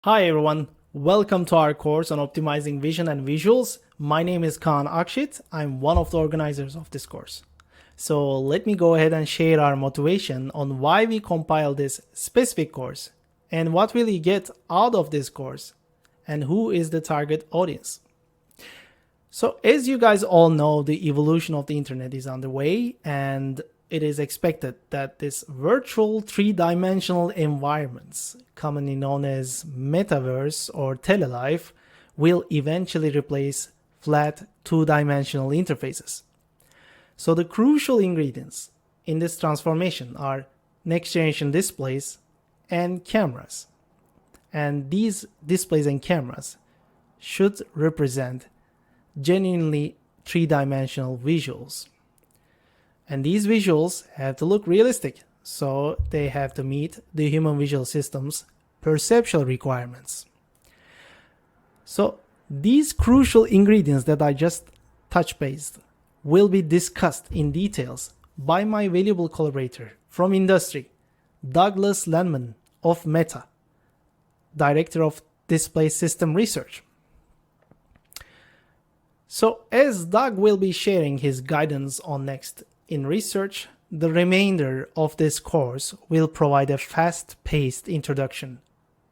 Hi everyone, welcome to our course on optimizing vision and visuals. My name is Kaan Akşit. I'm one of the organizers of this course. So let me go ahead and share our motivation on why we compiled this specific course and what will you get out of this course and who is the target audience. So as you guys all know, the evolution of the internet is underway and it is expected that this virtual three-dimensional environments, commonly known as metaverse or telelife, will eventually replace flat two-dimensional interfaces. So the crucial ingredients in this transformation are next-generation displays and cameras. And these displays and cameras should represent genuinely three-dimensional visuals. And these visuals have to look realistic, so they have to meet the human visual system's perceptual requirements. So these crucial ingredients that I just touch based will be discussed in details by my valuable collaborator from industry, Douglas Lanman of Meta, Director of Display System Research. So as Doug will be sharing his guidance on next in research, the remainder of this course will provide a fast-paced introduction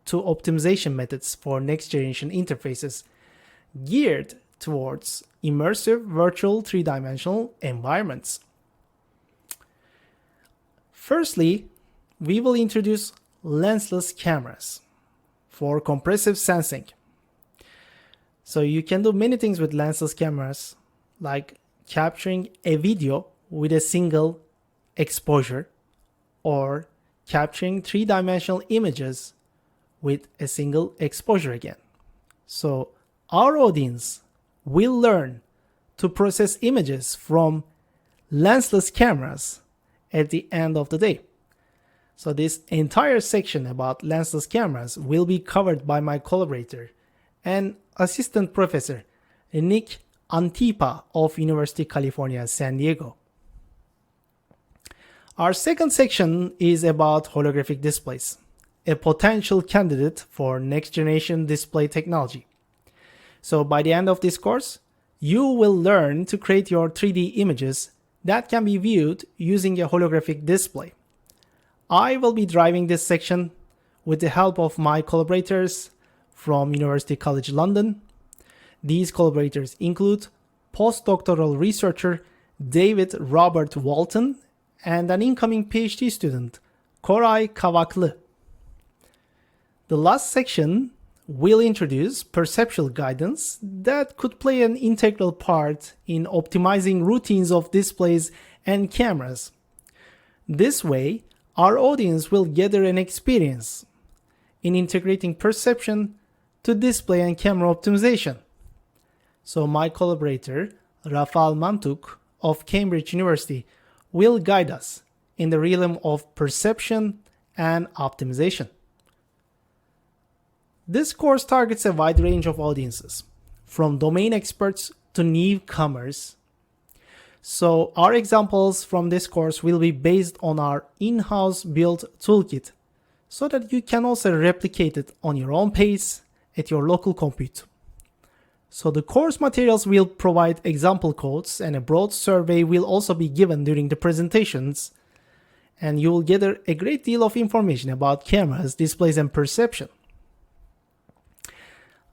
to optimization methods for next-generation interfaces geared towards immersive virtual three-dimensional environments. Firstly, we will introduce lensless cameras for compressive sensing. So you can do many things with lensless cameras, like capturing a video with a single exposure or capturing three-dimensional images with a single exposure again. So our audience will learn to process images from lensless cameras at the end of the day. So this entire section about lensless cameras will be covered by my collaborator and assistant professor Nick Antipa of University of California, San Diego. Our second section is about holographic displays, a potential candidate for next-generation display technology. So by the end of this course, you will learn to create your 3D images that can be viewed using a holographic display. I will be driving this section with the help of my collaborators from University College London. These collaborators include postdoctoral researcher David Robert Walton and an incoming PhD student, Koray Kavaklı. The last section will introduce perceptual guidance that could play an integral part in optimizing routines of displays and cameras. This way, our audience will gather an experience in integrating perception to display and camera optimization. So my collaborator, Rafał Mantiuk of Cambridge University, will guide us in the realm of perception and optimization. This course targets a wide range of audiences, from domain experts to newcomers. So our examples from this course will be based on our in-house built toolkit, so that you can also replicate it on your own pace at your local compute. So the course materials will provide example codes and a broad survey will also be given during the presentations, and you will gather a great deal of information about cameras, displays, and perception.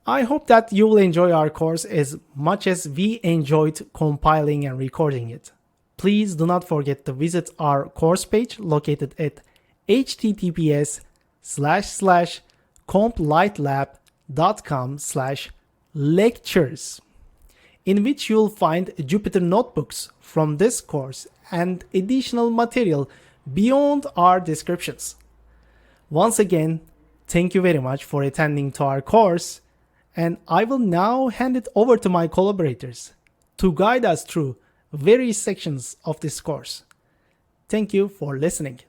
I hope that you will enjoy our course as much as we enjoyed compiling and recording it. Please do not forget to visit our course page located at https://complightlab.com/lectures, in which you'll find Jupyter notebooks from this course and additional material beyond our descriptions. Once again, thank you very much for attending to our course, and I will now hand it over to my collaborators to guide us through various sections of this course. Thank you for listening.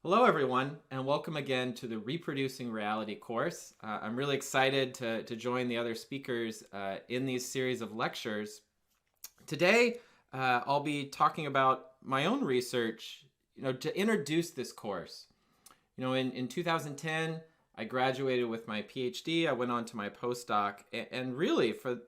Hello, everyone, and welcome again to the Reproducing Reality course. I'm really excited to join the other speakers in these series of lectures. Today, I'll be talking about my own research, to introduce this course. In 2010, I graduated with my PhD. I went on to my postdoc, and really for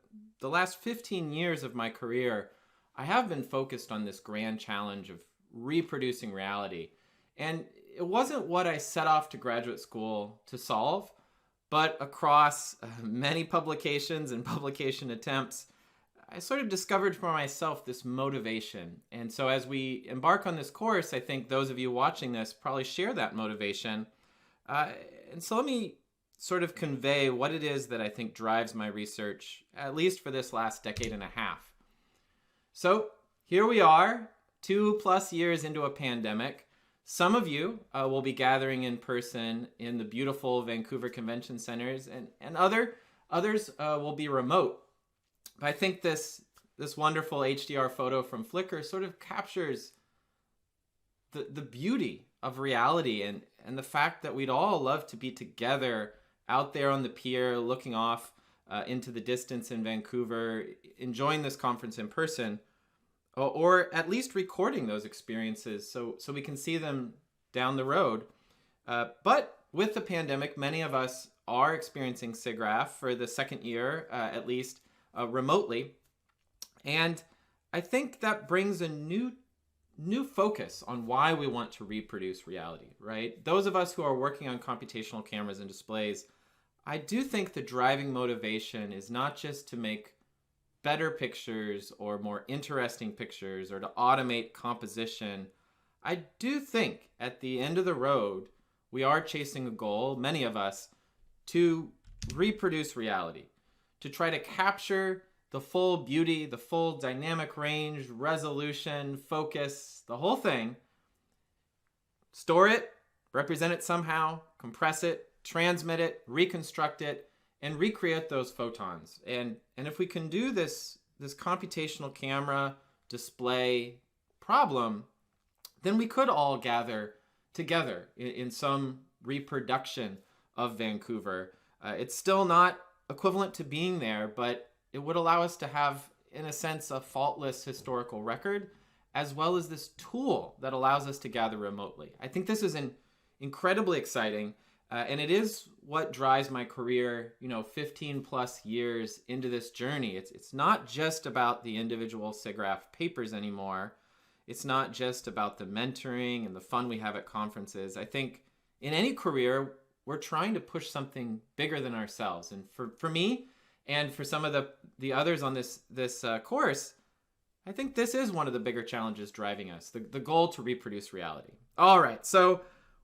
the last 15 years of my career, I have been focused on this grand challenge of reproducing reality. And it wasn't what I set off to graduate school to solve, but across many publications and publication attempts, I sort of discovered for myself this motivation. And so as we embark on this course, I think those of you watching this probably share that motivation. And so let me sort of convey what it is that I think drives my research, at least for this last decade and a half. So here we are, 2+ years into a pandemic. Some of you will be gathering in person in the beautiful Vancouver Convention Centers, and others will be remote. But I think this wonderful HDR photo from Flickr sort of captures the beauty of reality and the fact that we'd all love to be together out there on the pier, looking off into the distance in Vancouver, enjoying this conference in person, or at least recording those experiences so we can see them down the road. But with the pandemic, many of us are experiencing SIGGRAPH for the second year, at least remotely. And I think that brings a new focus on why we want to reproduce reality, right? Those of us who are working on computational cameras and displays, I do think the driving motivation is not just to make better pictures or more interesting pictures or to automate composition. I do think at the end of the road, we are chasing a goal, many of us, to reproduce reality, to try to capture the full beauty, the full dynamic range, resolution, focus, the whole thing, store it, represent it somehow, compress it, transmit it, reconstruct it, and recreate those photons. And if we can do this computational camera display problem, then we could all gather together in some reproduction of Vancouver. It's still not equivalent to being there, but it would allow us to have, in a sense, a faultless historical record, as well as this tool that allows us to gather remotely. I think this is incredibly exciting, and it is what drives my career, 15+ years into this journey. It's not just about the individual SIGGRAPH papers anymore. It's not just about the mentoring and the fun we have at conferences. I think in any career, we're trying to push something bigger than ourselves. And for me, and for some of the others on this course, I think this is one of the bigger challenges driving us, the goal to reproduce reality. All right, so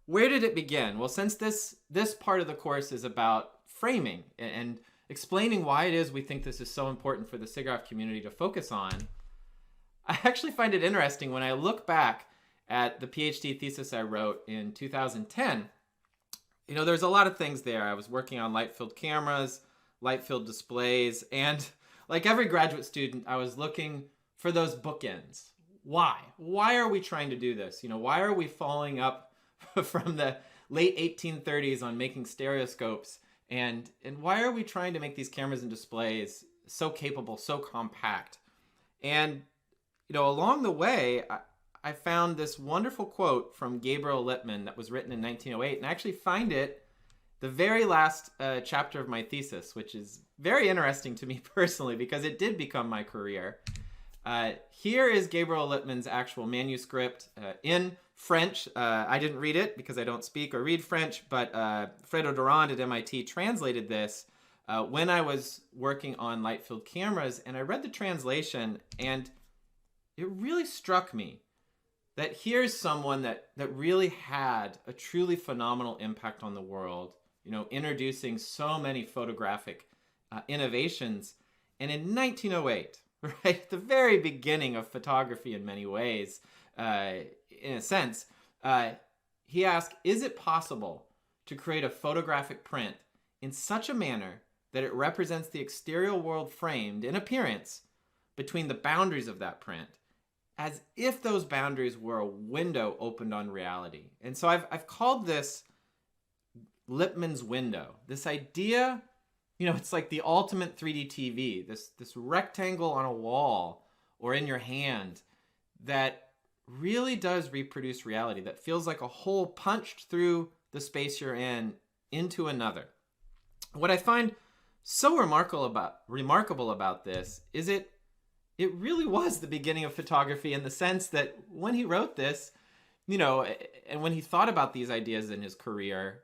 where did it begin? Well, since this part of the course is about framing and explaining why it is we think this is so important for the SIGGRAPH community to focus on, I actually find it interesting when I look back at the PhD thesis I wrote in 2010. There's a lot of things there. I was working on light-filled cameras, light-filled displays, and like every graduate student, I was looking for those bookends. Why? Why are we trying to do this? Why are we following up from the late 1830s on making stereoscopes? And why are we trying to make these cameras and displays so capable, so compact? And, along the way, I found this wonderful quote from Gabriel Lippmann that was written in 1908, and I actually find it the very last chapter of my thesis, which is very interesting to me personally because it did become my career. Here is Gabriel Lippmann's actual manuscript in French. I didn't read it because I don't speak or read French, but Fredo Durand at MIT translated this when I was working on light-filled cameras, and I read the translation, and it really struck me that here's someone that really had a truly phenomenal impact on the world, introducing so many photographic innovations. And in 1908, right at the very beginning of photography in many ways, in a sense, he asked, is it possible to create a photographic print in such a manner that it represents the exterior world framed in appearance between the boundaries of that print, as if those boundaries were a window opened on reality? And so I've called this Lippmann's window. This idea, it's like the ultimate 3D TV, this rectangle on a wall or in your hand that really does reproduce reality, that feels like a hole punched through the space you're in into another. What I find so remarkable about this is it really was the beginning of photography, in the sense that when he wrote this, and when he thought about these ideas in his career,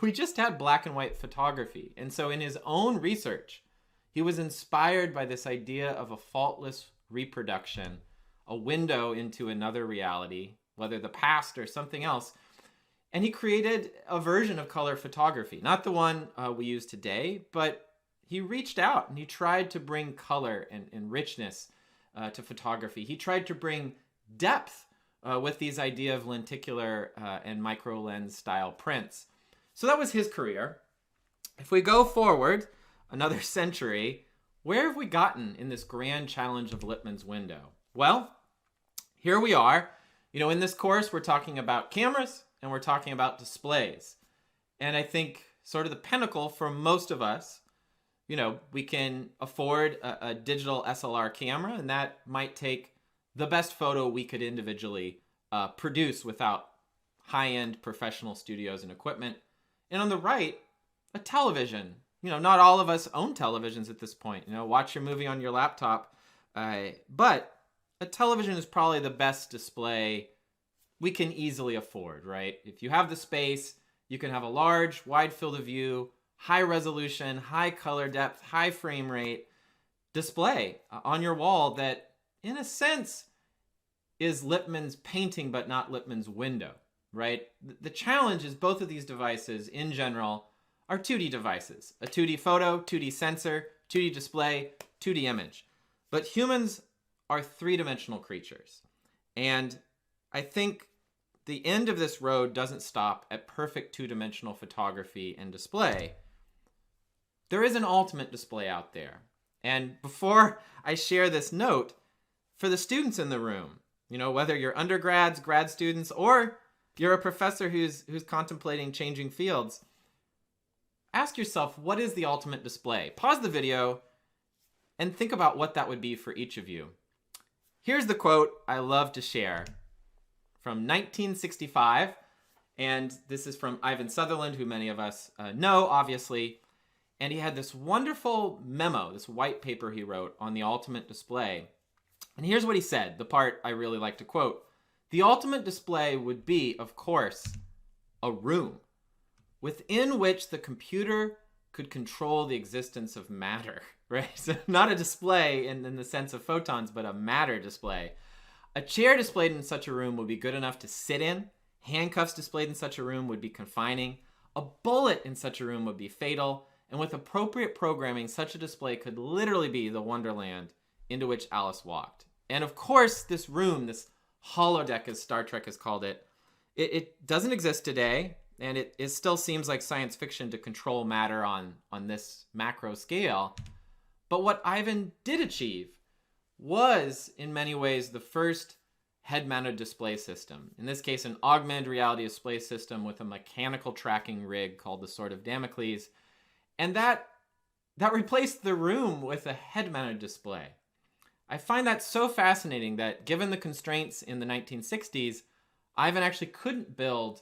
we just had black and white photography. And so in his own research, he was inspired by this idea of a faultless reproduction, a window into another reality, whether the past or something else. And he created a version of color photography, not the one we use today, but he reached out and he tried to bring color and richness to photography. He tried to bring depth with these idea of lenticular and micro lens style prints. So that was his career. If we go forward another century, where have we gotten in this grand challenge of Lippmann's window? Well, here we are. In this course, we're talking about cameras and we're talking about displays. And I think sort of the pinnacle for most of us, we can afford a digital SLR camera, and that might take the best photo we could individually produce without high-end professional studios and equipment. And on the right, a television. Not all of us own televisions at this point. Watch your movie on your laptop. But a television is probably the best display we can easily afford, right? If you have the space, you can have a large, wide field of view, high resolution, high color depth, high frame rate display on your wall that, in a sense, is Lippmann's painting, but not Lippmann's window, right? The challenge is both of these devices, in general, are 2D devices. A 2D photo, 2D sensor, 2D display, 2D image. But humans are three-dimensional creatures. And I think the end of this road doesn't stop at perfect two-dimensional photography and display. There is an ultimate display out there. And before I share this note, for the students in the room, whether you're undergrads, grad students, or you're a professor who's contemplating changing fields, ask yourself, what is the ultimate display? Pause the video and think about what that would be for each of you. Here's the quote I love to share from 1965, and this is from Ivan Sutherland, who many of us know, obviously. And he had this wonderful memo, this white paper he wrote on the ultimate display. And here's what he said, the part I really like to quote. The ultimate display would be, of course, a room within which the computer could control the existence of matter, right? So not a display in the sense of photons, but a matter display. A chair displayed in such a room would be good enough to sit in. Handcuffs displayed in such a room would be confining. A bullet in such a room would be fatal. And with appropriate programming, such a display could literally be the wonderland into which Alice walked. And of course, this room, this holodeck, as Star Trek has called it, it doesn't exist today. And it still seems like science fiction to control matter on this macro scale. But what Ivan did achieve was, in many ways, the first head-mounted display system. In this case, an augmented reality display system with a mechanical tracking rig called the Sword of Damocles. And that replaced the room with a head-mounted display. I find that so fascinating that, given the constraints in the 1960s, Ivan actually couldn't build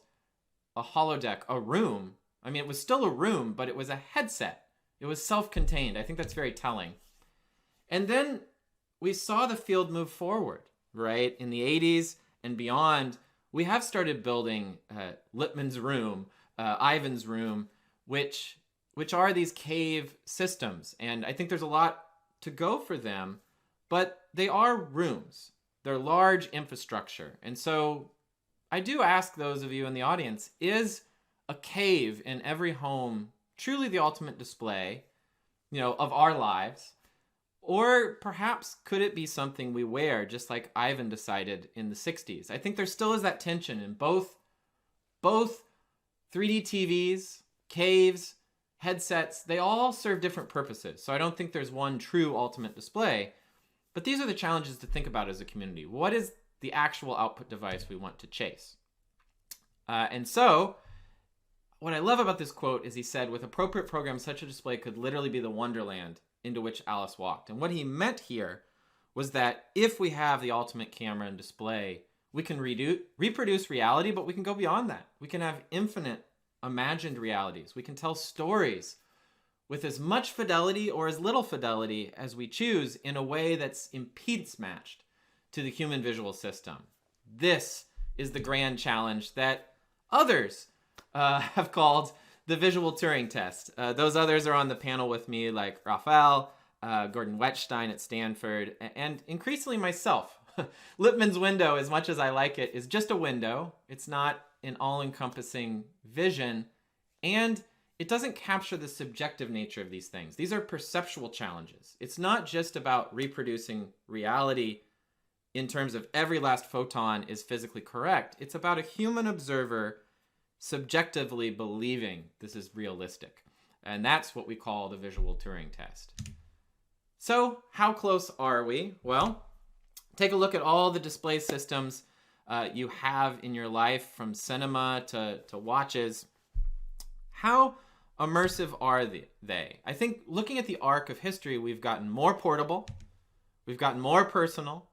a holodeck, a room. I mean, it was still a room, but it was a headset. It was self-contained. I think that's very telling. And then we saw the field move forward, right? In the 80s and beyond, we have started building Lippmann's room, Ivan's room, which are these cave systems. And I think there's a lot to go for them, but they are rooms. They're large infrastructure. And so I do ask those of you in the audience, is a cave in every home truly the ultimate display, of our lives? Or perhaps could it be something we wear, just like Ivan decided in the 60s? I think there still is that tension in both 3D TVs, caves, headsets. They all serve different purposes. So I don't think there's one true ultimate display. But these are the challenges to think about as a community. What is the actual output device we want to chase? And so what I love about this quote is he said, with appropriate programs, such a display could literally be the wonderland into which Alice walked. And what he meant here was that if we have the ultimate camera and display, we can reproduce reality, but we can go beyond that. We can have infinite imagined realities. We can tell stories with as much fidelity or as little fidelity as we choose in a way that's impedance matched to the human visual system. This is the grand challenge that others have called the visual Turing test. Those others are on the panel with me, like Rafał, Gordon Wettstein at Stanford, and increasingly myself. Lippmann's window, as much as I like it, is just a window. It's not an all-encompassing vision, and it doesn't capture the subjective nature of these things. These are perceptual challenges. It's not just about reproducing reality in terms of every last photon is physically correct. It's about a human observer subjectively believing this is realistic. And that's what we call the visual Turing test. So how close are we? Well, take a look at all the display systems you have in your life, from cinema to watches. How immersive are they? I think looking at the arc of history, we've gotten more portable, we've gotten more personal,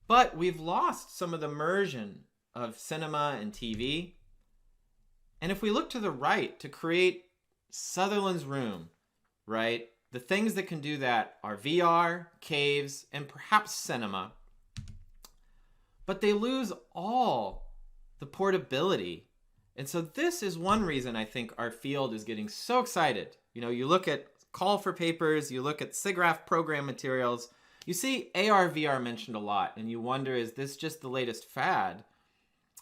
but we've lost some of the immersion of cinema and TV. And if we look to the right to create Sutherland's room, right? The things that can do that are VR, caves, and perhaps cinema. But they lose all the portability. And so this is one reason I think our field is getting so excited. You know, you look at call for papers, you look at SIGGRAPH program materials, you see AR, VR mentioned a lot, and you wonder, is this just the latest fad?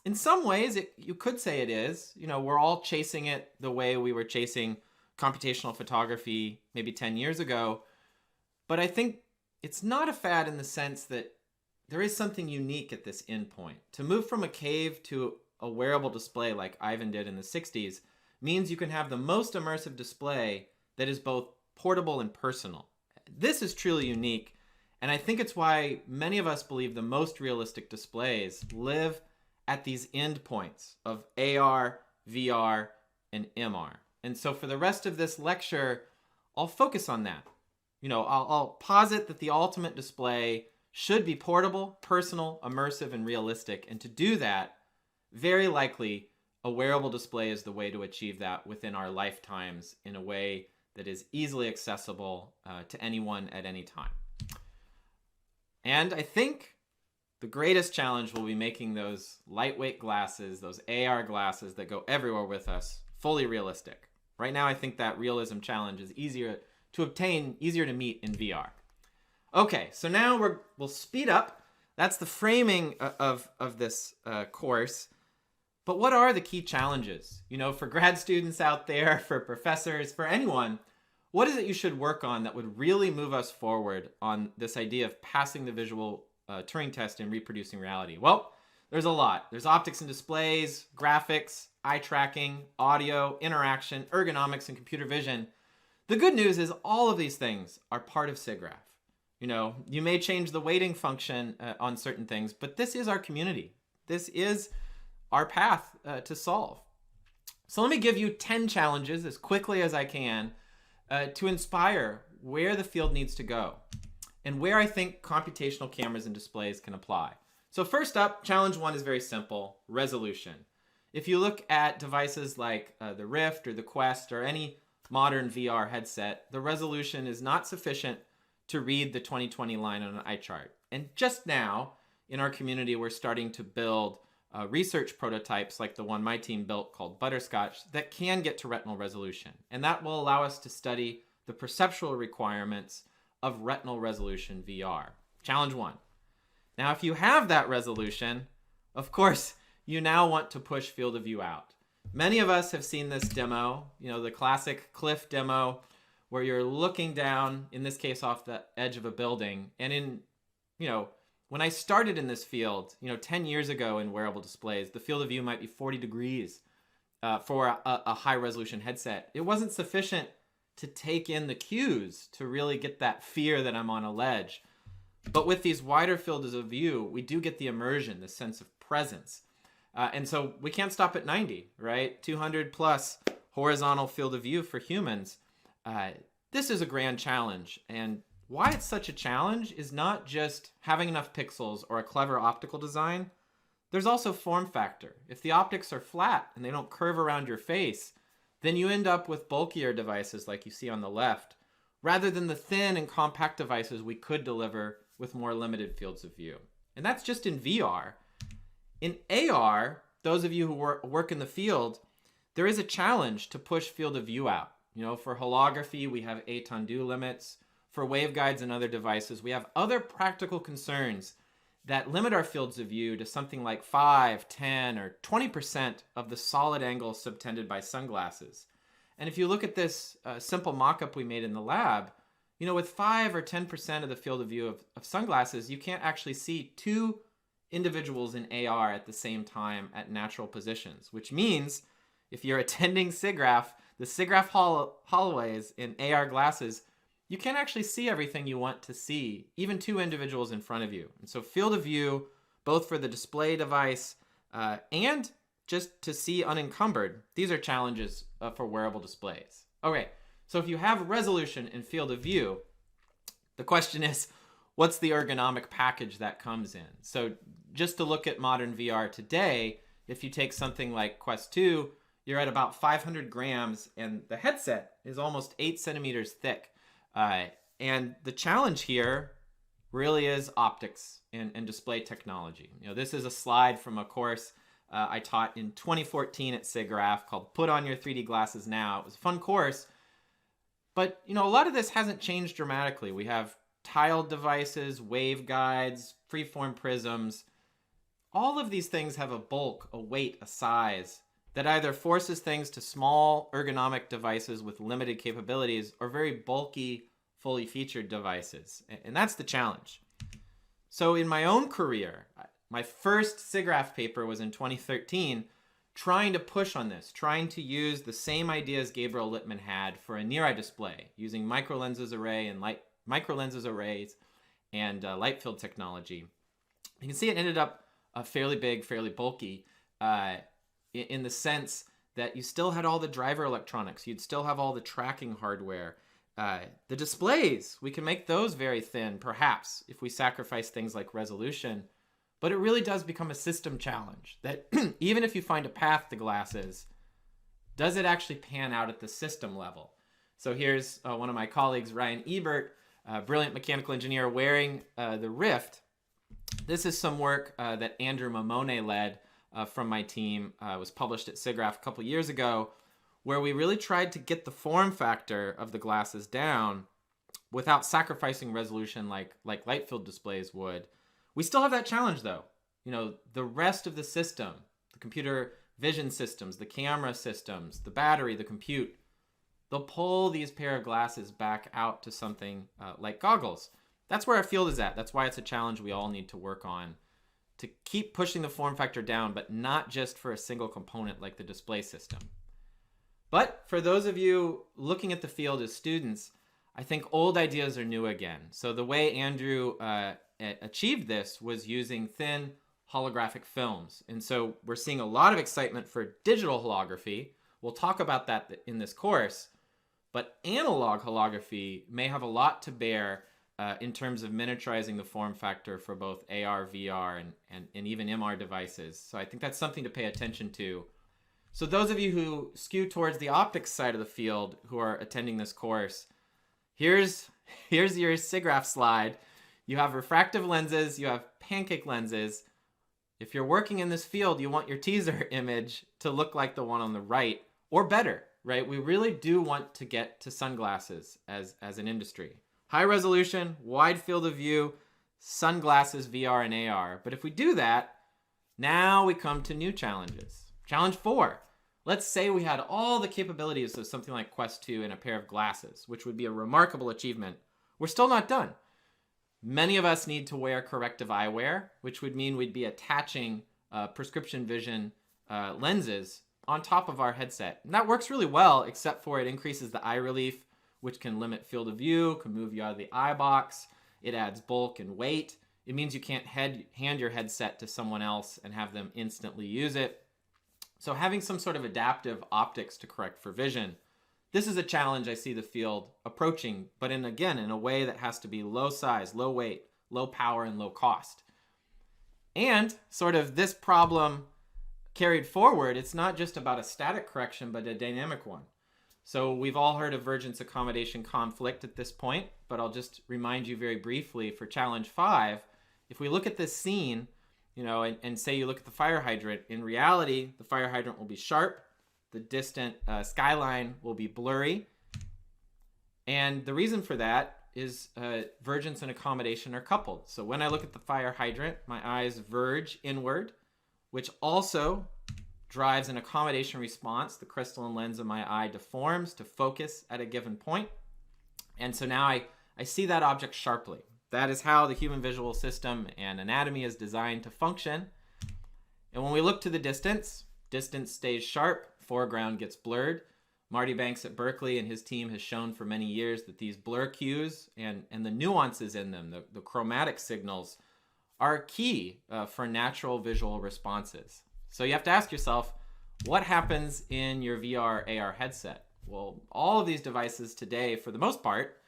In some ways, you could say it is. You know, we're all chasing it the way we were chasing computational photography maybe 10 years ago. But I think it's not a fad in the sense that there is something unique at this endpoint. To move from a cave to a wearable display like Ivan did in the 60s means you can have the most immersive display that is both portable and personal. This is truly unique, and I think it's why many of us believe the most realistic displays live at these endpoints of AR, VR, and MR. And so for the rest of this lecture, I'll focus on that. You know, I'll posit that the ultimate display should be portable, personal, immersive, and realistic. And to do that, very likely a wearable display is the way to achieve that within our lifetimes in a way that is easily accessible to anyone at any time. And I think the greatest challenge will be making those lightweight glasses, those AR glasses that go everywhere with us, fully realistic. Right now, I think that realism challenge is easier to obtain, easier to meet in VR. Okay, so now we'll speed up. That's the framing of this course. But what are the key challenges? You know, for grad students out there, for professors, for anyone, what is it you should work on that would really move us forward on this idea of passing the visual Turing test and reproducing reality? Well, there's a lot. There's optics and displays, graphics, eye tracking, audio, interaction, ergonomics, and computer vision. The good news is all of these things are part of SIGGRAPH. You know, you may change the weighting function on certain things, but this is our community. This is our path to solve. So let me give you 10 challenges as quickly as I can to inspire where the field needs to go and where I think computational cameras and displays can apply. So first up, challenge one is very simple: resolution. If you look at devices like the Rift or the Quest or any modern VR headset, the resolution is not sufficient to read the 2020 line on an eye chart. And just now, in our community, we're starting to build research prototypes like the one my team built called Butterscotch that can get to retinal resolution. And that will allow us to study the perceptual requirements of retinal resolution VR. Challenge one. Now, if you have that resolution, of course, you now want to push field of view out. Many of us have seen this demo, you know, the classic cliff demo where you're looking down, in this case, off the edge of a building. And when I started in this field, 10 years ago in wearable displays, the field of view might be 40 degrees for a high resolution headset. It wasn't sufficient to take in the cues to really get that fear that I'm on a ledge. But with these wider fields of view, we do get the immersion, the sense of presence. And so we can't stop at 90, right? 200 plus horizontal field of view for humans. This is a grand challenge. And why it's such a challenge is not just having enough pixels or a clever optical design. There's also form factor. If the optics are flat and they don't curve around your face, then you end up with bulkier devices like you see on the left, rather than the thin and compact devices we could deliver with more limited fields of view. And that's just in VR. In AR, those of you who work in the field, there is a challenge to push field of view out. For holography, we have étendue limits. For waveguides and other devices, we have other practical concerns that limit our fields of view to something like 5, 10, or 20% of the solid angle subtended by sunglasses. And if you look at this simple mock-up we made in the lab, with 5 or 10% of the field of view of sunglasses, you can't actually see two individuals in AR at the same time at natural positions, which means if you're attending SIGGRAPH, the SIGGRAPH hallways in AR glasses, you can't actually see everything you want to see, even two individuals in front of you. And so field of view, both for the display device and just to see unencumbered, these are challenges for wearable displays. Okay, so if you have resolution and field of view, the question is, what's the ergonomic package that comes in? So just to look at modern VR today, if you take something like Quest 2, you're at about 500 grams, and the headset is almost 8 centimeters thick. And the challenge here really is optics and display technology. This is a slide from a course I taught in 2014 at SIGGRAPH called Put On Your 3D Glasses Now. It was a fun course, but a lot of this hasn't changed dramatically. We have tiled devices, waveguides, freeform prisms. All of these things have a bulk, a weight, a size that either forces things to small ergonomic devices with limited capabilities or very bulky, fully featured devices. And that's the challenge. So in my own career, my first SIGGRAPH paper was in 2013, trying to push on this, trying to use the same ideas Gabriel Littman had for a near-eye display, using microlenses arrays and light field technology. You can see it ended up fairly big, fairly bulky, in the sense that you still had all the driver electronics, you'd still have all the tracking hardware. The displays, we can make those very thin, perhaps, if we sacrifice things like resolution. But it really does become a system challenge that even if you find a path to glasses, does it actually pan out at the system level? So here's one of my colleagues, Ryan Ebert, a brilliant mechanical engineer wearing the Rift. This is some work that Andrew Mamone led from my team. Was published at SIGGRAPH a couple years ago, where we really tried to get the form factor of the glasses down without sacrificing resolution like light field displays would. We still have that challenge though. The rest of the system, the computer vision systems, the camera systems, the battery, the compute, they'll pull these pair of glasses back out to something like goggles. That's where our field is at. That's why it's a challenge we all need to work on, to keep pushing the form factor down, but not just for a single component like the display system. But for those of you looking at the field as students, I think old ideas are new again. So the way Andrew achieved this was using thin holographic films. And so we're seeing a lot of excitement for digital holography. We'll talk about that in this course. But analog holography may have a lot to bear in terms of miniaturizing the form factor for both AR, VR, and even MR devices. So I think that's something to pay attention to. So those of you who skew towards the optics side of the field who are attending this course, here's your SIGGRAPH slide. You have refractive lenses, you have pancake lenses. If you're working in this field, you want your teaser image to look like the one on the right, or better, right? We really do want to get to sunglasses as an industry. High resolution, wide field of view, sunglasses, VR, and AR. But if we do that, now we come to new challenges. Challenge 4. Let's say we had all the capabilities of something like Quest 2 in a pair of glasses, which would be a remarkable achievement. We're still not done. Many of us need to wear corrective eyewear, which would mean we'd be attaching prescription vision lenses on top of our headset. And that works really well, except for it increases the eye relief, which can limit field of view, can move you out of the eye box. It adds bulk and weight. It means you can't hand your headset to someone else and have them instantly use it. So having some sort of adaptive optics to correct for vision, this is a challenge I see the field approaching, but in a way that has to be low size, low weight, low power, and low cost. And sort of this problem carried forward, it's not just about a static correction, but a dynamic one. So we've all heard of vergence accommodation conflict at this point, but I'll just remind you very briefly for challenge 5, if we look at this scene, and say you look at the fire hydrant, in reality, the fire hydrant will be sharp, the distant skyline will be blurry. And the reason for that is vergence and accommodation are coupled. So when I look at the fire hydrant, my eyes verge inward, which also drives an accommodation response. The crystalline lens of my eye deforms to focus at a given point. And so now I see that object sharply. That is how the human visual system and anatomy is designed to function. And when we look to the distance stays sharp, foreground gets blurred. Marty Banks at Berkeley and his team has shown for many years that these blur cues and the nuances in them, the chromatic signals, are key for natural visual responses. So you have to ask yourself, what happens in your VR AR headset? Well, all of these devices today, for the most part,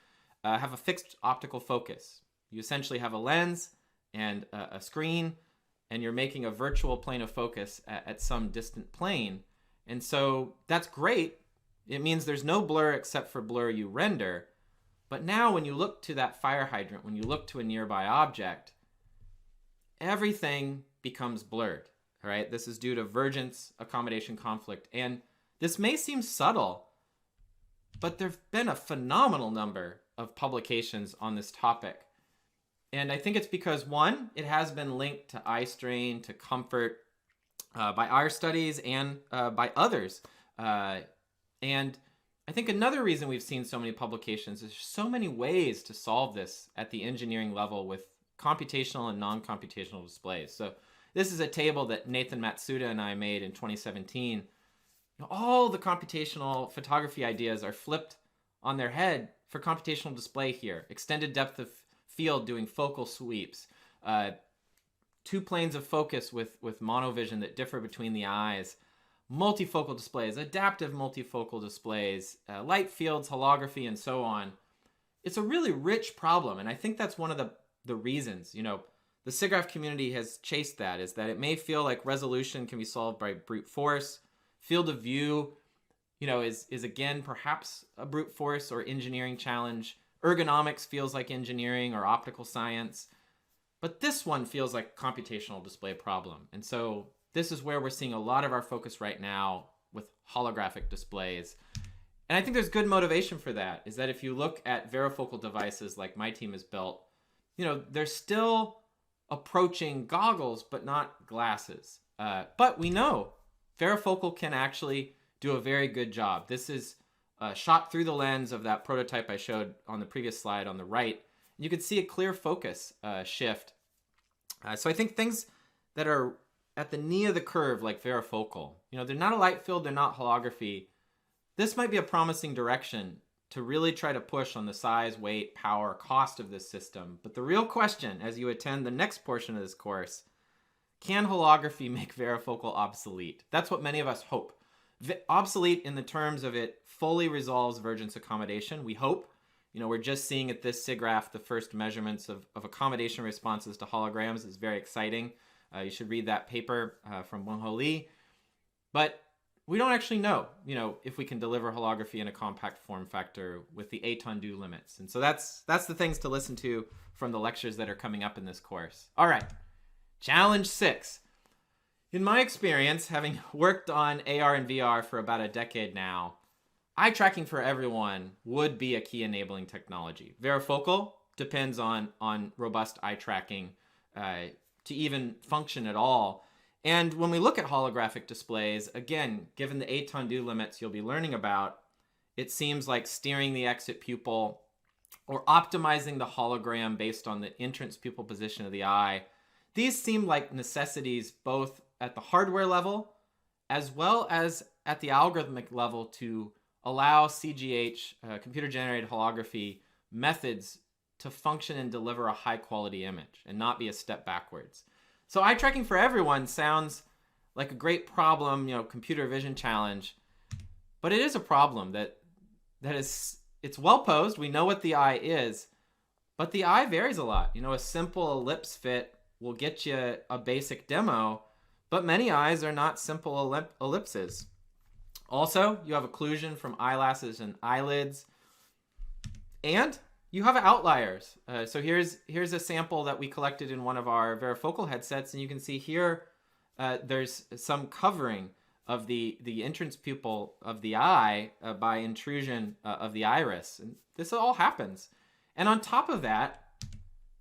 have a fixed optical focus. You essentially have a lens and a screen, and you're making a virtual plane of focus at some distant plane. And so that's great. It means there's no blur except for blur you render. But now when you look to that fire hydrant, when you look to a nearby object, everything becomes blurred. All right, this is due to vergence accommodation conflict. And this may seem subtle, but there've been a phenomenal number of publications on this topic. And I think it's because, one, it has been linked to eye strain, to comfort by our studies and by others. And I think another reason we've seen so many publications is so many ways to solve this at the engineering level with computational and non-computational displays. So this is a table that Nathan Matsuda and I made in 2017. All the computational photography ideas are flipped on their head for computational display here. Extended depth of field doing focal sweeps. 2 planes of focus with monovision that differ between the eyes. Multifocal displays, adaptive multifocal displays, light fields, holography, and so on. It's a really rich problem, and I think that's one of the reasons, the SIGGRAPH community has chased that, is that it may feel like resolution can be solved by brute force. Field of view, is again perhaps a brute force or engineering challenge. Ergonomics feels like engineering or optical science. But this one feels like a computational display problem. And so this is where we're seeing a lot of our focus right now with holographic displays. And I think there's good motivation for that, is that if you look at varifocal devices like my team has built, they're still approaching goggles, but not glasses. But we know varifocal can actually do a very good job. This is shot through the lens of that prototype I showed on the previous slide on the right. You can see a clear focus shift. So I think things that are at the knee of the curve, like varifocal, they're not a light field, they're not holography. This might be a promising direction to really try to push on the size, weight, power, cost of this system. But the real question, as you attend the next portion of this course, can holography make varifocal obsolete? That's what many of us hope. Obsolete in the terms of it fully resolves vergence accommodation, we hope. We're just seeing at this SIGGRAPH the first measurements of accommodation responses to holograms. Is very exciting. You should read that paper from Won-Ho Lee. But we don't actually know, if we can deliver holography in a compact form factor with the étendue limits. And so that's the things to listen to from the lectures that are coming up in this course. All right, challenge 6. In my experience, having worked on AR and VR for about a decade now, eye tracking for everyone would be a key enabling technology. Varifocal depends on robust eye tracking to even function at all. And when we look at holographic displays, again, given the étendue limits you'll be learning about, it seems like steering the exit pupil or optimizing the hologram based on the entrance pupil position of the eye. These seem like necessities both at the hardware level as well as at the algorithmic level to allow CGH, computer-generated holography methods to function and deliver a high-quality image and not be a step backwards. So eye tracking for everyone sounds like a great problem, computer vision challenge, but it is a problem that it's well posed. We know what the eye is, but the eye varies a lot. A simple ellipse fit will get you a basic demo, but many eyes are not simple ellipses. Also, you have occlusion from eyelashes and eyelids, and you have outliers. So here's a sample that we collected in one of our varifocal headsets, and you can see here there's some covering of the entrance pupil of the eye by intrusion of the iris. And this all happens. And on top of that,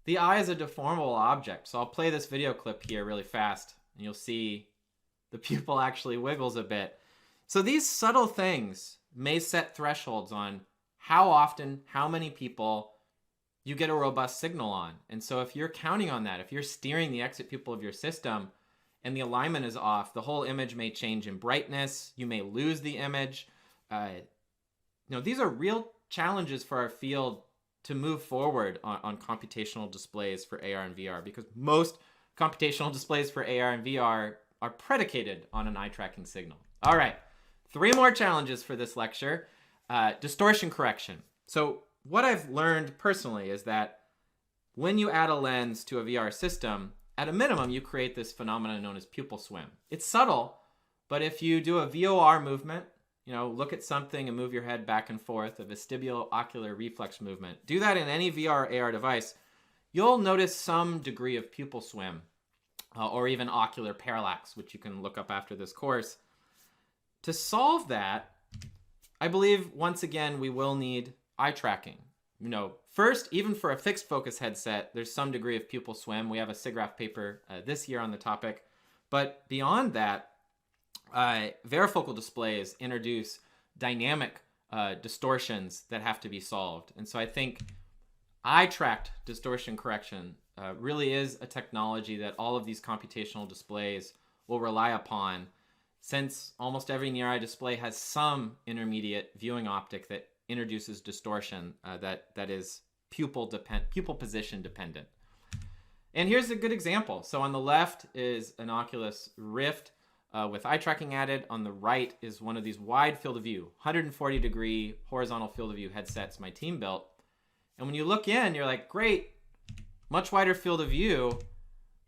the eye is a deformable object. So I'll play this video clip here really fast, and you'll see the pupil actually wiggles a bit. So these subtle things may set thresholds on how often, how many people you get a robust signal on. And so if you're counting on that, if you're steering the exit pupil of your system and the alignment is off, the whole image may change in brightness. You may lose the image. These are real challenges for our field to move forward on computational displays for AR and VR, because most computational displays for AR and VR are predicated on an eye tracking signal. All right, 3 more challenges for this lecture. Distortion correction. So what I've learned personally is that when you add a lens to a VR system, at a minimum, you create this phenomenon known as pupil swim. It's subtle, but if you do a VOR movement, look at something and move your head back and forth, a vestibulo-ocular reflex movement, do that in any VR AR device, you'll notice some degree of pupil swim or even ocular parallax, which you can look up after this course. To solve that, I believe, once again, we will need eye tracking. First, even for a fixed focus headset, there's some degree of pupil swim. We have a SIGGRAPH paper this year on the topic. But beyond that, varifocal displays introduce dynamic distortions that have to be solved. And so I think eye-tracked distortion correction really is a technology that all of these computational displays will rely upon, since almost every near-eye display has some intermediate viewing optic that introduces distortion that is pupil position dependent. And here's a good example. So on the left is an Oculus Rift with eye tracking added. On the right is one of these wide field of view, 140-degree horizontal field of view headsets my team built. And when you look in, you're like, great, much wider field of view.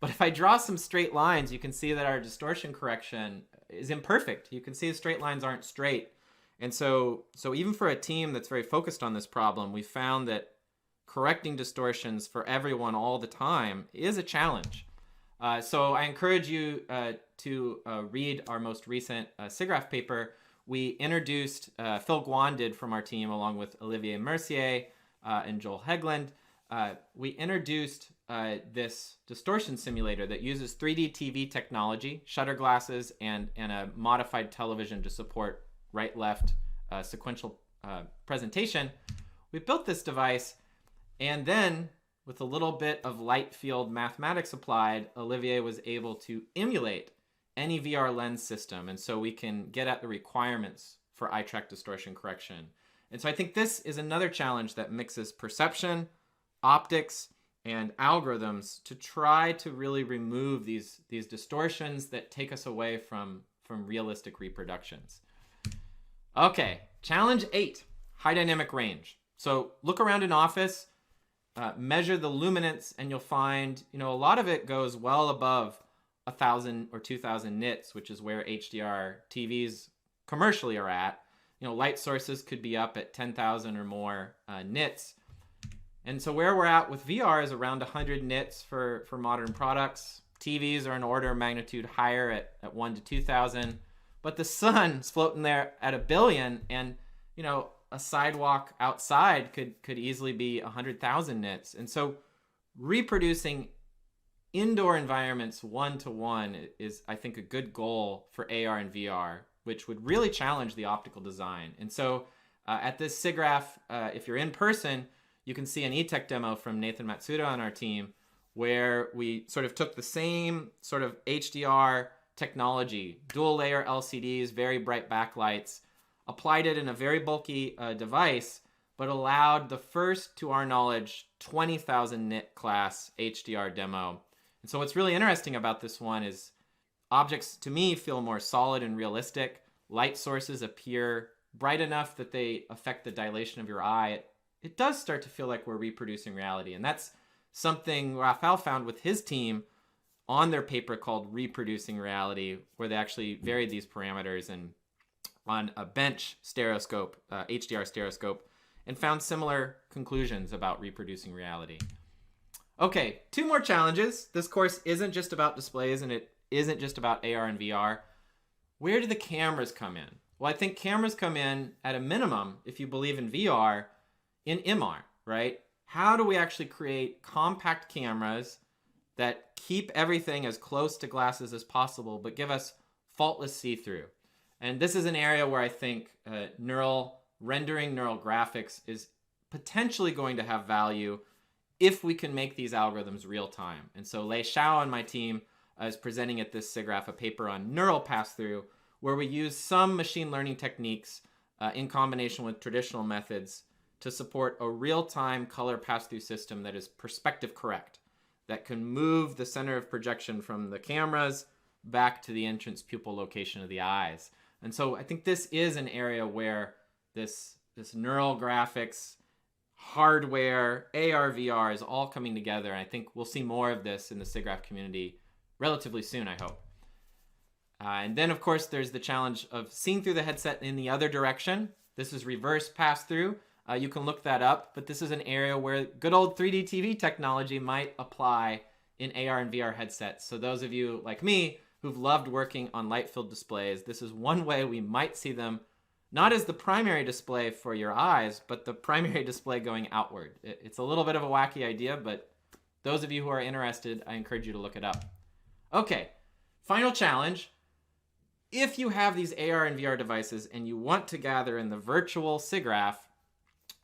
But if I draw some straight lines, you can see that our distortion correction is imperfect. You can see the straight lines aren't straight. And so even for a team that's very focused on this problem, we found that correcting distortions for everyone all the time is a challenge. So I encourage you to read our most recent SIGGRAPH paper. We introduced, Phil Guan did from our team, along with Olivier Mercier and Joel Hegland. We introduced this distortion simulator that uses 3D TV technology, shutter glasses, and a modified television to support right-left sequential presentation. We built this device, and then with a little bit of light field mathematics applied, Olivier was able to emulate any VR lens system, and so we can get at the requirements for eye track distortion correction. And so I think this is another challenge that mixes perception, optics, and algorithms to try to really remove these distortions that take us away from realistic reproductions. Okay, challenge 8, high dynamic range. So look around an office, measure the luminance, and you'll find, a lot of it goes well above 1,000 or 2,000 nits, which is where HDR TVs commercially are at. Light sources could be up at 10,000 or more nits. And so where we're at with VR is around 100 nits for modern products. TVs are an order of magnitude higher at 1 to 2,000. But the sun's floating there at 1 billion, and a sidewalk outside could easily be 100,000 nits. And so reproducing indoor environments 1-to-1 is, I think, a good goal for AR and VR, which would really challenge the optical design. And so at this SIGGRAPH, if you're in person, you can see an e-tech demo from Nathan Matsuda on our team, where we sort of took the same sort of HDR technology, dual layer LCDs, very bright backlights, applied it in a very bulky device, but allowed the first, to our knowledge, 20,000 nit class HDR demo. And so what's really interesting about this one is objects, to me, feel more solid and realistic. Light sources appear bright enough that they affect the dilation of your eye, it does start to feel like we're reproducing reality. And that's something Rafał found with his team on their paper called Reproducing Reality, where they actually varied these parameters and on a bench stereoscope, HDR stereoscope, and found similar conclusions about reproducing reality. Okay, 2 more challenges. This course isn't just about displays, and it isn't just about AR and VR. Where do the cameras come in? Well, I think cameras come in at a minimum, if you believe in VR, in MR, right? How do we actually create compact cameras that keep everything as close to glasses as possible, but give us faultless see-through? And this is an area where I think neural rendering, neural graphics is potentially going to have value if we can make these algorithms real time. And so Lei Xiao and my team is presenting at this SIGGRAPH a paper on neural pass-through, where we use some machine learning techniques in combination with traditional methods to support a real-time color pass-through system that is perspective correct, that can move the center of projection from the cameras back to the entrance pupil location of the eyes. And so I think this is an area where this neural graphics, hardware, AR, VR is all coming together. And I think we'll see more of this in the SIGGRAPH community relatively soon, I hope. And then, of course, there's the challenge of seeing through the headset in the other direction. This is reverse pass-through. You can look that up, but this is an area where good old 3D TV technology might apply in AR and VR headsets. So those of you like me who've loved working on light-filled displays, this is one way we might see them, not as the primary display for your eyes, but the primary display going outward. It's a little bit of a wacky idea, but those of you who are interested, I encourage you to look it up. Okay, final challenge. If you have these AR and VR devices and you want to gather in the virtual SIGGRAPH,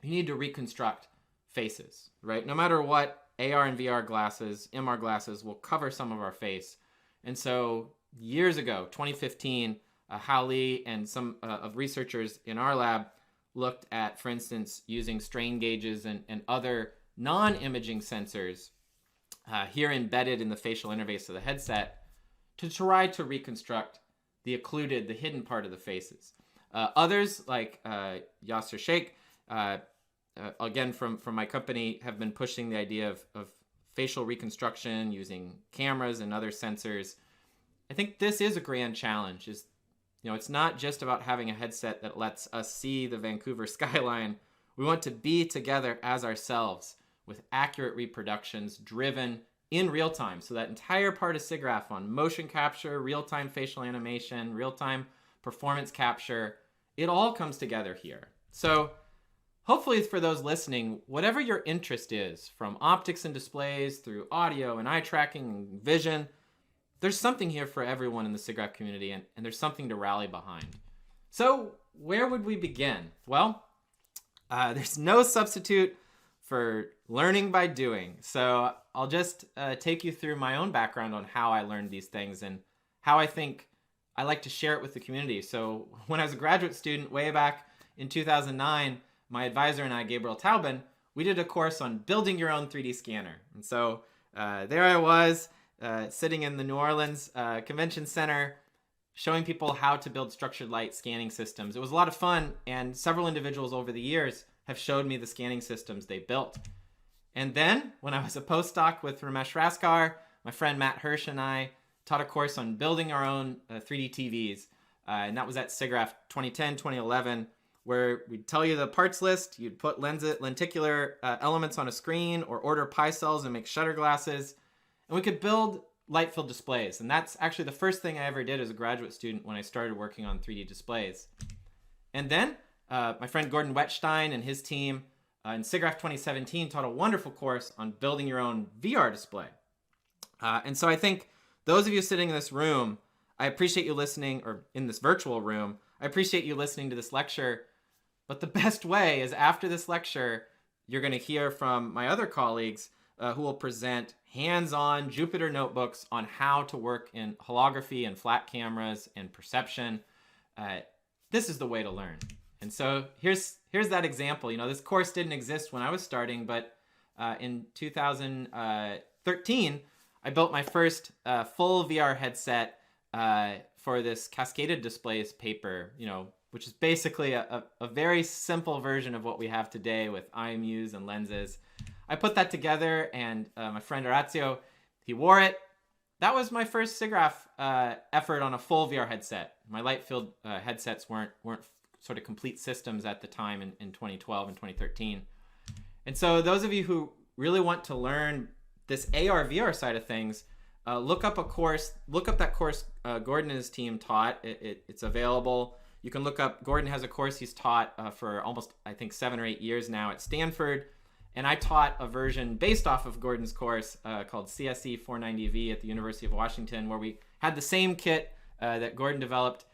you need to reconstruct faces, right? No matter what, AR and VR glasses, MR glasses will cover some of our face. And so years ago, 2015, Hao Li and some of researchers in our lab looked at, for instance, using strain gauges and other non-imaging sensors here embedded in the facial interface of the headset to try to reconstruct the occluded, the hidden part of the faces. Others, like Yasser Sheikh, again from my company, have been pushing the idea of facial reconstruction using cameras and other sensors. I think this is a grand challenge. It's not just about having a headset that lets us see the Vancouver skyline. We want to be together as ourselves with accurate reproductions driven in real time. So that entire part of SIGGRAPH on motion capture, real-time facial animation, real-time performance capture, it all comes together here. So hopefully for those listening, whatever your interest is, from optics and displays through audio and eye tracking and vision, there's something here for everyone in the SIGGRAPH community, and there's something to rally behind. So where would we begin? Well, there's no substitute for learning by doing. So I'll just take you through my own background on how I learned these things and how I think I like to share it with the community. So when I was a graduate student way back in 2009, my advisor and I, Gabriel Taubin, we did a course on building your own 3D scanner. And so there I was, sitting in the New Orleans Convention Center, showing people how to build structured light scanning systems. It was a lot of fun, and several individuals over the years have showed me the scanning systems they built. And then, when I was a postdoc with Ramesh Raskar, my friend Matt Hirsch and I taught a course on building our own 3D TVs. And that was at SIGGRAPH 2010, 2011, where we'd tell you the parts list, you'd put lenticular elements on a screen or order pi cells and make shutter glasses. And we could build light-filled displays. And that's actually the first thing I ever did as a graduate student when I started working on 3D displays. And then my friend Gordon Wettstein and his team in SIGGRAPH 2017 taught a wonderful course on building your own VR display. And so I think those of you sitting in this room, I appreciate you listening, or in this virtual room, I appreciate you listening to this lecture. But the best way is after this lecture, you're going to hear from my other colleagues who will present hands-on Jupyter notebooks on how to work in holography and flat cameras and perception. This is the way to learn. And so here's that example. This course didn't exist when I was starting, but in 2013, I built my first full VR headset for this cascaded displays paper, which is basically a very simple version of what we have today with IMUs and lenses. I put that together, and my friend Orazio, he wore it. That was my first SIGGRAPH effort on a full VR headset. My light field headsets weren't sort of complete systems at the time in 2012 and 2013. And so those of you who really want to learn this AR VR side of things, look up that course Gordon and his team taught. It's available. You can look up, Gordon has a course he's taught for almost, I think, 7 or 8 years now at Stanford. And I taught a version based off of Gordon's course called CSE 490V at the University of Washington, where we had the same kit that Gordon developed.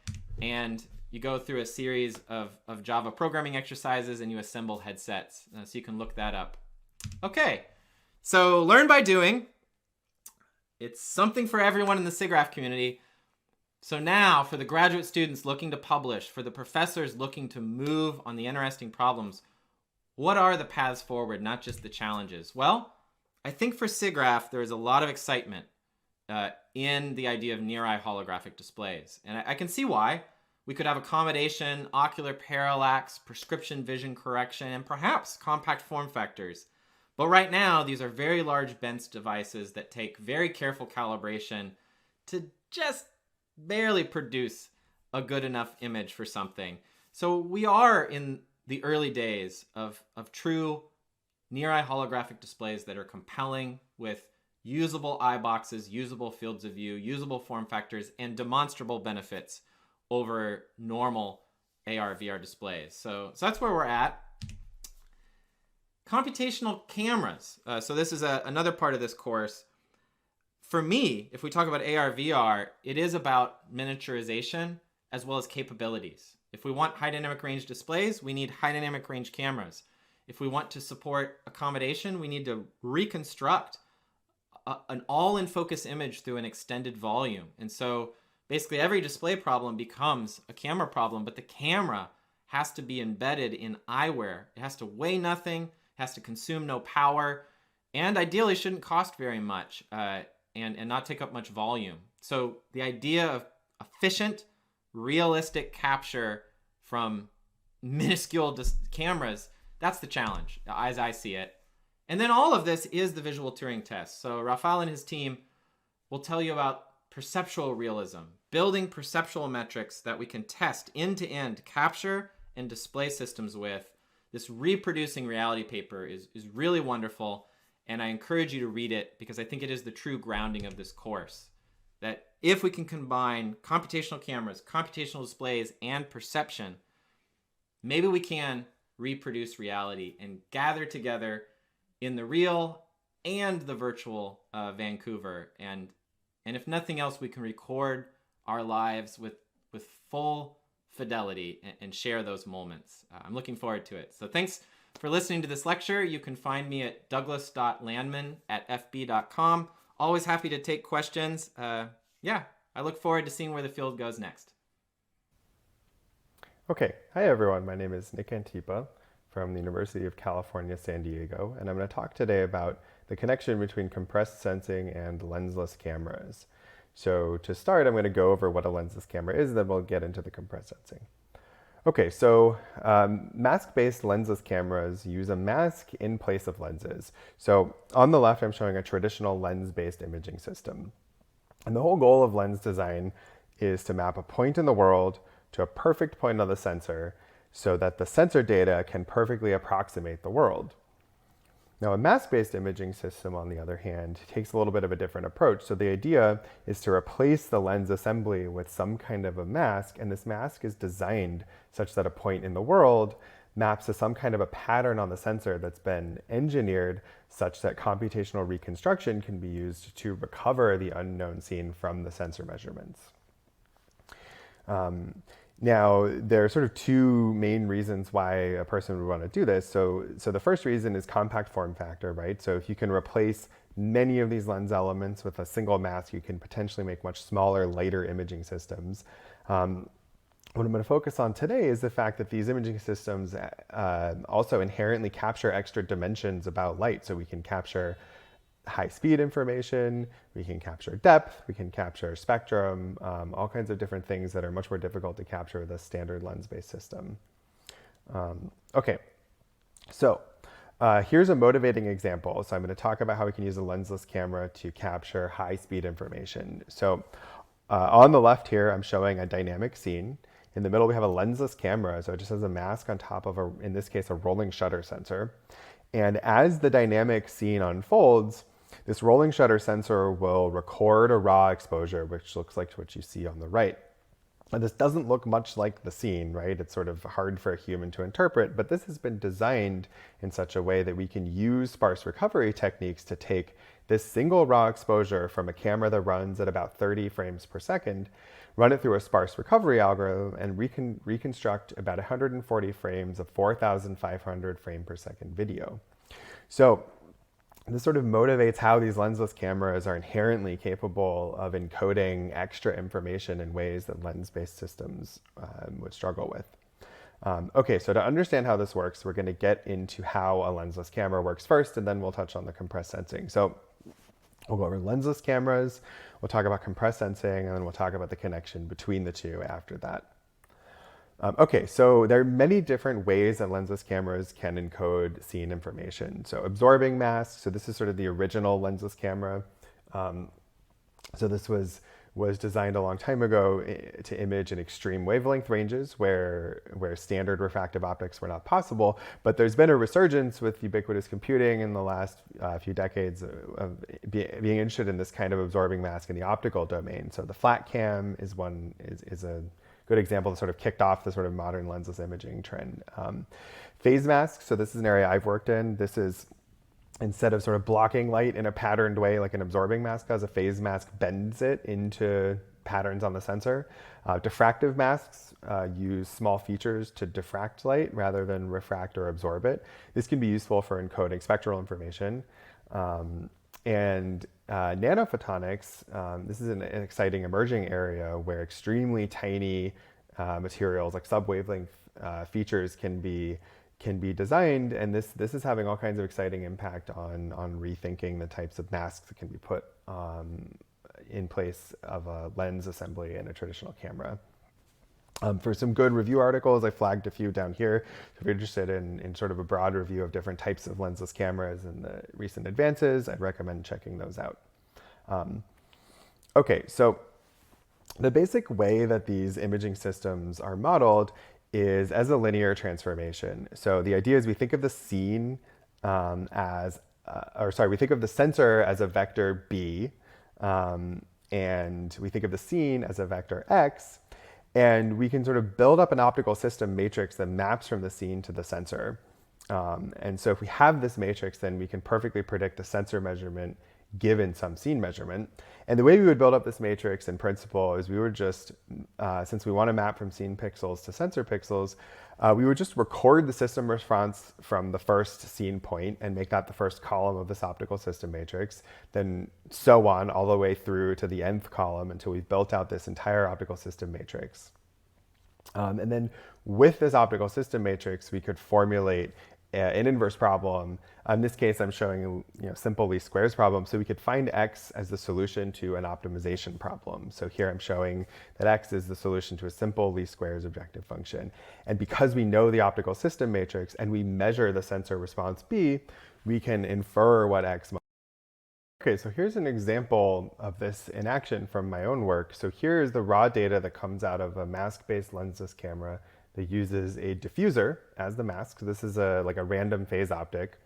And you go through a series of Java programming exercises and you assemble headsets. So you can look that up. Okay, so learn by doing. It's something for everyone in the SIGGRAPH community. So now for the graduate students looking to publish, for the professors looking to move on the interesting problems, what are the paths forward, not just the challenges? Well, I think for SIGGRAPH, there is a lot of excitement in the idea of near-eye holographic displays. And I can see why. We could have accommodation, ocular parallax, prescription vision correction, and perhaps compact form factors. But right now, these are very large bench devices that take very careful calibration to just barely produce a good enough image for something. So we are in the early days of true near-eye holographic displays that are compelling with usable eye boxes, usable fields of view, usable form factors, and demonstrable benefits over normal AR/VR displays. So that's where we're at. Computational cameras. So this is another part of this course. For me, if we talk about AR/VR, it is about miniaturization as well as capabilities. If we want high dynamic range displays, we need high dynamic range cameras. If we want to support accommodation, we need to reconstruct an all-in-focus image through an extended volume. And so basically every display problem becomes a camera problem, but the camera has to be embedded in eyewear. It has to weigh nothing, has to consume no power, and ideally shouldn't cost very much and not take up much volume. So the idea of efficient, realistic capture from minuscule cameras, that's the challenge as I see it. And then all of this is the visual Turing test. So Rafał and his team will tell you about perceptual realism, building perceptual metrics that we can test end-to-end capture and display systems with. This reproducing reality paper is really wonderful, and I encourage you to read it because I think it is the true grounding of this course. That if we can combine computational cameras, computational displays, and perception, maybe we can reproduce reality and gather together in the real and the virtual Vancouver. And if nothing else, we can record our lives with full fidelity and share those moments. I'm looking forward to it. So thanks for listening to this lecture. You can find me at douglas.landman@fb.com. Always happy to take questions. Yeah, I look forward to seeing where the field goes next. Okay, hi everyone. My name is Nick Antipa from the University of California, San Diego, and I'm going to talk today about the connection between compressed sensing and lensless cameras. So to start, I'm going to go over what a lensless camera is, then we'll get into the compressed sensing. Okay, so mask-based lensless cameras use a mask in place of lenses. So on the left, I'm showing a traditional lens-based imaging system. And the whole goal of lens design is to map a point in the world to a perfect point on the sensor so that the sensor data can perfectly approximate the world. Now, a mask-based imaging system, on the other hand, takes a little bit of a different approach. So the idea is to replace the lens assembly with some kind of a mask, and this mask is designed such that a point in the world maps to some kind of a pattern on the sensor that's been engineered such that computational reconstruction can be used to recover the unknown seen from the sensor measurements. Now, there are sort of two main reasons why a person would want to do this. So the first reason is compact form factor, right? So if you can replace many of these lens elements with a single mask, you can potentially make much smaller, lighter imaging systems. What I'm going to focus on today is the fact that these imaging systems also inherently capture extra dimensions about light. So we can capture high-speed information, we can capture depth, we can capture spectrum, all kinds of different things that are much more difficult to capture with a standard lens-based system. Okay, so here's a motivating example. So I'm going to talk about how we can use a lensless camera to capture high-speed information. So on the left here, I'm showing a dynamic scene. In the middle, we have a lensless camera, so it just has a mask on top of, in this case, a rolling shutter sensor. And as the dynamic scene unfolds, this rolling shutter sensor will record a raw exposure, which looks like what you see on the right. And this doesn't look much like the scene, right? It's sort of hard for a human to interpret, but this has been designed in such a way that we can use sparse recovery techniques to take this single raw exposure from a camera that runs at about 30 frames per second, run it through a sparse recovery algorithm, and reconstruct about 140 frames of 4,500 frame per second video. So this sort of motivates how these lensless cameras are inherently capable of encoding extra information in ways that lens-based systems would struggle with. Okay, so to understand how this works, we're going to get into how a lensless camera works first, and then we'll touch on the compressed sensing. So we'll go over lensless cameras, we'll talk about compressed sensing, and then we'll talk about the connection between the two after that. Okay, so there are many different ways that lensless cameras can encode scene information. So absorbing masks, so this is sort of the original lensless camera. So this was designed a long time ago to image in extreme wavelength ranges where standard refractive optics were not possible. But there's been a resurgence with ubiquitous computing in the last few decades of being interested in this kind of absorbing mask in the optical domain. So the flat cam is a good example that sort of kicked off the sort of modern lensless imaging trend. Phase masks, so this is an area I've worked in. This is, instead of sort of blocking light in a patterned way like an absorbing mask does, a phase mask bends it into patterns on the sensor. Diffractive masks use small features to diffract light rather than refract or absorb it. This can be useful for encoding spectral information. And nanophotonics, this is an exciting emerging area where extremely tiny materials like sub-wavelength features can be designed, and this is having all kinds of exciting impact on rethinking the types of masks that can be put in place of a lens assembly in a traditional camera. For some good review articles, I flagged a few down here. If you're interested in sort of a broad review of different types of lensless cameras and the recent advances, I'd recommend checking those out. Okay, so the basic way that these imaging systems are modeled is as a linear transformation. So the idea is we think of the scene we think of the sensor as a vector B, and we think of the scene as a vector X. And we can sort of build up an optical system matrix that maps from the scene to the sensor. And so if we have this matrix, then we can perfectly predict the sensor measurement given some scene measurement. And the way we would build up this matrix in principle is we would just, since we want to map from scene pixels to sensor pixels, we would just record the system response from the first scene point and make that the first column of this optical system matrix, then so on all the way through to the nth column until we've built out this entire optical system matrix. And then with this optical system matrix, we could formulate an inverse problem. In this case, I'm showing simple least squares problem. So we could find X as the solution to an optimization problem. So here I'm showing that X is the solution to a simple least squares objective function. And because we know the optical system matrix and we measure the sensor response B, we can infer what X must be. Okay, so here's an example of this in action from my own work. So here is the raw data that comes out of a mask-based lensless camera that uses a diffuser as the mask. So this is like a random phase optic.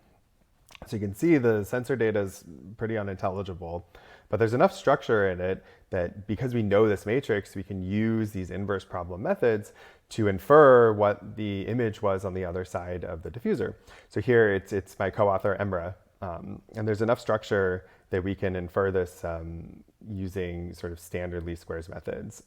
So you can see the sensor data is pretty unintelligible, but there's enough structure in it that because we know this matrix, we can use these inverse problem methods to infer what the image was on the other side of the diffuser. So here it's my co-author Emre, and there's enough structure that we can infer this using sort of standard least squares methods.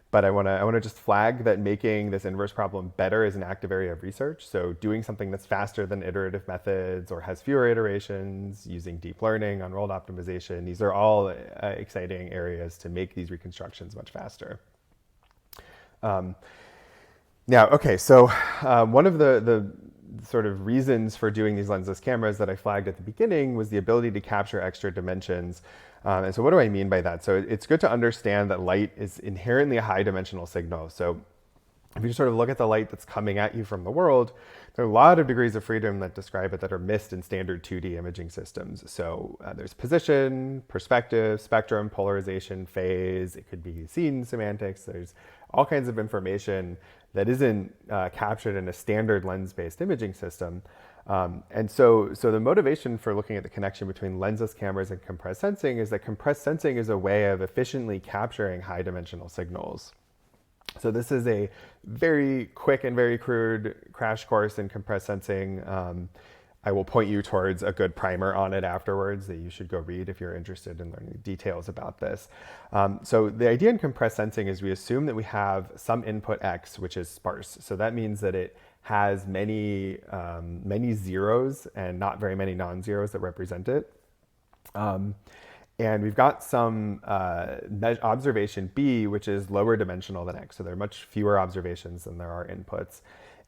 But I want to just flag that making this inverse problem better is an active area of research. So doing something that's faster than iterative methods or has fewer iterations, using deep learning, unrolled optimization, these are all exciting areas to make these reconstructions much faster. Now, okay, so one of the sort of reasons for doing these lensless cameras that I flagged at the beginning was the ability to capture extra dimensions. And so what do I mean by that? So it's good to understand that light is inherently a high dimensional signal. So if you sort of look at the light that's coming at you from the world, there are a lot of degrees of freedom that describe it that are missed in standard 2D imaging systems. So there's position, perspective, spectrum, polarization, phase. It could be scene semantics. There's all kinds of information that isn't captured in a standard lens-based imaging system. And so the motivation for looking at the connection between lensless cameras and compressed sensing is that compressed sensing is a way of efficiently capturing high dimensional signals. So this is a very quick and very crude crash course in compressed sensing. I will point you towards a good primer on it afterwards that you should go read if you're interested in learning details about this. So the idea in compressed sensing is we assume that we have some input X, which is sparse. So that means that it has many zeros and not very many non-zeros that represent it. And we've got some observation B, which is lower dimensional than X. So there are much fewer observations than there are inputs.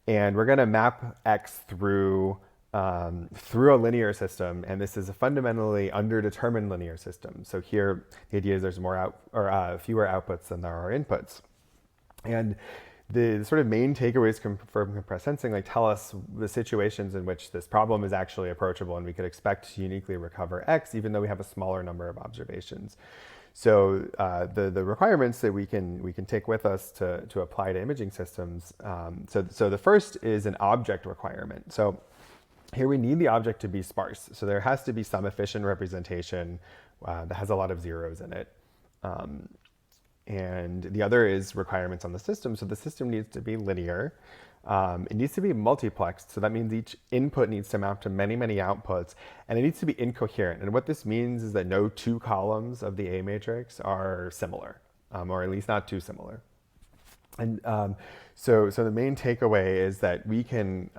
And we're going to map X through a linear system. And this is a fundamentally underdetermined linear system. So here, the idea is there's fewer outputs than there are inputs. And the sort of main takeaways from compressed sensing tell us the situations in which this problem is actually approachable and we could expect to uniquely recover X even though we have a smaller number of observations. So the requirements that we can take with us to apply to imaging systems. So the first is an object requirement. So here we need the object to be sparse. So there has to be some efficient representation that has a lot of zeros in it. And the other is requirements on the system. So the system needs to be linear. It needs to be multiplexed. So that means each input needs to map to many, many outputs. And it needs to be incoherent. And what this means is that no two columns of the A matrix are similar, or at least not too similar. And so the main takeaway is that we can,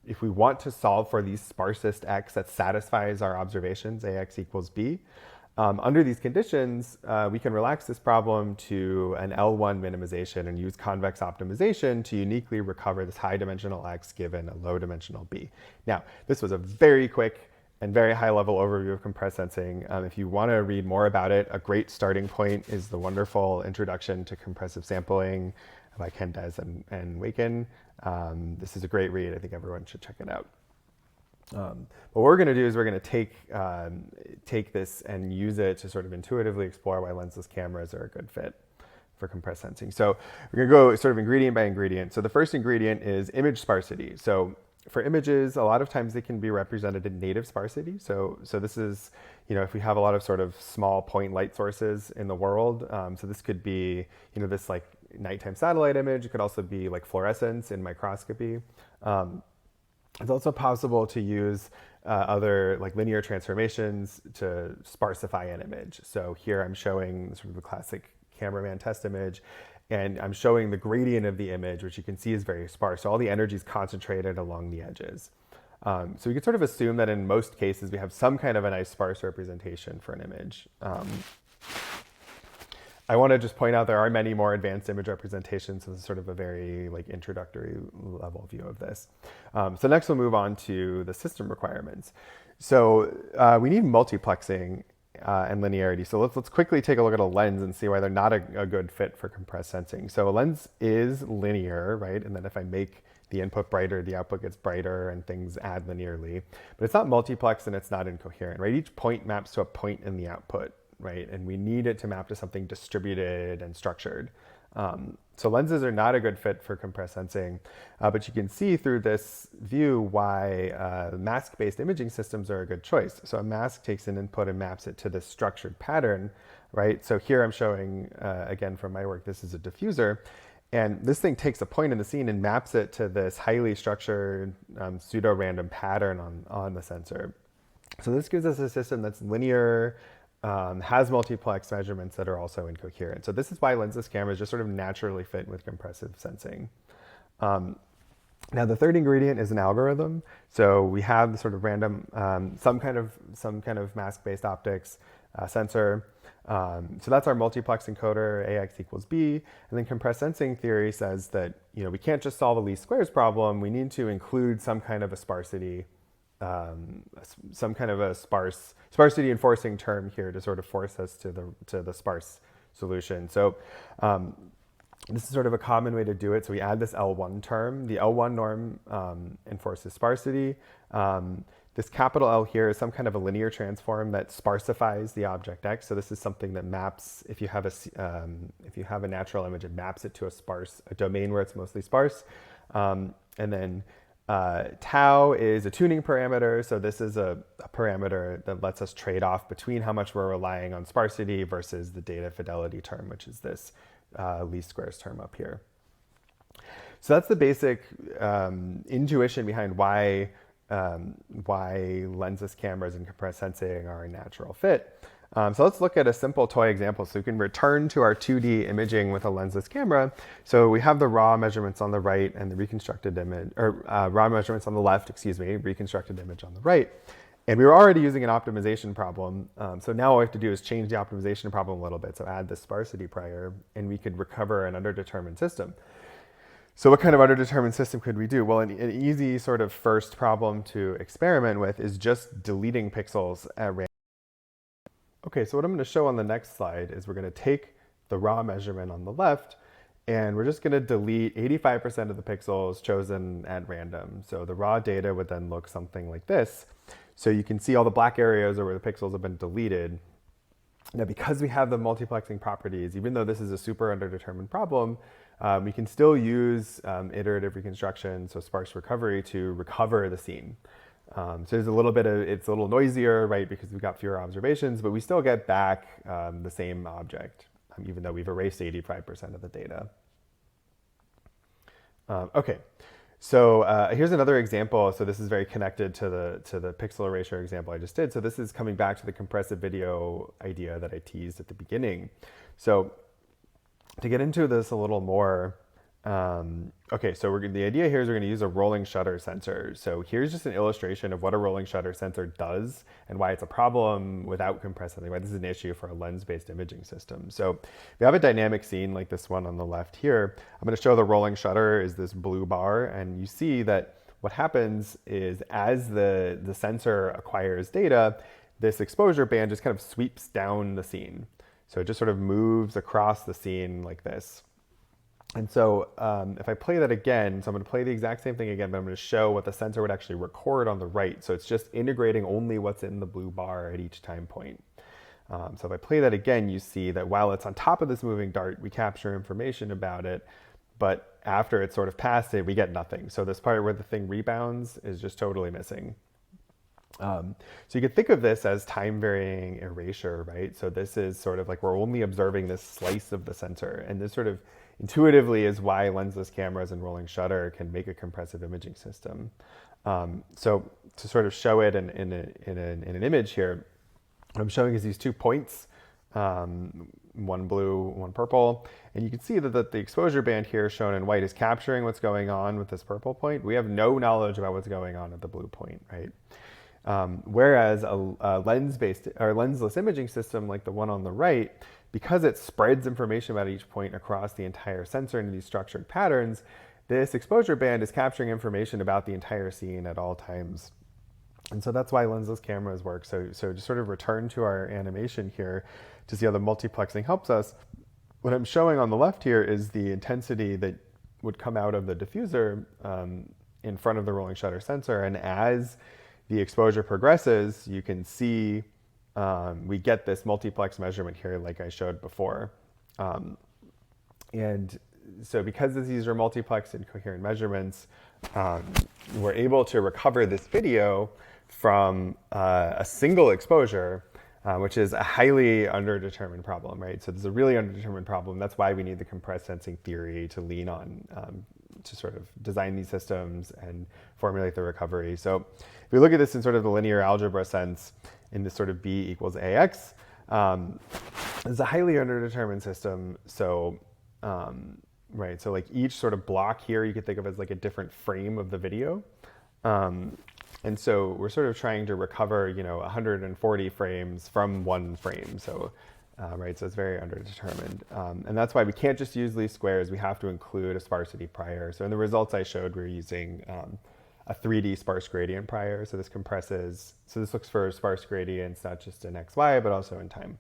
if we want to solve for the sparsest X that satisfies our observations, AX equals B, under these conditions, we can relax this problem to an L1 minimization and use convex optimization to uniquely recover this high dimensional X given a low dimensional B. Now, this was a very quick and very high level overview of compressed sensing. If you want to read more about it, a great starting point is the wonderful Introduction to Compressive Sampling by Ken Des and Waken. This is a great read. I think everyone should check it out. But what we're going to do is we're going to take this and use it to sort of intuitively explore why lensless cameras are a good fit for compressed sensing. So we're going to go sort of ingredient by ingredient. So the first ingredient is image sparsity. So for images, a lot of times they can be represented in native sparsity. So this is, if we have a lot of sort of small point light sources in the world. So this could be, this like nighttime satellite image. It could also be like fluorescence in microscopy. It's also possible to use other like linear transformations to sparsify an image. So here I'm showing sort of the classic cameraman test image, and I'm showing the gradient of the image, which you can see is very sparse. So all the energy is concentrated along the edges. So we can sort of assume that in most cases we have some kind of a nice sparse representation for an image. I want to just point out there are many more advanced image representations. So this is sort of a very introductory level view of this. So next we'll move on to the system requirements. So we need multiplexing and linearity. So let's quickly take a look at a lens and see why they're not a good fit for compressed sensing. So a lens is linear, right? And then if I make the input brighter, the output gets brighter and things add linearly. But it's not multiplex and it's not incoherent, right? Each point maps to a point in the output, right? And we need it to map to something distributed and structured. So lenses are not a good fit for compressed sensing, but you can see through this view why mask-based imaging systems are a good choice. So a mask takes an input and maps it to this structured pattern, right? So here I'm showing, again from my work, this is a diffuser. And this thing takes a point in the scene and maps it to this highly structured pseudo-random pattern on the sensor. So this gives us a system that's linear, has multiplex measurements that are also incoherent. So this is why lensless cameras just sort of naturally fit with compressive sensing. Now the third ingredient is an algorithm. So we have the sort of random, some kind of mask-based optics sensor. So that's our multiplex encoder, AX equals B. And then compressed sensing theory says that, we can't just solve a least squares problem. We need to include some kind of a sparsity, some kind of a sparsity enforcing term here to sort of force us to the sparse solution. So this is sort of a common way to do it. So we add this L1 term. The L1 norm enforces sparsity. This capital L here is some kind of a linear transform that sparsifies the object X. So this is something that maps, if you have a natural image, it maps it to a domain where it's mostly sparse. And then tau is a tuning parameter. So this is a parameter that lets us trade off between how much we're relying on sparsity versus the data fidelity term, which is this least squares term up here. So that's the basic intuition behind why lensless cameras and compressed sensing are a natural fit. So let's look at a simple toy example. So we can return to our 2D imaging with a lensless camera. So we have the raw measurements on the right and the reconstructed image, or raw measurements on the left, reconstructed image on the right. And we were already using an optimization problem. So now all we have to do is change the optimization problem a little bit. So add the sparsity prior, and we could recover an underdetermined system. So what kind of underdetermined system could we do? Well, an easy sort of first problem to experiment with is just deleting pixels at random. Okay, so what I'm going to show on the next slide is we're going to take the raw measurement on the left, and we're just going to delete 85% of the pixels chosen at random. So the raw data would then look something like this. So you can see all the black areas are where the pixels have been deleted. Now, because we have the multiplexing properties, even though this is a super underdetermined problem, we can still use iterative reconstruction, so sparse recovery, to recover the scene. So there's a little bit of, it's a little noisier, right, because we've got fewer observations, but we still get back the same object, even though we've erased 85% of the data. Okay, so here's another example. So this is very connected to the pixel erasure example I just did. So this is coming back to the compressive video idea that I teased at the beginning. So to get into this a little more, okay, so the idea here is we're going to use a rolling shutter sensor. So here's just an illustration of what a rolling shutter sensor does and why it's a problem without compressing, why this is an issue for a lens-based imaging system. So we have a dynamic scene like this one on the left here. I'm going to show the rolling shutter is this blue bar, and you see that what happens is as the sensor acquires data, this exposure band just kind of sweeps down the scene. So it just sort of moves across the scene like this. And so if I play that again, so I'm going to play the exact same thing again, but I'm going to show what the sensor would actually record on the right. So it's just integrating only what's in the blue bar at each time point. So if I play that again, you see that while it's on top of this moving dart, we capture information about it. But after it's sort of past it, we get nothing. So this part where the thing rebounds is just totally missing. So you could think of this as time varying erasure, right? So this is sort of like we're only observing this slice of the sensor, and this sort of intuitively is why lensless cameras and rolling shutter can make a compressive imaging system. So to sort of show it in an image here, what I'm showing is these 2 points, one blue, one purple, and you can see that the exposure band here shown in white is capturing what's going on with this purple point. We have no knowledge about what's going on at the blue point, right? Whereas a lens-based or lensless imaging system like the one on the right, because it spreads information about each point across the entire sensor into these structured patterns, this exposure band is capturing information about the entire scene at all times. And so that's why lensless cameras work. So to sort of return to our animation here to see how the multiplexing helps us, what I'm showing on the left here is the intensity that would come out of the diffuser in front of the rolling shutter sensor. And as the exposure progresses, you can see we get this multiplex measurement here like I showed before. And so because these are multiplex and coherent measurements, we're able to recover this video from a single exposure, which is a highly underdetermined problem, right? So this is a really underdetermined problem. That's why we need the compressed sensing theory to lean on to sort of design these systems and formulate the recovery. So if we look at this in sort of the linear algebra sense, in this sort of B equals AX, it's a highly underdetermined system. So, right, so like each sort of block here you could think of as like a different frame of the video. And so we're sort of trying to recover, 140 frames from one frame. So right? So it's very underdetermined. And that's why we can't just use least squares. We have to include a sparsity prior. So in the results I showed, we're using a 3D sparse gradient prior. So this compresses, so this looks for sparse gradients, not just in XY, but also in time.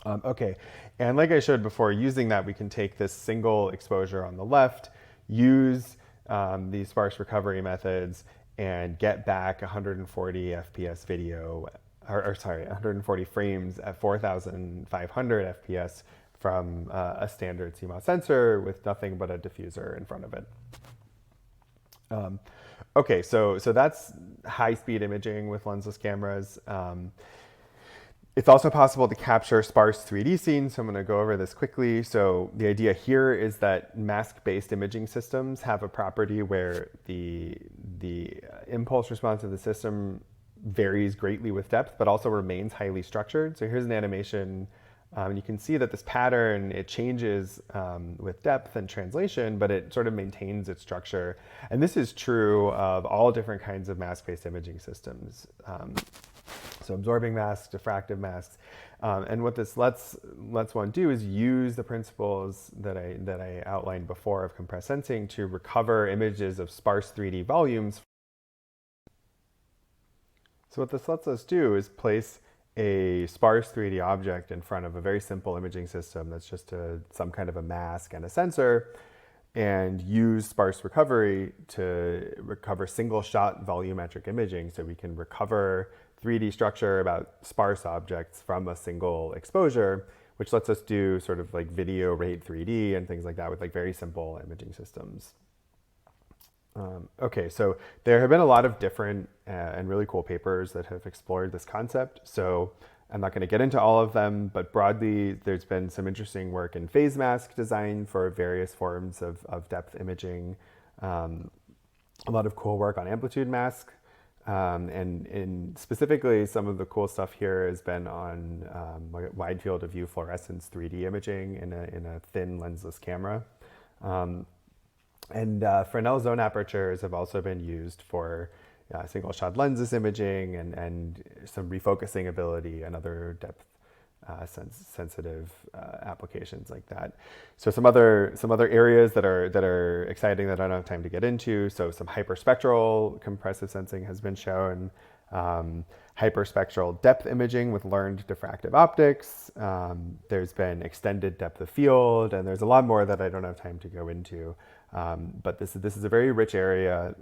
Okay, and like I showed before, using that, we can take this single exposure on the left, use these sparse recovery methods, and get back 140 FPS video, or sorry, 140 frames at 4,500 FPS from a standard CMOS sensor with nothing but a diffuser in front of it. Okay, so that's high-speed imaging with lensless cameras. It's also possible to capture sparse 3D scenes, so I'm going to go over this quickly. So the idea here is that mask-based imaging systems have a property where the impulse response of the system varies greatly with depth, but also remains highly structured. So here's an animation, and you can see that this pattern, it changes with depth and translation, but it sort of maintains its structure. And this is true of all different kinds of mask-based imaging systems. So absorbing masks, diffractive masks, and what this lets one do is use the principles that I outlined before of compressed sensing to recover images of sparse 3D volumes. So what this lets us do is place a sparse 3D object in front of a very simple imaging system that's just some kind of a mask and a sensor, and use sparse recovery to recover single-shot volumetric imaging, so we can recover 3D structure about sparse objects from a single exposure, which lets us do sort of like video rate 3D and things like that with like very simple imaging systems. Okay, so there have been a lot of different and really cool papers that have explored this concept. So I'm not going to get into all of them, but broadly, there's been some interesting work in phase mask design for various forms of depth imaging. A lot of cool work on amplitude mask. And specifically, some of the cool stuff here has been on wide field of view fluorescence 3D imaging in a thin lensless camera. And Fresnel zone apertures have also been used for single shot lenses imaging and some refocusing ability and other depth sensitive applications like that. So some other areas that are exciting that I don't have time to get into. So some hyperspectral compressive sensing has been shown. Hyperspectral depth imaging with learned diffractive optics. There's been extended depth of field, and there's a lot more that I don't have time to go into. But this is a very rich area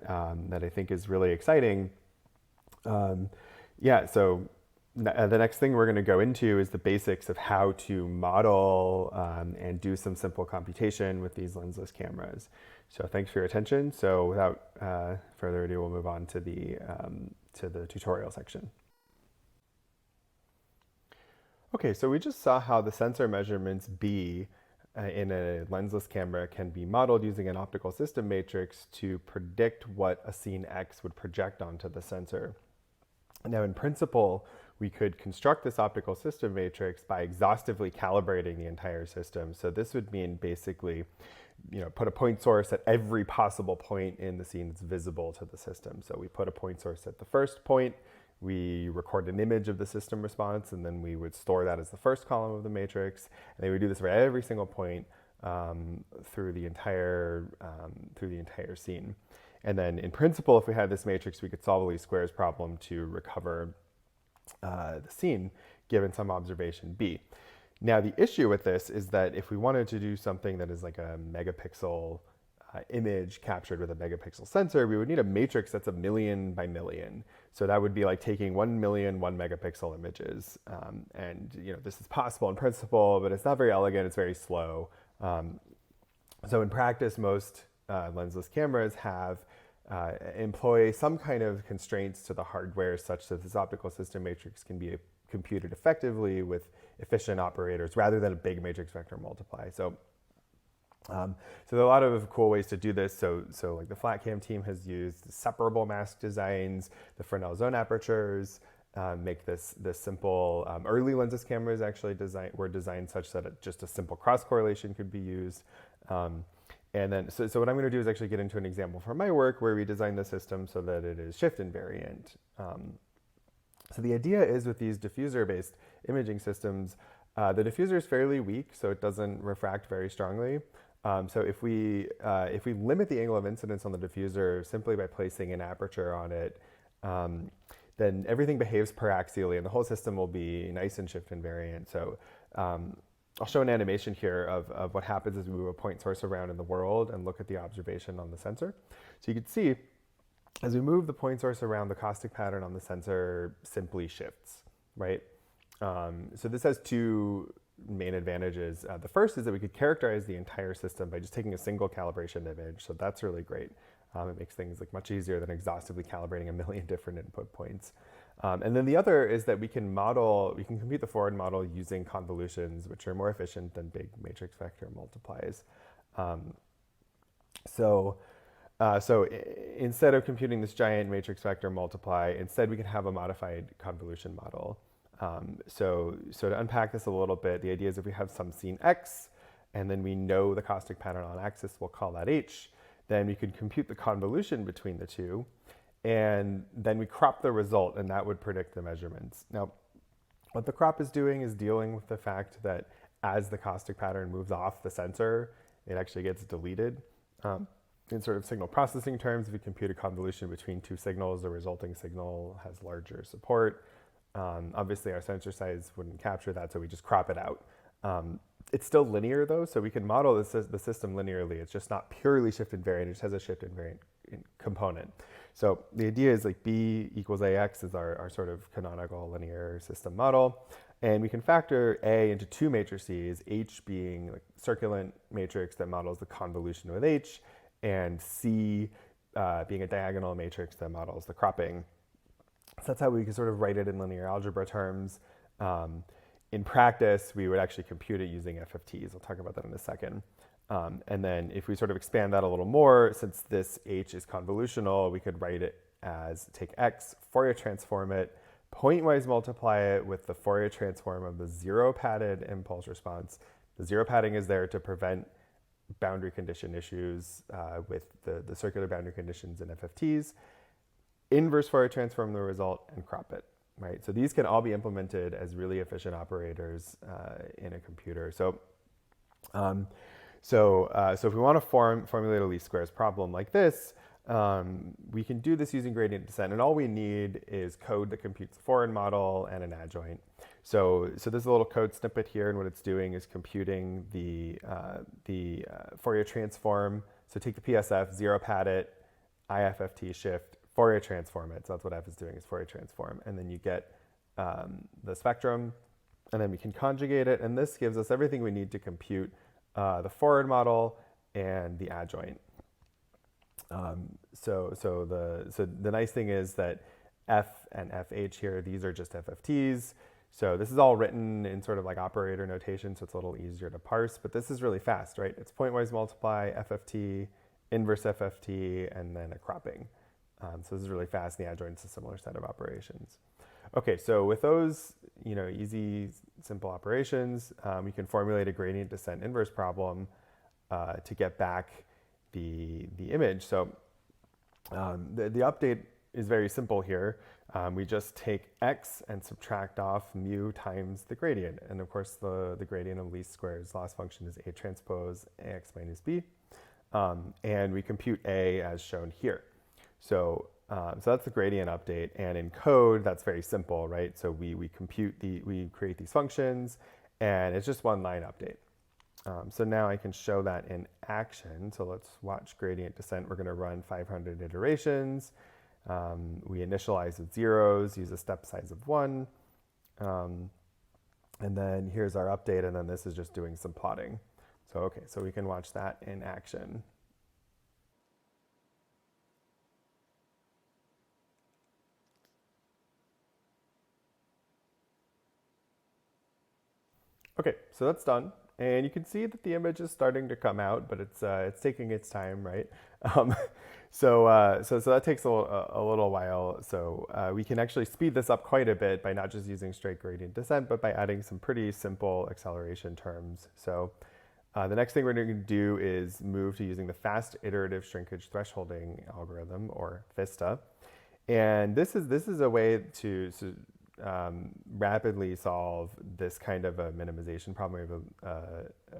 that I think is really exciting. So the next thing we're going to go into is the basics of how to model and do some simple computation with these lensless cameras. So thanks for your attention. So without further ado, we'll move on to the tutorial section. Okay, so we just saw how the sensor measurements B in a lensless camera can be modeled using an optical system matrix to predict what a scene X would project onto the sensor. Now, in principle, we could construct this optical system matrix by exhaustively calibrating the entire system. So this would mean basically, put a point source at every possible point in the scene that's visible to the system. So we put a point source at the first point, we record an image of the system response, and then we would store that as the first column of the matrix. And they would do this for every single point through the entire scene. And then in principle, if we had this matrix, we could solve a least squares problem to recover the scene given some observation B. Now, the issue with this is that if we wanted to do something that is like a megapixel image captured with a megapixel sensor, we would need a matrix that's 1,000,000 by 1,000,000. So that would be like taking 1,000,000 1 megapixel images. This is possible in principle, but it's not very elegant, it's very slow. So in practice, most lensless cameras employ some kind of constraints to the hardware such that this optical system matrix can be computed effectively with efficient operators rather than a big matrix vector multiply. So there are a lot of cool ways to do this. So like the FlatCam team has used separable mask designs, the Fresnel zone apertures make this simple. Early lensless cameras actually were designed such that just a simple cross correlation could be used. And then, so what I'm going to do is actually get into an example from my work where we design the system so that it is shift invariant. So the idea is with these diffuser-based imaging systems, The diffuser is fairly weak, so it doesn't refract very strongly. So if we limit the angle of incidence on the diffuser simply by placing an aperture on it, then everything behaves paraxially and the whole system will be nice and shift invariant. So I'll show an animation here of what happens as we move a point source around in the world and look at the observation on the sensor. So you can see as we move the point source around, the caustic pattern on the sensor simply shifts, right? So this has two main advantages. The first is that we could characterize the entire system by just taking a single calibration image. So that's really great. It makes things like much easier than exhaustively calibrating a million different input points. And then the other is that we can compute the forward model using convolutions, which are more efficient than big matrix vector multiplies. So instead of computing this giant matrix vector multiply, instead we can have a modified convolution model. So to unpack this a little bit, the idea is if we have some scene X, and then we know the caustic pattern on axis, we'll call that H, then we could compute the convolution between the two, and then we crop the result, and that would predict the measurements. Now, what the crop is doing is dealing with the fact that as the caustic pattern moves off the sensor, it actually gets deleted. In sort of signal processing terms, if you compute a convolution between two signals, the resulting signal has larger support. Obviously, our sensor size wouldn't capture that, so we just crop it out. It's still linear, though, so we can model the system linearly. It's just not purely shift invariant. It just has a shift invariant component. So the idea is like B equals AX is our sort of canonical linear system model. And we can factor A into two matrices, H being like circulant matrix that models the convolution with H, and C being a diagonal matrix that models the cropping. So that's how we can sort of write it in linear algebra terms. In practice, we would actually compute it using FFTs. I'll talk about that in a second. And then if we sort of expand that a little more, since this H is convolutional, we could write it as take X, Fourier transform it, pointwise multiply it with the Fourier transform of the zero padded impulse response. The zero padding is there to prevent boundary condition issues with the circular boundary conditions in FFTs. Inverse Fourier transform the result and crop it, right? So these can all be implemented as really efficient operators in a computer. So if we want to formulate a least squares problem like this, we can do this using gradient descent, and all we need is code that computes the forward model and an adjoint. So there's a little code snippet here, and what it's doing is computing the Fourier transform. So take the PSF, zero pad it, IFFT shift, Fourier transform it. So that's what F is doing, is Fourier transform. And then you get the spectrum, and then we can conjugate it. And this gives us everything we need to compute the forward model and the adjoint. So the nice thing is that F and FH here, these are just FFTs. So this is all written in sort of like operator notation, so it's a little easier to parse, but this is really fast, right? It's pointwise multiply, FFT, inverse FFT, and then a cropping. So this is really fast, and the adjoint's a similar set of operations. Okay, so with those, easy, simple operations, we can formulate a gradient descent inverse problem to get back the image. So the update is very simple here. We just take X and subtract off mu times the gradient. And of course, the gradient of least squares loss function is A transpose AX minus B. And we compute A as shown here. So that's the gradient update, and in code, that's very simple, right? So we create these functions, and it's just one line update. So now I can show that in action. So let's watch gradient descent. We're going to run 500 iterations. We initialize with zeros, use a step size of 1. And then here's our update, and then this is just doing some plotting. So okay, so we can watch that in action. Okay, so that's done. And you can see that the image is starting to come out, but it's taking its time, right? So that takes a little while. So we can actually speed this up quite a bit by not just using straight gradient descent, but by adding some pretty simple acceleration terms. So the next thing we're going to do is move to using the fast iterative shrinkage thresholding algorithm, or FISTA. And this is a way to rapidly solve this kind of a minimization problem. We have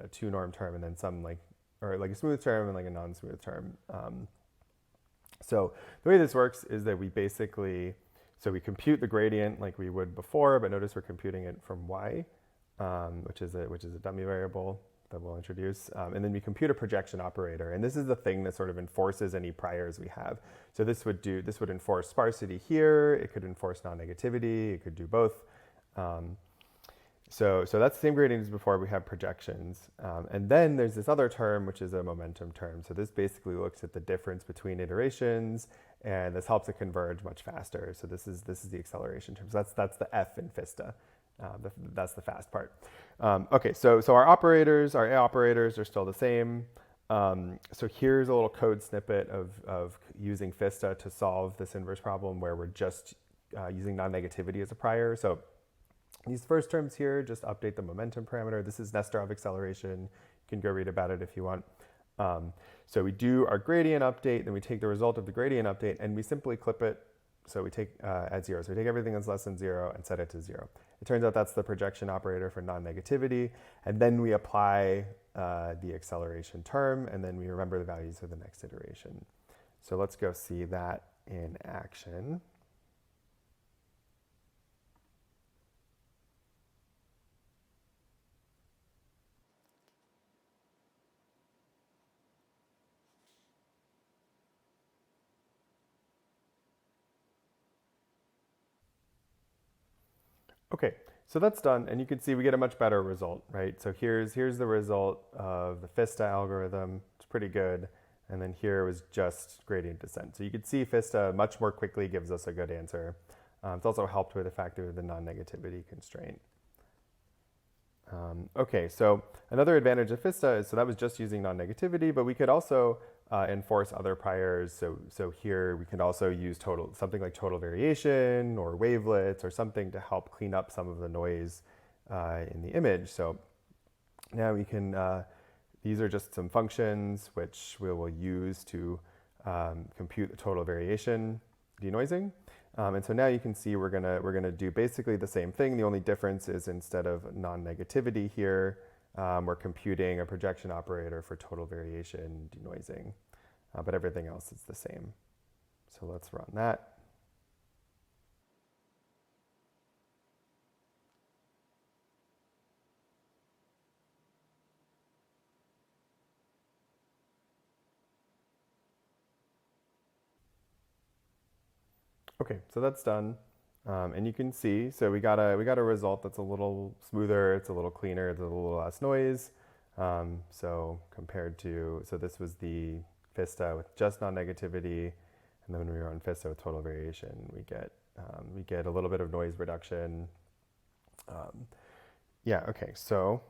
a two norm term and then some or like a smooth term and like a non-smooth term. So the way this works is that we we compute the gradient like we would before, but notice we're computing it from y, which is a dummy variable that we'll introduce. And then we compute a projection operator. And this is the thing that sort of enforces any priors we have. So this would enforce sparsity here. It could enforce non-negativity. It could do both. So that's the same gradient as before. We have projections. And then there's this other term, which is a momentum term. So this basically looks at the difference between iterations, and this helps it converge much faster. So this is the acceleration term. So that's the F in Fista. That's the fast part. Okay, so our A operators are still the same. So here's a little code snippet of using Fista to solve this inverse problem where we're just using non-negativity as a prior. So these first terms here, just update the momentum parameter. This is Nesterov acceleration. You can go read about it if you want. So we do our gradient update, then we take the result of the gradient update, and we simply clip it. So we take at 0. So we take everything that's less than 0 and set it to 0. It turns out that's the projection operator for non-negativity. And then we apply the acceleration term, and then we remember the values of the next iteration. So let's go see that in action. Okay, so that's done, and you can see we get a much better result, right? So here's the result of the Fista algorithm. It's pretty good. And then here was just gradient descent. So you can see Fista much more quickly gives us a good answer. It's also helped with the fact that we have the non-negativity constraint. Okay, so another advantage of Fista is, so that was just using non-negativity, but we could also enforce other priors. So here we could also use something like total variation or wavelets or something to help clean up some of the noise in the image. So now we can, these are just some functions which we will use to compute the total variation denoising. And so now you can see we're gonna do basically the same thing. The only difference is instead of non-negativity here, we're computing a projection operator for total variation denoising, but everything else is the same. So let's run that. Okay, so that's done. And you can see, so we got a result that's a little smoother, it's a little cleaner, there's a little less noise. So this was the Fista with just non-negativity, and then when we run Fista with total variation, we get a little bit of noise reduction. Yeah, okay, so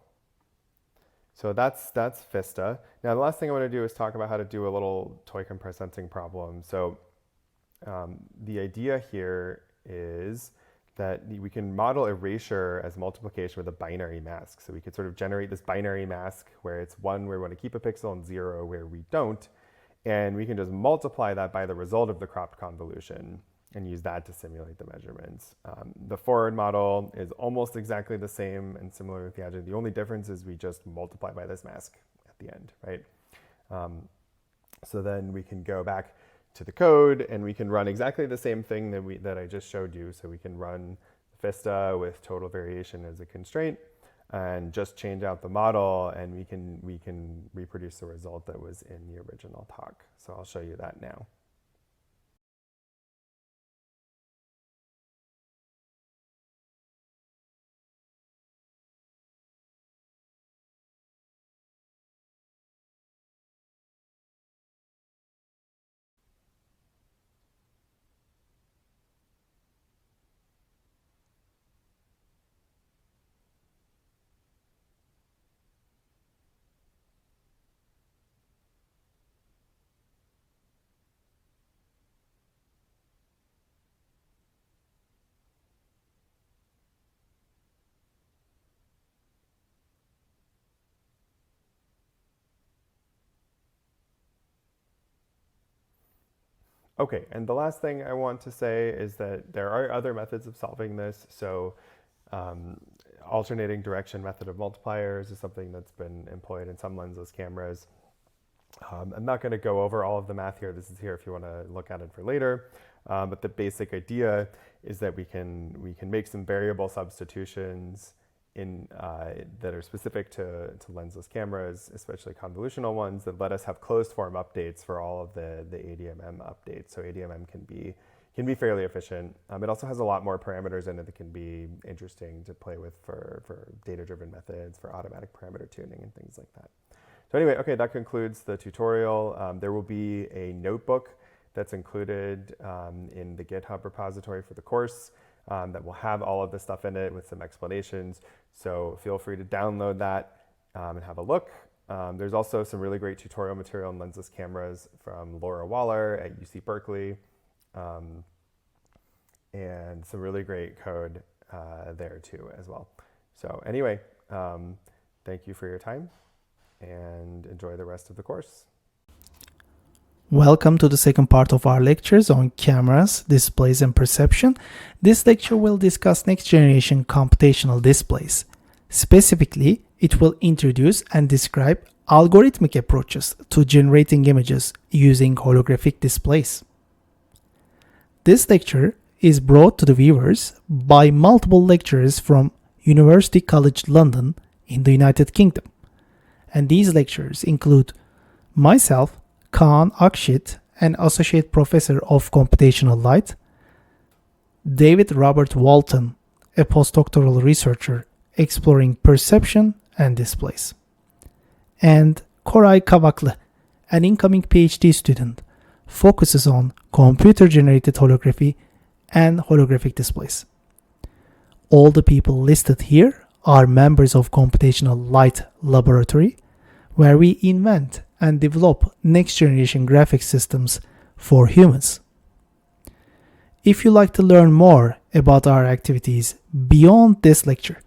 that's Fista. Now the last thing I want to do is talk about how to do a little toy compressed sensing problem. So the idea here is that we can model erasure as multiplication with a binary mask. So we could sort of generate this binary mask where it's 1 where we want to keep a pixel and 0 where we don't. And we can just multiply that by the result of the cropped convolution and use that to simulate the measurements. The forward model is almost exactly the same and similar with the adjunct. The only difference is we just multiply by this mask at the end, right? So then we can go back to the code and we can run exactly the same thing that I just showed you. So we can run Fista with total variation as a constraint and just change out the model, and we can reproduce the result that was in the original talk. So I'll show you that now. Okay, and the last thing I want to say is that there are other methods of solving this. So alternating direction method of multipliers is something that's been employed in some lensless cameras. I'm not going to go over all of the math here. This is here if you want to look at it for later. But the basic idea is that we can make some variable substitutions that are specific to lensless cameras, especially convolutional ones, that let us have closed form updates for all of the ADMM updates. So ADMM can be fairly efficient. It also has a lot more parameters in it that can be interesting to play with for data-driven methods, for automatic parameter tuning and things like that. So anyway, okay, that concludes the tutorial. There will be a notebook that's included in the GitHub repository for the course that will have all of the stuff in it with some explanations. So feel free to download that and have a look. There's also some really great tutorial material on lensless cameras from Laura Waller at UC Berkeley, and some really great code there too as well. So anyway, thank you for your time and enjoy the rest of the course. Welcome to the second part of our lectures on cameras, displays, and perception. This lecture will discuss next generation computational displays. Specifically, it will introduce and describe algorithmic approaches to generating images using holographic displays. This lecture is brought to the viewers by multiple lecturers from University College London in the United Kingdom. And these lecturers include myself, Kaan, Akşit, an Associate Professor of Computational Light, David Robert Walton, a postdoctoral researcher exploring perception and displays, and Koray Kavaklı, an incoming PhD student, focuses on computer-generated holography and holographic displays. All the people listed here are members of Computational Light Laboratory, where we invent and develop next-generation graphic systems for humans. If you'd like to learn more about our activities beyond this lecture,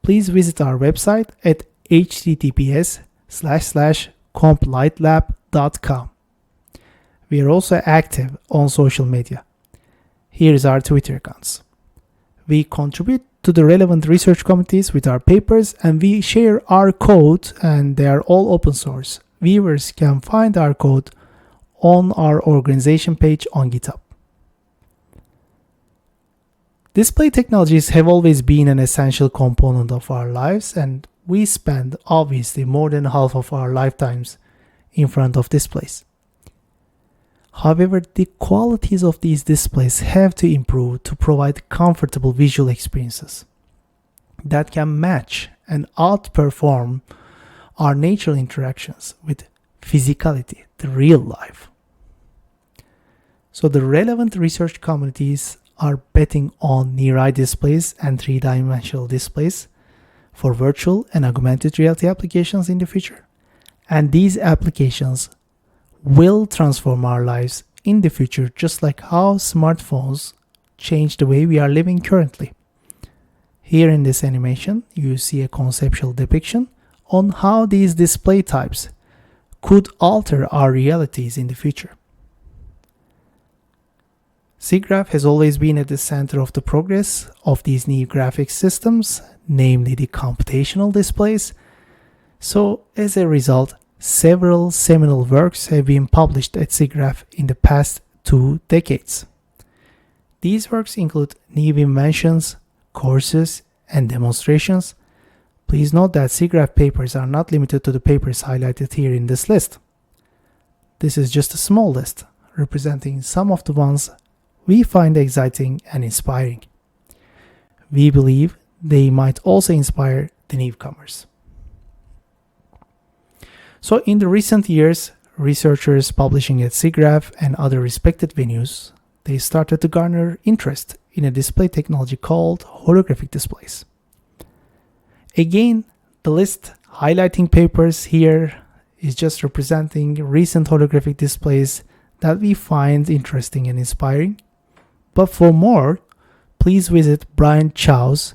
please visit our website at https://complightlab.com. We are also active on social media. Here is our Twitter accounts. We contribute to the relevant research committees with our papers, and we share our code, and they are all open source. Viewers can find our code on our organization page on GitHub. Display technologies have always been an essential component of our lives, and we spend obviously more than half of our lifetimes in front of displays. However, the qualities of these displays have to improve to provide comfortable visual experiences that can match and outperform our natural interactions with physicality, the real life. So the relevant research communities are betting on near-eye displays and three-dimensional displays for virtual and augmented reality applications in the future. And these applications will transform our lives in the future, just like how smartphones change the way we are living currently. Here in this animation, you see a conceptual depiction on how these display types could alter our realities in the future. SIGGRAPH has always been at the center of the progress of these new graphics systems, namely the computational displays. So, as a result, several seminal works have been published at SIGGRAPH in the past 2 decades. These works include new inventions, courses, and demonstrations. Please note that SIGGRAPH papers are not limited to the papers highlighted here in this list. This is just a small list, representing some of the ones we find exciting and inspiring. We believe they might also inspire the newcomers. So in the recent years, researchers publishing at SIGGRAPH and other respected venues, they started to garner interest in a display technology called holographic displays. Again, the list highlighting papers here is just representing recent holographic displays that we find interesting and inspiring. But for more, please visit Brian Chow's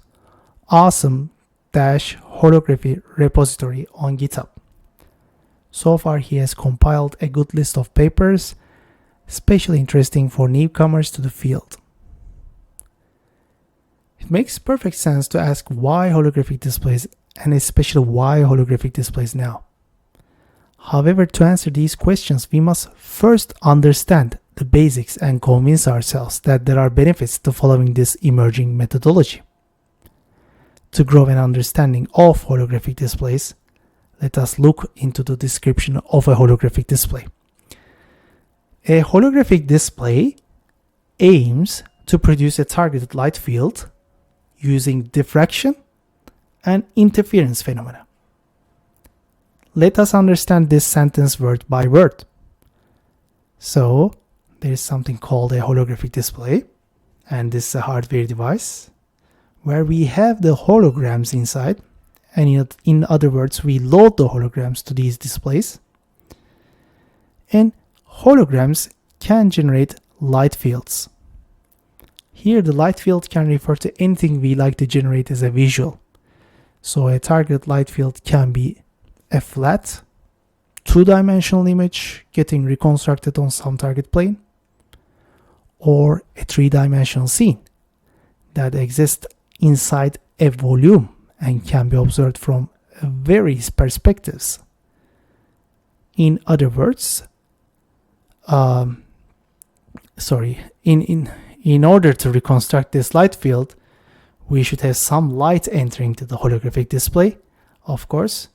awesome-holography repository on GitHub. So far, he has compiled a good list of papers especially interesting for newcomers to the field. It makes perfect sense to ask why holographic displays, and especially why holographic displays now. However, to answer these questions, we must first understand the basics and convince ourselves that there are benefits to following this emerging methodology. To grow an understanding of holographic displays, let us look into the description of a holographic display. A holographic display aims to produce a targeted light field using diffraction and interference phenomena. Let us understand this sentence word by word. So, there is something called a holographic display, and this is a hardware device where we have the holograms inside, and in other words, we load the holograms to these displays, and holograms can generate light fields. Here the light field can refer to anything we like to generate as a visual. So a target light field can be a flat, two-dimensional image getting reconstructed on some target plane, or a three-dimensional scene that exists inside a volume and can be observed from various perspectives. In other words, in order to reconstruct this light field, we should have some light entering to the holographic display, of course,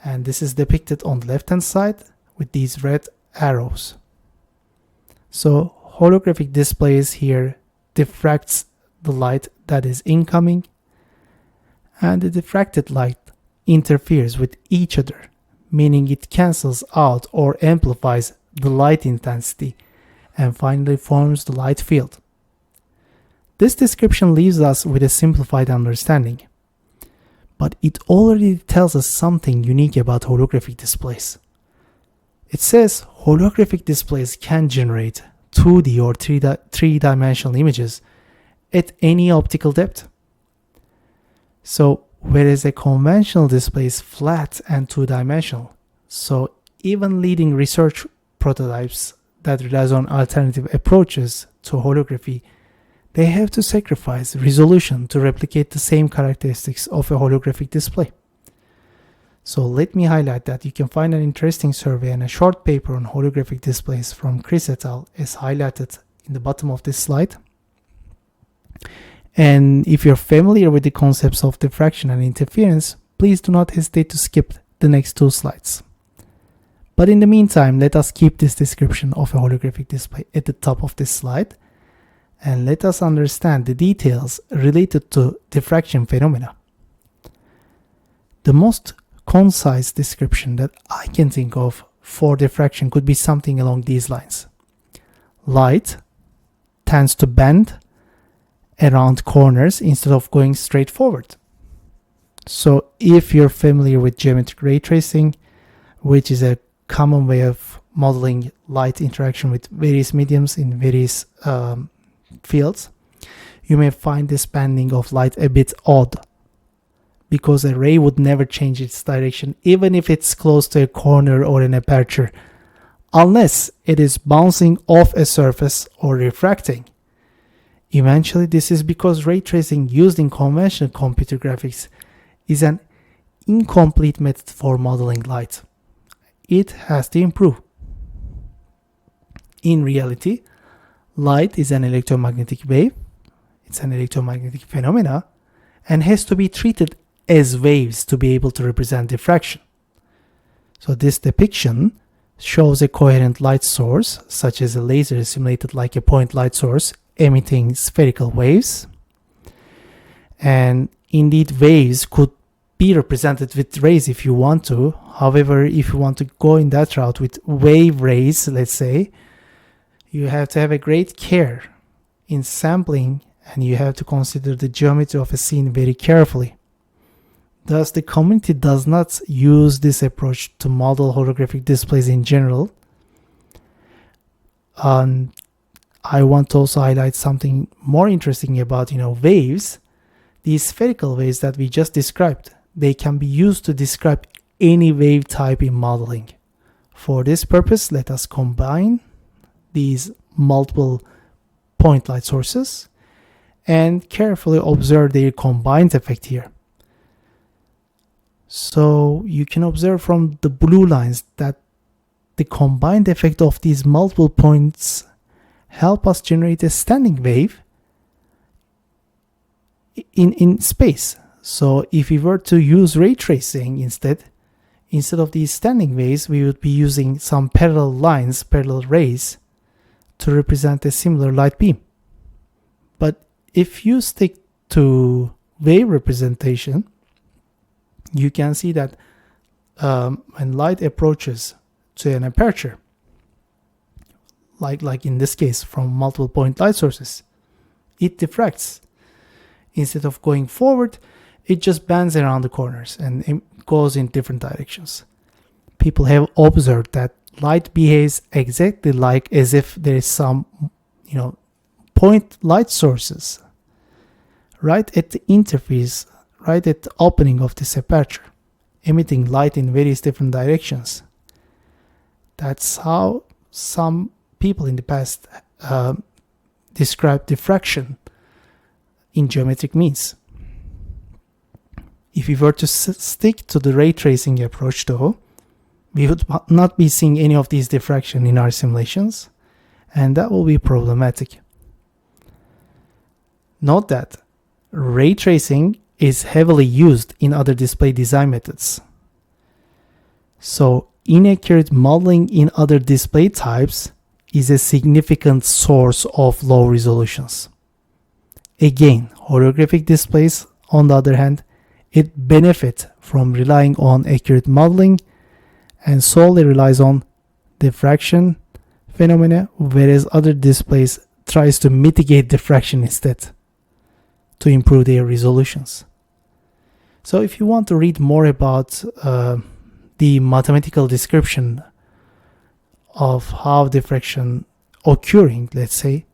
and this is depicted on the left hand side with these red arrows. So holographic displays here diffracts the light that is incoming, and the diffracted light interferes with each other, meaning it cancels out or amplifies the light intensity and finally forms the light field. This description leaves us with a simplified understanding, but it already tells us something unique about holographic displays. It says holographic displays can generate 2D or 3-dimensional images at any optical depth. So, whereas a conventional display is flat and 2-dimensional, so even leading research prototypes that relies on alternative approaches to holography, they have to sacrifice resolution to replicate the same characteristics of a holographic display. So let me highlight that you can find an interesting survey and a short paper on holographic displays from Chris et al. Is highlighted in the bottom of this slide. And if you're familiar with the concepts of diffraction and interference, please do not hesitate to skip the next two slides. But in the meantime, let us keep this description of a holographic display at the top of this slide, and let us understand the details related to diffraction phenomena. The most concise description that I can think of for diffraction could be something along these lines. Light tends to bend around corners instead of going straight forward. So if you're familiar with geometric ray tracing, which is a common way of modeling light interaction with various mediums in various fields, you may find this bending of light a bit odd, because a ray would never change its direction even if it's close to a corner or an aperture, unless it is bouncing off a surface or refracting. Eventually, this is because ray tracing used in conventional computer graphics is an incomplete method for modeling light. It has to improve. In reality, light is an electromagnetic wave, it's an electromagnetic phenomena, and has to be treated as waves to be able to represent diffraction. So this depiction shows a coherent light source, such as a laser simulated like a point light source, emitting spherical waves. And indeed, waves could be represented with rays if you want to. However, if you want to go in that route with wave rays, let's say, you have to have a great care in sampling, and you have to consider the geometry of a scene very carefully. Thus, the community does not use this approach to model holographic displays in general. I want to also highlight something more interesting about waves. These spherical waves that we just described, they can be used to describe any wave type in modeling. For this purpose, let us combine these multiple point light sources and carefully observe their combined effect here. So you can observe from the blue lines that the combined effect of these multiple points help us generate a standing wave in space. So if we were to use ray tracing instead of these standing waves, we would be using some parallel lines, parallel rays, to represent a similar light beam. But if you stick to wave representation, you can see that when light approaches to an aperture, like in this case from multiple point light sources, it diffracts. Instead of going forward, it just bends around the corners and it goes in different directions. People have observed that light behaves exactly like as if there is some, point light sources right at the interface, right at the opening of this aperture, emitting light in various different directions. That's how some people in the past described diffraction in geometric means. If we were to stick to the ray tracing approach though, we would not be seeing any of these diffraction in our simulations, and that will be problematic. Note that ray tracing is heavily used in other display design methods. So inaccurate modeling in other display types is a significant source of low resolutions. Again, holographic displays, on the other hand, it benefits from relying on accurate modeling and solely relies on diffraction phenomena, whereas other displays tries to mitigate diffraction instead to improve their resolutions. So if you want to read more about the mathematical description of how diffraction occurring, let's say,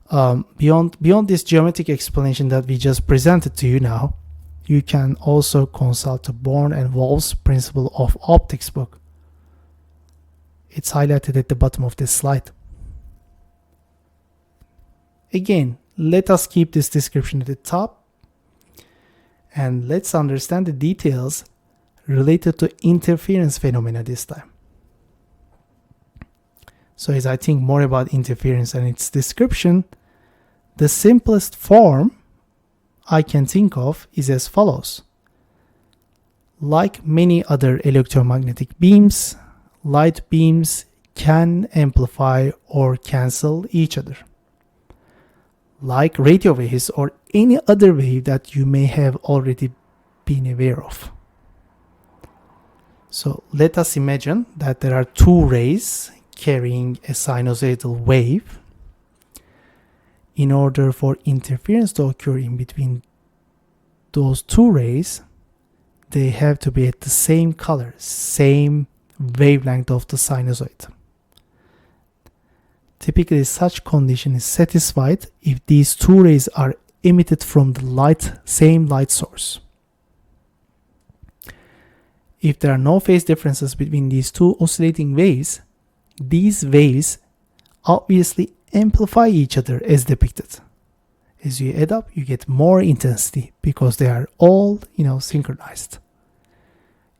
beyond this geometric explanation that we just presented to you now, you can also consult the Born and Wolf's Principle of Optics book. It's highlighted at the bottom of this slide. Again, let us keep this description at the top and let's understand the details related to interference phenomena this time. So as I think more about interference and its description, the simplest form I can think of is as follows. Like many other electromagnetic beams, light beams can amplify or cancel each other. Like radio waves or any other wave that you may have already been aware of. So let us imagine that there are two rays carrying a sinusoidal wave. In order for interference to occur in between those two rays, they have to be at the same color, same wavelength of the sinusoid. Typically, such condition is satisfied if these two rays are emitted from the same light source. If there are no phase differences between these two oscillating waves, these waves obviously amplify each other as depicted. As you add up, you get more intensity because they are all, synchronized.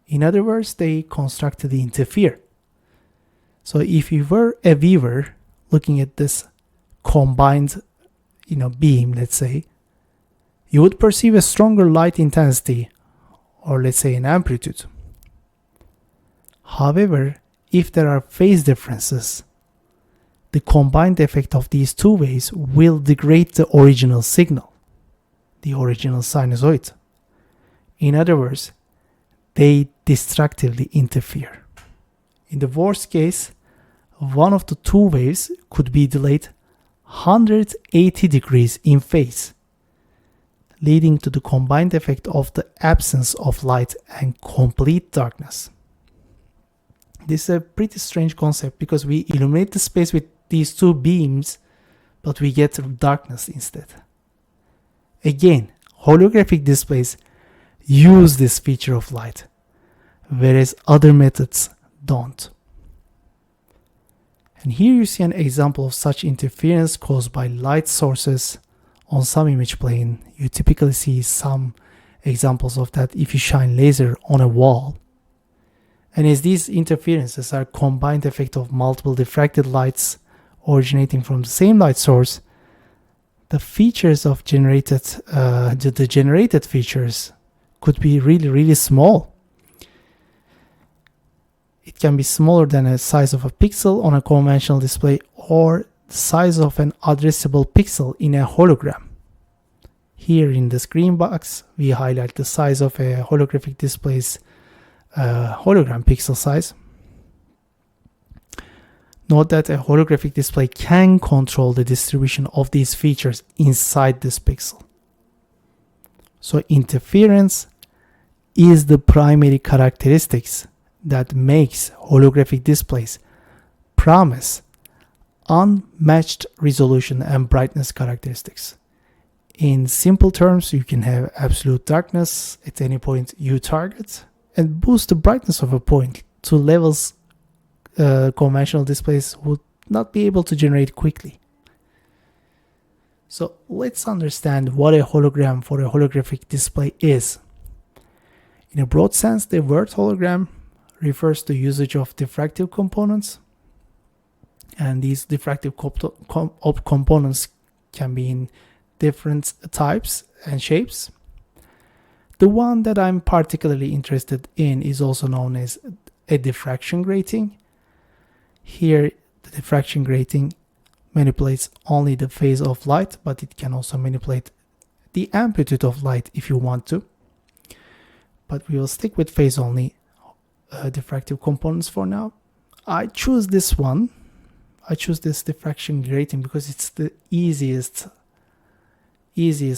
In other words, they constructively interfere. So if you were a viewer looking at this combined, beam, let's say, you would perceive a stronger light intensity, or let's say an amplitude. However, if there are phase differences, the combined effect of these two waves will degrade the original signal, the original sinusoid. In other words, they destructively interfere. In the worst case, one of the two waves could be delayed 180 degrees in phase, leading to the combined effect of the absence of light and complete darkness. This is a pretty strange concept because we illuminate the space with these two beams, but we get darkness instead. Again, holographic displays use this feature of light, whereas other methods don't. And here you see an example of such interference caused by light sources on some image plane. You typically see some examples of that if you shine laser on a wall. And as these interferences are combined effect of multiple diffracted lights originating from the same light source, the features of the generated features could be really small. It can be smaller than the size of a pixel on a conventional display or the size of an addressable pixel in a hologram. Here in this green box, we highlight the size of a holographic display's hologram pixel size. Note that a holographic display can control the distribution of these features inside this pixel. So interference is the primary characteristics that makes holographic displays promise unmatched resolution and brightness characteristics. In simple terms, you can have absolute darkness at any point you target and boost the brightness of a point to levels conventional displays would not be able to generate quickly. So let's understand what a hologram for a holographic display is. In a broad sense, the word hologram refers to usage of diffractive components, and these diffractive components can be in different types and shapes. The one that I'm particularly interested in is also known as a diffraction grating. Here, the diffraction grating manipulates only the phase of light, but it can also manipulate the amplitude of light if you want to. But we will stick with phase only diffractive components for now. I choose this one. I choose this diffraction grating because it's the easiest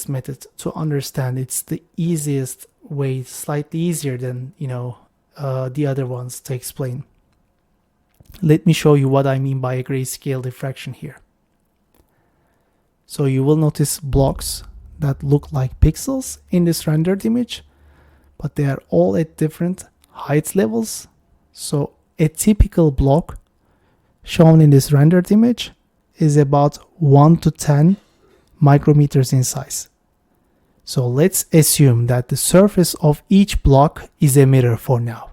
method to understand. It's the easiest way, slightly easier than the other ones to explain. Let me show you what I mean by a grayscale diffraction here. So you will notice blocks that look like pixels in this rendered image, but they are all at different height levels. So a typical block shown in this rendered image is about 1 to 10 micrometers in size. So let's assume that the surface of each block is a mirror for now.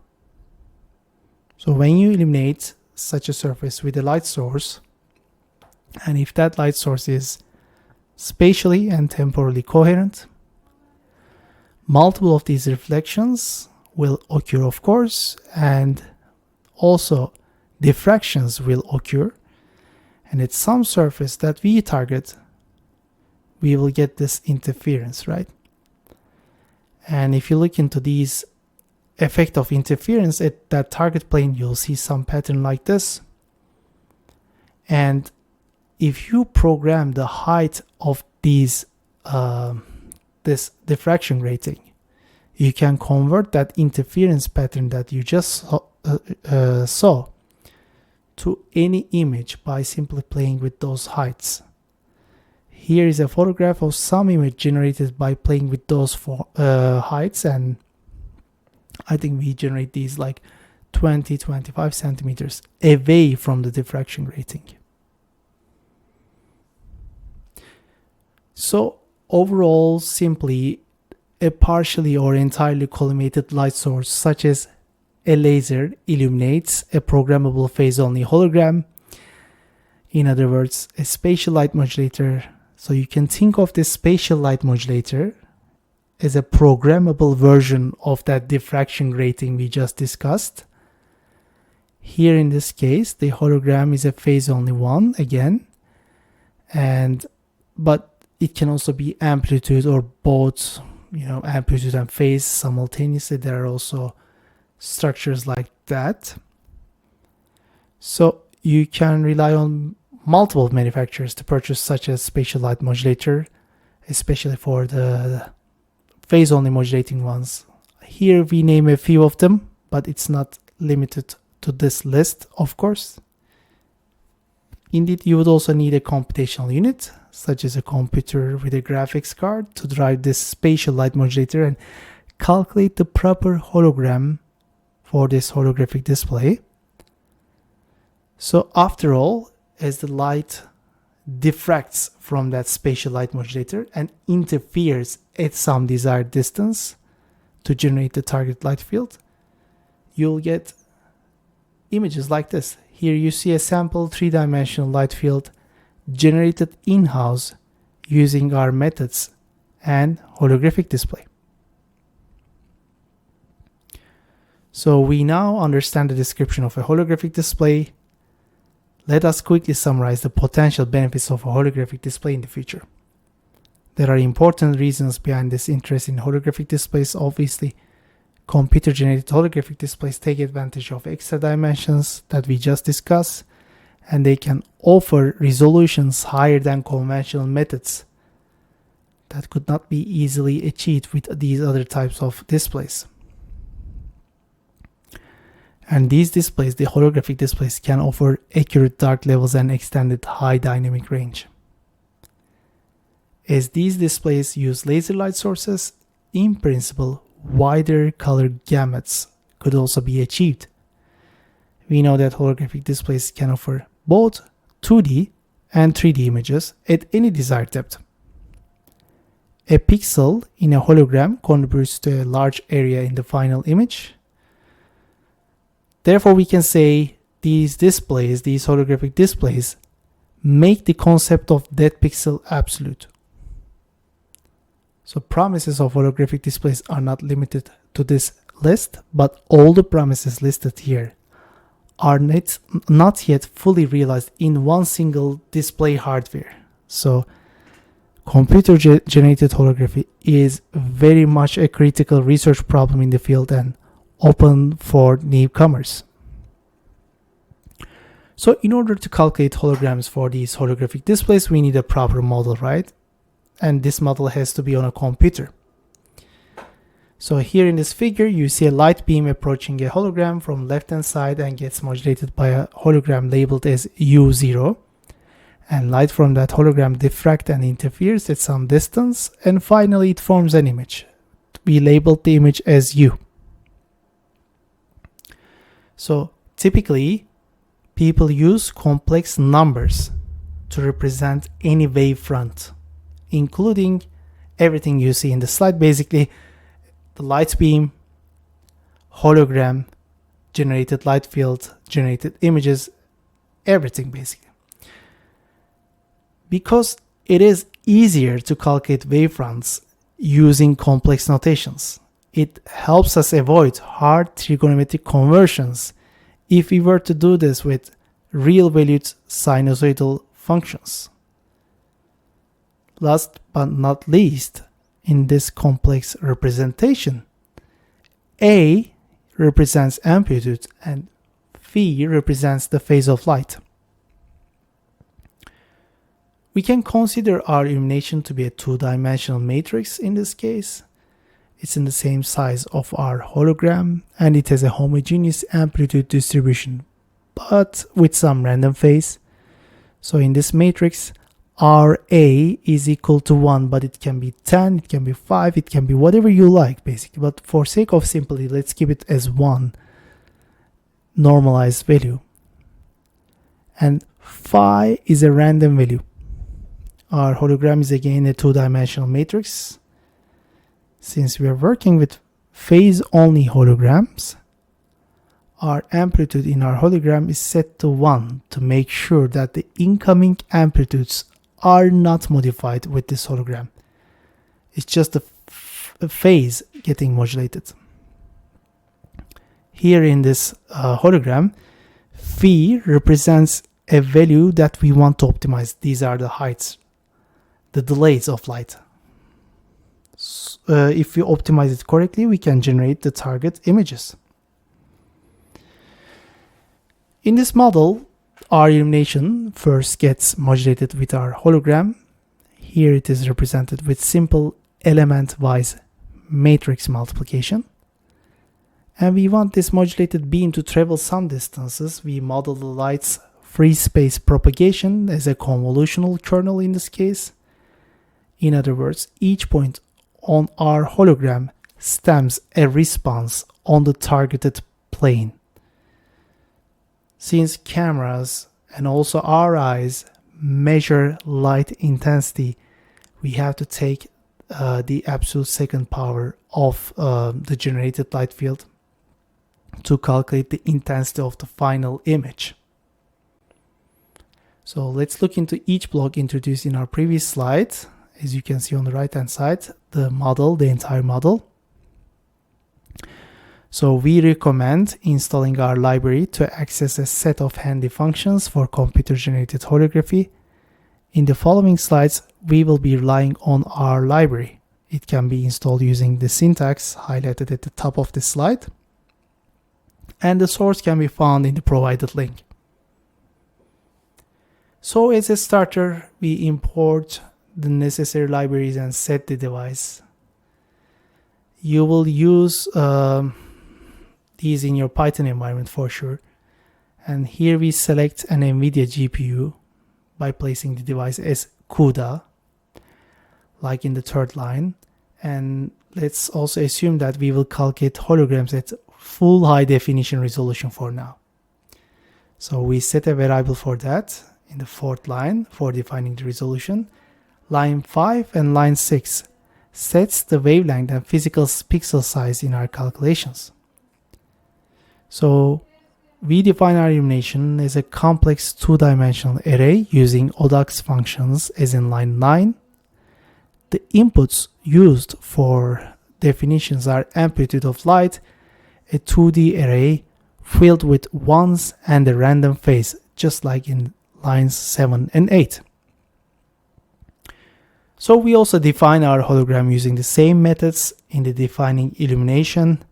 So when you illuminate such a surface with a light source, and if that light source is spatially and temporally coherent, multiple of these reflections will occur, of course, and also diffractions will occur, and at some surface that we target, we will get this interference, right? And if you look into these effect of interference at that target plane, you'll see some pattern like this. And if you program the height of these this diffraction grating, you can convert that interference pattern that you just saw to any image by simply playing with those heights. Here is a photograph of some image generated by playing with those heights, and I think we generate these like 20-25 centimeters away from the diffraction grating. So overall, simply, a partially or entirely collimated light source such as a laser illuminates a programmable phase-only hologram. In other words, a spatial light modulator. So you can think of this spatial light modulator as a programmable version of that diffraction grating we just discussed. Here in this case, the hologram is a phase-only one again, but it can also be amplitude or both, amplitude and phase simultaneously. There are also structures like that. So you can rely on multiple manufacturers to purchase such a spatial light modulator, especially for the phase-only modulating ones. Here we name a few of them, but it's not limited to this list, of course. Indeed, you would also need a computational unit, such as a computer with a graphics card, to drive this spatial light modulator and calculate the proper hologram for this holographic display. So after all, as the light diffracts from that spatial light modulator and interferes at some desired distance to generate the target light field, you'll get images like this. Here you see a sample three-dimensional light field generated in-house using our methods and holographic display. So we now understand the description of a holographic display. Let us quickly summarize the potential benefits of a holographic display in the future. There are important reasons behind this interest in holographic displays. Obviously, computer-generated holographic displays take advantage of extra dimensions that we just discussed, and they can offer resolutions higher than conventional methods that could not be easily achieved with these other types of displays. And these displays, the holographic displays, can offer accurate dark levels and extended high dynamic range. As these displays use laser light sources, in principle, wider color gamuts could also be achieved. We know that holographic displays can offer both 2D and 3D images at any desired depth. A pixel in a hologram contributes to a large area in the final image. Therefore, we can say these displays, these holographic displays, make the concept of dead pixel absolute. So promises of holographic displays are not limited to this list, but all the promises listed here are not yet fully realized in one single display hardware. So computer-generated holography is very much a critical research problem in the field and open for newcomers. So in order to calculate holograms for these holographic displays, we need a proper model, right? And this model has to be on a computer. So here in this figure, you see a light beam approaching a hologram from left-hand side and gets modulated by a hologram labeled as U0. And light from that hologram diffracts and interferes at some distance, and finally it forms an image. We labeled the image as U. So typically, people use complex numbers to represent any wavefront, including everything you see in the slide. Basically, the light beam, hologram, generated light field, generated images, everything basically. Because it is easier to calculate wavefronts using complex notations, it helps us avoid hard trigonometric conversions if we were to do this with real-valued sinusoidal functions. Last but not least, in this complex representation, A represents amplitude and phi represents the phase of light. We can consider our illumination to be a two-dimensional matrix in this case. It's in the same size of our hologram and it has a homogeneous amplitude distribution, but with some random phase. So in this matrix, our A is equal to 1, but it can be 10, it can be 5, it can be whatever you like basically. But for sake of simplicity, let's keep it as 1 normalized value. And phi is a random value. Our hologram is again a two-dimensional matrix. Since we are working with phase-only holograms, our amplitude in our hologram is set to 1 to make sure that the incoming amplitudes are not modified with this hologram. It's just a phase getting modulated. Here in this hologram, phi represents a value that we want to optimize. These are the heights, the delays of light. If we optimize it correctly, we can generate the target images. In this model, our illumination first gets modulated with our hologram. Here it is represented with simple element-wise matrix multiplication. And we want this modulated beam to travel some distances. We model the light's free space propagation as a convolutional kernel in this case. In other words, each point on our hologram stems a response on the targeted plane. Since cameras and also our eyes measure light intensity, we have to take the absolute second power of the generated light field to calculate the intensity of the final image. So let's look into each block introduced in our previous slide. As you can see on the right hand side, the model, the entire model. So we recommend installing our library to access a set of handy functions for computer-generated holography. In the following slides, we will be relying on our library. It can be installed using the syntax highlighted at the top of this slide, and the source can be found in the provided link. So as a starter, we import the necessary libraries and set the device. You will use these in your Python environment for sure. And here we select an NVIDIA GPU by placing the device as CUDA, like in the third line. And let's also assume that we will calculate holograms at full high definition resolution for now. So we set a variable for that in the fourth line for defining the resolution. Line 5 and line 6 sets the wavelength and physical pixel size in our calculations. So we define our illumination as a complex two-dimensional array using ODAX functions as in line 9. The inputs used for definitions are amplitude of light, a 2D array filled with ones, and a random phase, just like in lines 7 and 8. So we also define our hologram using the same methods in the defining illumination.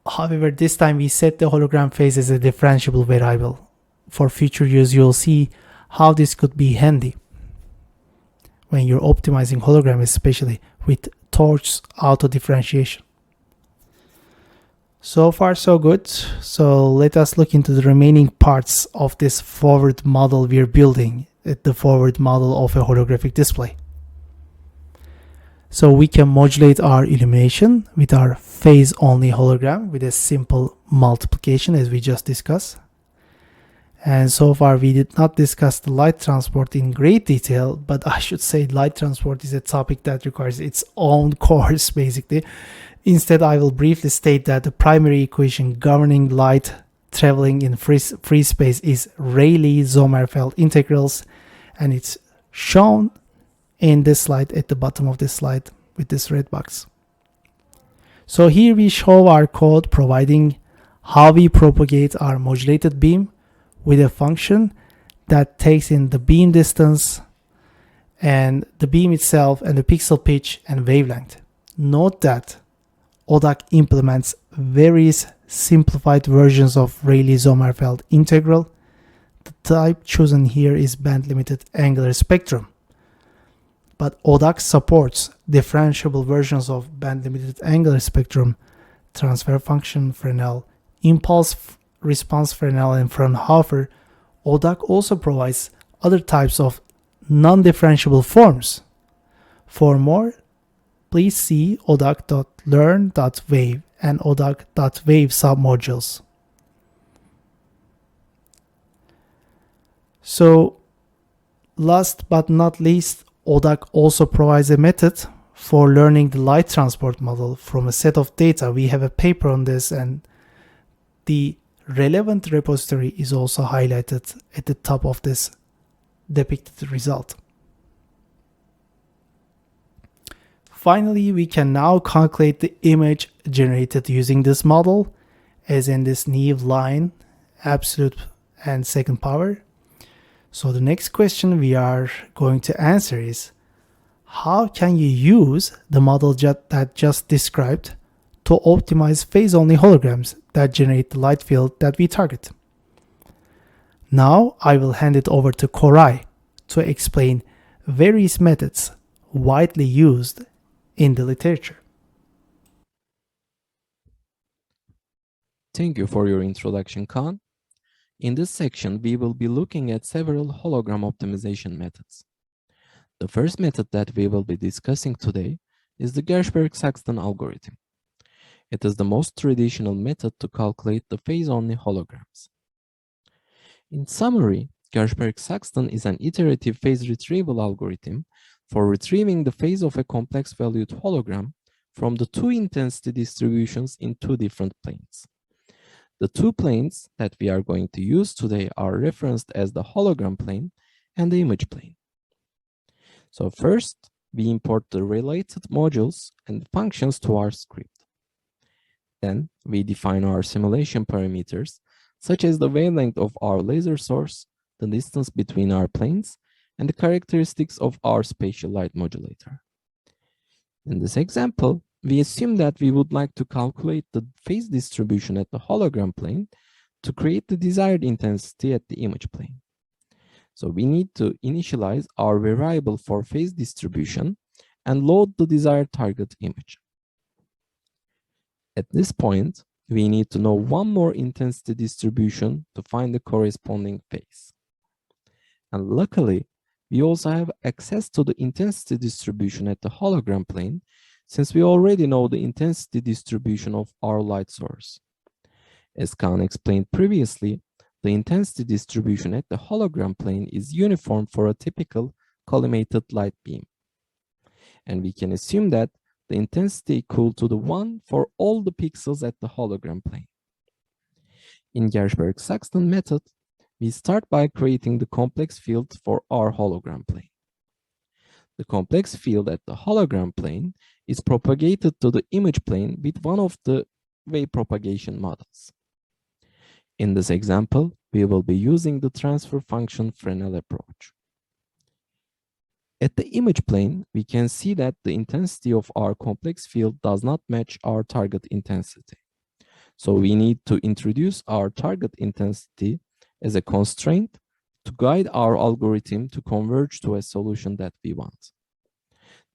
However, this time we set the hologram phase as a differentiable variable. For future use, you'll see how this could be handy when you're optimizing hologram, especially with torch auto differentiation. So far so good. So let us look into the remaining parts of this forward model we're building, the forward model of a holographic display. So we can modulate our illumination with our phase only hologram with a simple multiplication as we just discussed. And so far we did not discuss the light transport in great detail, but I should say light transport is a topic that requires its own course basically. Instead, I will briefly state that the primary equation governing light traveling in free space is Rayleigh-Sommerfeld integrals, and it's shown in this slide at the bottom of this slide with this red box. So here we show our code providing how we propagate our modulated beam with a function that takes in the beam distance and the beam itself and the pixel pitch and wavelength. Note that ODAC implements various simplified versions of Rayleigh-Sommerfeld integral. The type chosen here is band-limited angular spectrum, but ODAC supports differentiable versions of band-limited angular spectrum, transfer function, Fresnel, impulse response Fresnel, and Fraunhofer. ODAC also provides other types of non-differentiable forms. For more, please see odac.learn.wave and odac.wave submodules. So, last but not least, ODAC also provides a method for learning the light transport model from a set of data. We have a paper on this, and the relevant repository is also highlighted at the top of this depicted result. Finally, we can now calculate the image generated using this model, as in this naive line, absolute and second power. So the next question we are going to answer is, how can you use the model that just described to optimize phase-only holograms that generate the light field that we target? Now I will hand it over to Koray to explain various methods widely used in the literature. Thank you for your introduction, Kaan. In this section, we will be looking at several hologram optimization methods. The first method that we will be discussing today is the Gershberg-Saxton algorithm. It is the most traditional method to calculate the phase-only holograms. In summary, Gershberg-Saxton is an iterative phase retrieval algorithm for retrieving the phase of a complex valued hologram from the two intensity distributions in two different planes. The two planes that we are going to use today are referenced as the hologram plane and the image plane. So first, we import the related modules and functions to our script. Then we define our simulation parameters, such as the wavelength of our laser source, the distance between our planes, and the characteristics of our spatial light modulator. In this example, we assume that we would like to calculate the phase distribution at the hologram plane to create the desired intensity at the image plane. So we need to initialize our variable for phase distribution and load the desired target image. At this point, we need to know one more intensity distribution to find the corresponding phase. And luckily, we also have access to the intensity distribution at the hologram plane, since we already know the intensity distribution of our light source. As Kaan explained previously, the intensity distribution at the hologram plane is uniform for a typical collimated light beam. And we can assume that the intensity equal to the 1 for all the pixels at the hologram plane. In Gershberg-Saxton method, we start by creating the complex field for our hologram plane. The complex field at the hologram plane is propagated to the image plane with one of the wave propagation models. In this example, we will be using the transfer function Fresnel approach. At the image plane, we can see that the intensity of our complex field does not match our target intensity. So we need to introduce our target intensity as a constraint to guide our algorithm to converge to a solution that we want.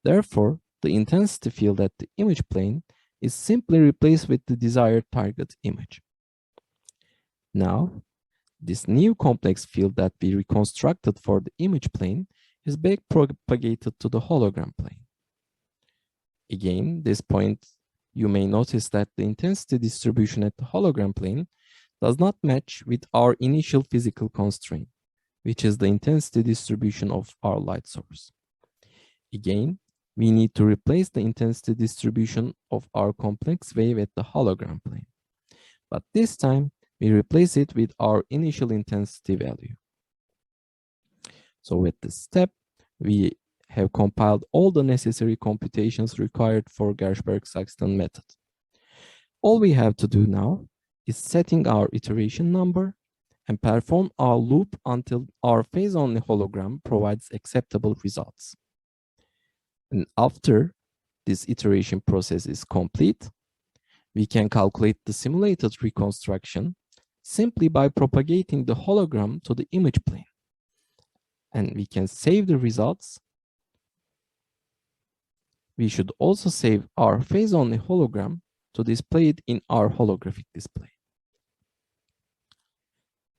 Therefore, the intensity field at the image plane is simply replaced with the desired target image. Now, this new complex field that we reconstructed for the image plane is back propagated to the hologram plane. Again, this point, you may notice that the intensity distribution at the hologram plane does not match with our initial physical constraint, which is the intensity distribution of our light source. Again, we need to replace the intensity distribution of our complex wave at the hologram plane. But this time, we replace it with our initial intensity value. So with this step, we have compiled all the necessary computations required for Gershberg-Saxton method. All we have to do now is setting our iteration number and perform our loop until our phase-only hologram provides acceptable results. And after this iteration process is complete, we can calculate the simulated reconstruction simply by propagating the hologram to the image plane. And we can save the results. We should also save our phase-only hologram to display it in our holographic display.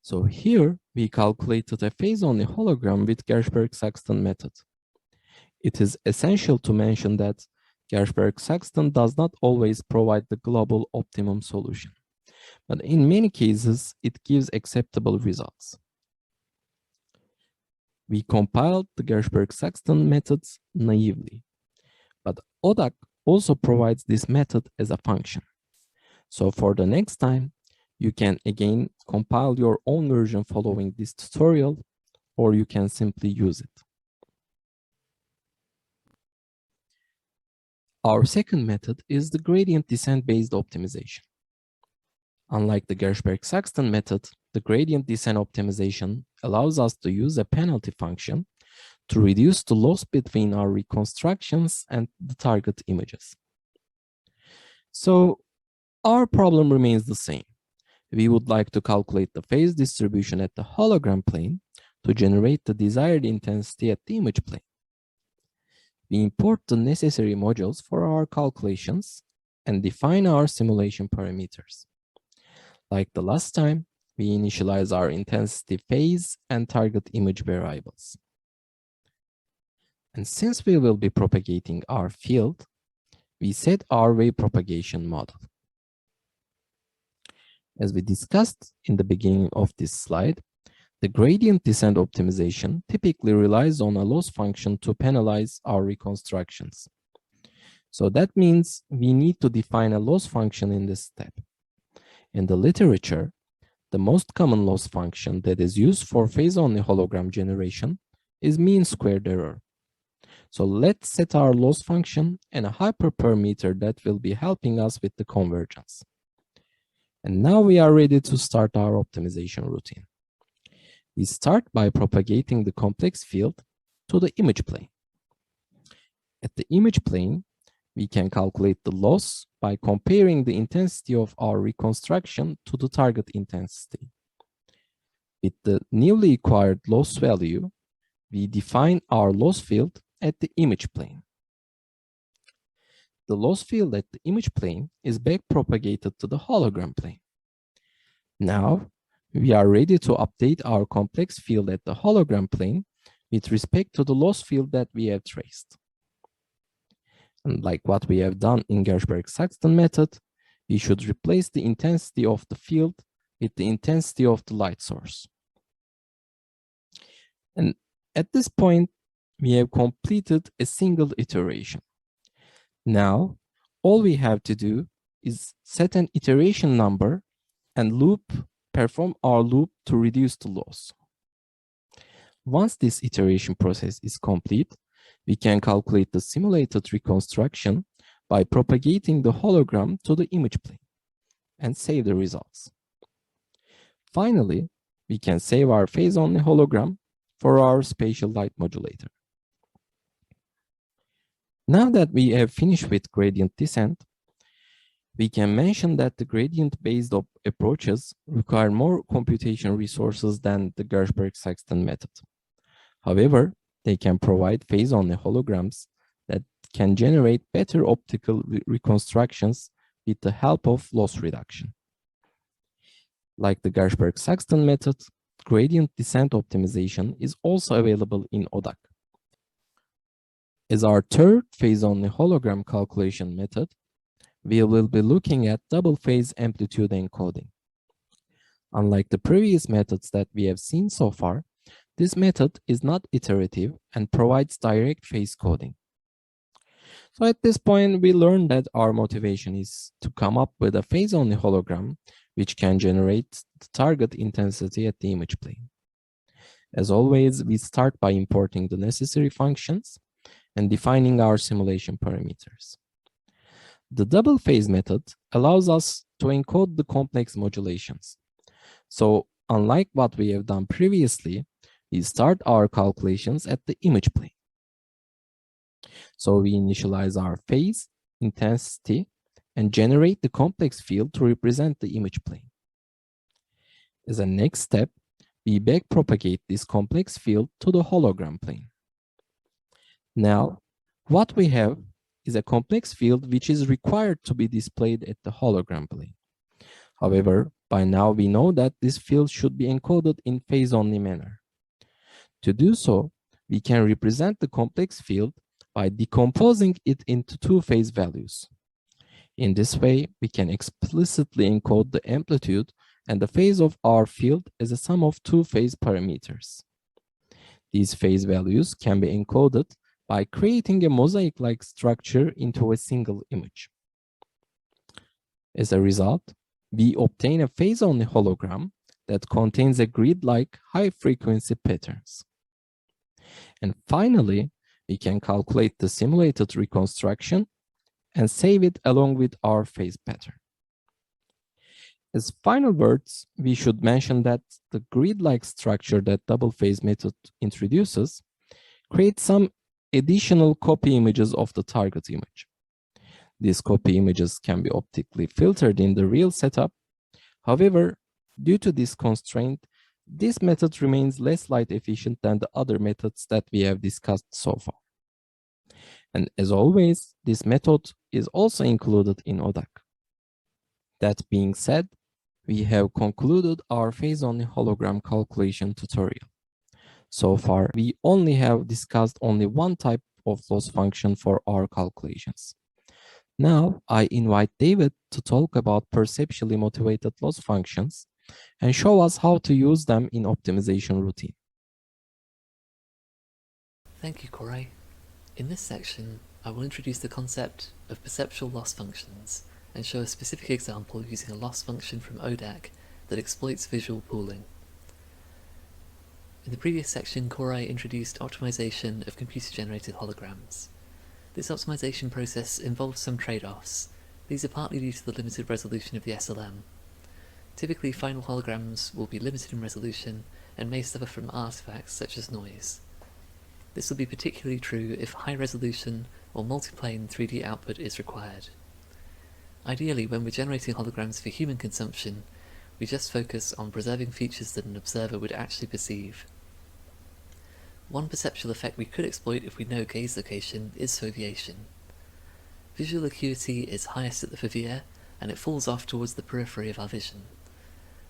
So here we calculated a phase-only hologram with Gershberg-Saxton method. It is essential to mention that Gershberg-Saxton does not always provide the global optimum solution, but in many cases it gives acceptable results. We compiled the Gershberg-Saxton methods naively, but ODAC also provides this method as a function. So for the next time, you can again compile your own version following this tutorial, or you can simply use it. Our second method is the gradient descent-based optimization. Unlike the Gershberg-Saxton method, the gradient descent optimization allows us to use a penalty function to reduce the loss between our reconstructions and the target images. So our problem remains the same. We would like to calculate the phase distribution at the hologram plane to generate the desired intensity at the image plane. We import the necessary modules for our calculations and define our simulation parameters. Like the last time, we initialize our intensity phase and target image variables. And since we will be propagating our field, we set our wave propagation model. As we discussed in the beginning of this slide, the gradient descent optimization typically relies on a loss function to penalize our reconstructions. So that means we need to define a loss function in this step. In the literature, the most common loss function that is used for phase-only hologram generation is mean squared error. So let's set our loss function and a hyperparameter that will be helping us with the convergence. And now we are ready to start our optimization routine. We start by propagating the complex field to the image plane. At the image plane, we can calculate the loss by comparing the intensity of our reconstruction to the target intensity. With the newly acquired loss value, we define our loss field at the image plane. The loss field at the image plane is backpropagated to the hologram plane. Now, we are ready to update our complex field at the hologram plane with respect to the loss field that we have traced. And like what we have done in Gershberg-Saxton method, we should replace the intensity of the field with the intensity of the light source. And at this point, we have completed a single iteration. Now, all we have to do is set an iteration number and perform our loop to reduce the loss. Once this iteration process is complete, we can calculate the simulated reconstruction by propagating the hologram to the image plane and save the results. Finally, we can save our phase-only hologram for our spatial light modulator. Now that we have finished with gradient descent, we can mention that the gradient-based approaches require more computation resources than the Gershberg-Saxton method. However, they can provide phase-only holograms that can generate better optical reconstructions with the help of loss reduction. Like the Gershberg-Saxton method, gradient descent optimization is also available in ODAC. As our third phase-only hologram calculation method, we will be looking at double phase amplitude encoding. Unlike the previous methods that we have seen so far, this method is not iterative and provides direct phase coding. So at this point, we learned that our motivation is to come up with a phase-only hologram which can generate the target intensity at the image plane. As always, we start by importing the necessary functions and defining our simulation parameters. The double phase method allows us to encode the complex modulations. So unlike what we have done previously, we start our calculations at the image plane. So we initialize our phase, intensity, and generate the complex field to represent the image plane. As a next step, we backpropagate this complex field to the hologram plane. Now, what we have is a complex field which is required to be displayed at the hologram plane. However, by now we know that this field should be encoded in phase-only manner. To do so, we can represent the complex field by decomposing it into two phase values. In this way, we can explicitly encode the amplitude and the phase of our field as a sum of two phase parameters. These phase values can be encoded by creating a mosaic-like structure into a single image. As a result, we obtain a phase-only hologram that contains a grid-like high-frequency patterns. And finally, we can calculate the simulated reconstruction and save it along with our phase pattern. As final words, we should mention that the grid-like structure that double phase method introduces creates some additional copy images of the target image. These copy images can be optically filtered in the real setup. However, due to this constraint, this method remains less light efficient than the other methods that we have discussed so far. And as always, this method is also included in ODAC. That being said, we have concluded our phase-only hologram calculation tutorial. So far, we only have discussed only one type of loss function for our calculations. Now, I invite David to talk about perceptually motivated loss functions and show us how to use them in optimization routine. Thank you, Koray. In this section, I will introduce the concept of perceptual loss functions and show a specific example using a loss function from ODAC that exploits visual pooling. In the previous section, Koray introduced optimization of computer-generated holograms. This optimization process involves some trade-offs. These are partly due to the limited resolution of the SLM. Typically, final holograms will be limited in resolution and may suffer from artifacts such as noise. This will be particularly true if high-resolution or multiplane 3D output is required. Ideally, when we're generating holograms for human consumption, we just focus on preserving features that an observer would actually perceive. One perceptual effect we could exploit if we know gaze location is foveation. Visual acuity is highest at the fovea, and it falls off towards the periphery of our vision.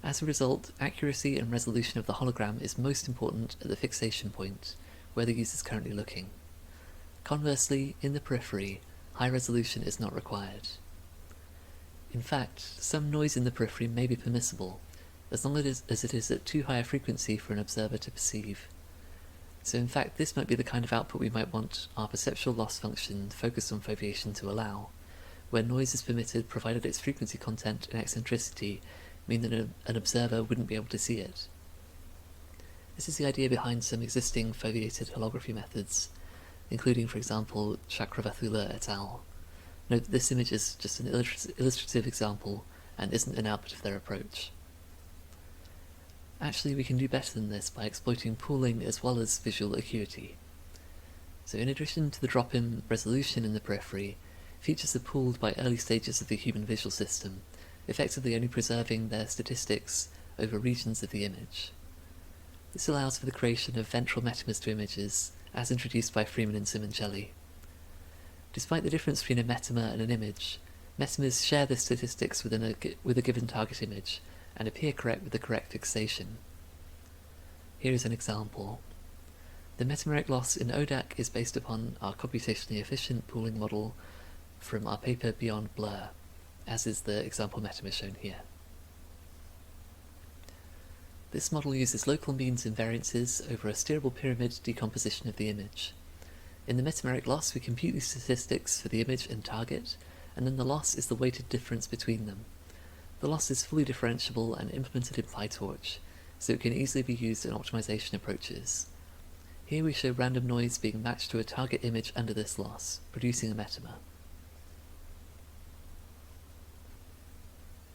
As a result, accuracy and resolution of the hologram is most important at the fixation point, where the user is currently looking. Conversely, in the periphery, high resolution is not required. In fact, some noise in the periphery may be permissible, as long as it is at too high a frequency for an observer to perceive. So in fact, this might be the kind of output we might want our perceptual loss function focused on foveation to allow, where noise is permitted provided its frequency content and eccentricity mean that an observer wouldn't be able to see it. This is the idea behind some existing foveated holography methods, including, for example, Chakravartula et al. Note that this image is just an illustrative example and isn't an output of their approach. Actually, we can do better than this by exploiting pooling as well as visual acuity. So in addition to the drop in resolution in the periphery, features are pooled by early stages of the human visual system, effectively only preserving their statistics over regions of the image. This allows for the creation of ventral metamers to images, as introduced by Freeman and Simoncelli. Despite the difference between a metamer and an image, metamers share their statistics with a given target image, and appear correct with the correct fixation. Here is an example. The metameric loss in ODAC is based upon our computationally efficient pooling model from our paper Beyond Blur, as is the example metamer shown here. This model uses local means and variances over a steerable pyramid decomposition of the image. In the metameric loss, we compute the statistics for the image and target, and then the loss is the weighted difference between them. The loss is fully differentiable and implemented in PyTorch, so it can easily be used in optimization approaches. Here we show random noise being matched to a target image under this loss, producing a metamer.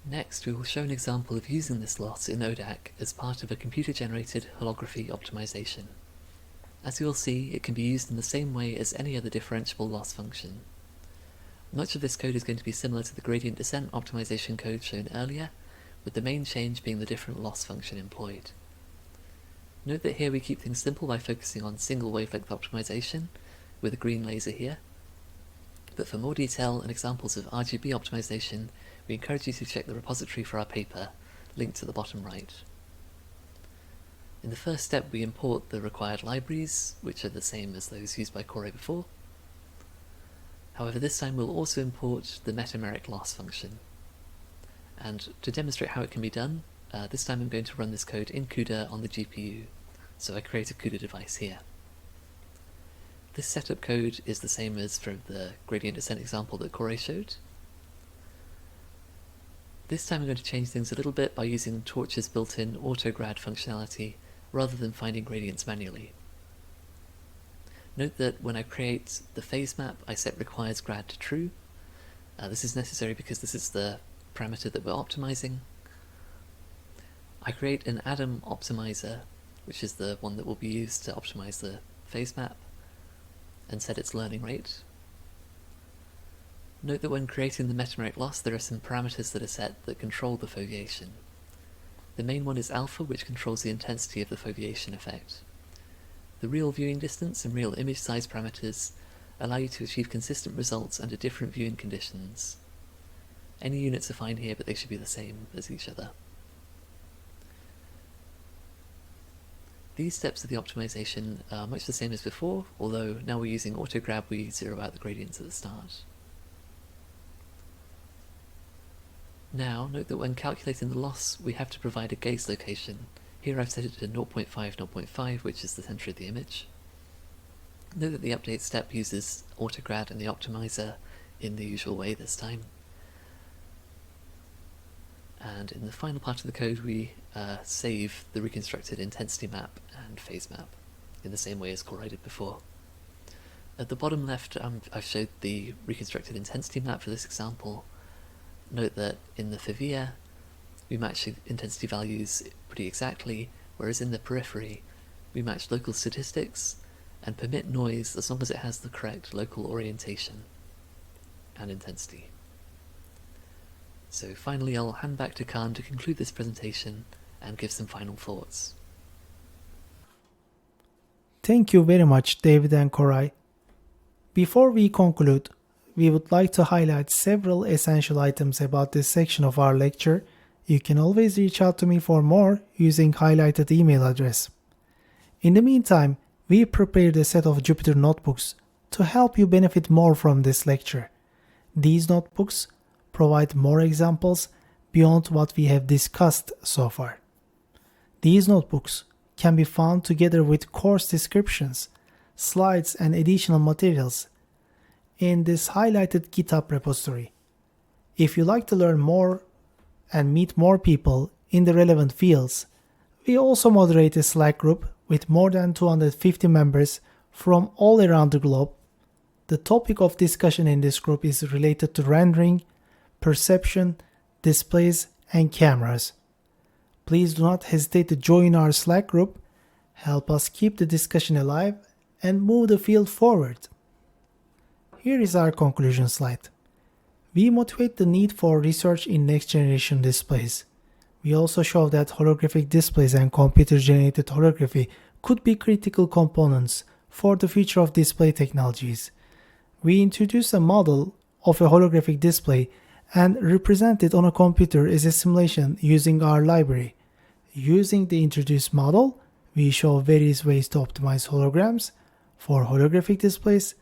Next, we will show an example of using this loss in ODAC as part of a computer-generated holography optimization. As you will see, it can be used in the same way as any other differentiable loss function. Much of this code is going to be similar to the gradient descent optimization code shown earlier, with the main change being the different loss function employed. Note that here we keep things simple by focusing on single wavelength optimization, with a green laser here. But for more detail and examples of RGB optimization, we encourage you to check the repository for our paper, linked to the bottom right. In the first step, we import the required libraries, which are the same as those used by Koray before. However, this time we'll also import the metameric loss function. And to demonstrate how it can be done, this time I'm going to run this code in CUDA on the GPU, so I create a CUDA device here. This setup code is the same as from the gradient descent example that Koray showed. This time I'm going to change things a little bit by using Torch's built-in autograd functionality rather than finding gradients manually. Note that when I create the phase map, I set requires grad to true. This is necessary because this is the parameter that we're optimizing. I create an atom optimizer, which is the one that will be used to optimize the phase map, and set its learning rate. Note that when creating the metameric loss, there are some parameters that are set that control the foveation. The main one is alpha, which controls the intensity of the foveation effect. The real viewing distance and real image size parameters allow you to achieve consistent results under different viewing conditions. Any units are fine here, but they should be the same as each other. These steps of the optimization are much the same as before, although now we're using autograd, we zero out the gradients at the start. Now, note that when calculating the loss, we have to provide a gaze location. Here I've set it to 0.5, 0.5, which is the center of the image. Note that the update step uses AutoGrad and the optimizer in the usual way this time. And in the final part of the code, we save the reconstructed intensity map and phase map in the same way as Koray did before. At the bottom left, I've showed the reconstructed intensity map for this example. Note that in the fovea, we match the intensity values pretty exactly, whereas in the periphery, we match local statistics and permit noise as long as it has the correct local orientation and intensity. So finally, I'll hand back to Kaan to conclude this presentation and give some final thoughts. Thank you very much, David and Koray. Before we conclude, we would like to highlight several essential items about this section of our lecture. You can always reach out to me for more using highlighted email address. In the meantime, we prepared a set of Jupyter notebooks to help you benefit more from this lecture. These notebooks provide more examples beyond what we have discussed so far. These notebooks can be found together with course descriptions, slides, and additional materials in this highlighted GitHub repository. If you like to learn more and meet more people in the relevant fields, we also moderate a Slack group with more than 250 members from all around the globe. The topic of discussion in this group is related to rendering, perception, displays, and cameras. Please do not hesitate to join our Slack group, help us keep the discussion alive, and move the field forward. Here is our conclusion slide. We motivate the need for research in next-generation displays. We also show that holographic displays and computer-generated holography could be critical components for the future of display technologies. We introduce a model of a holographic display and represent it on a computer as a simulation using our library. Using the introduced model, we show various ways to optimize holograms for holographic displays,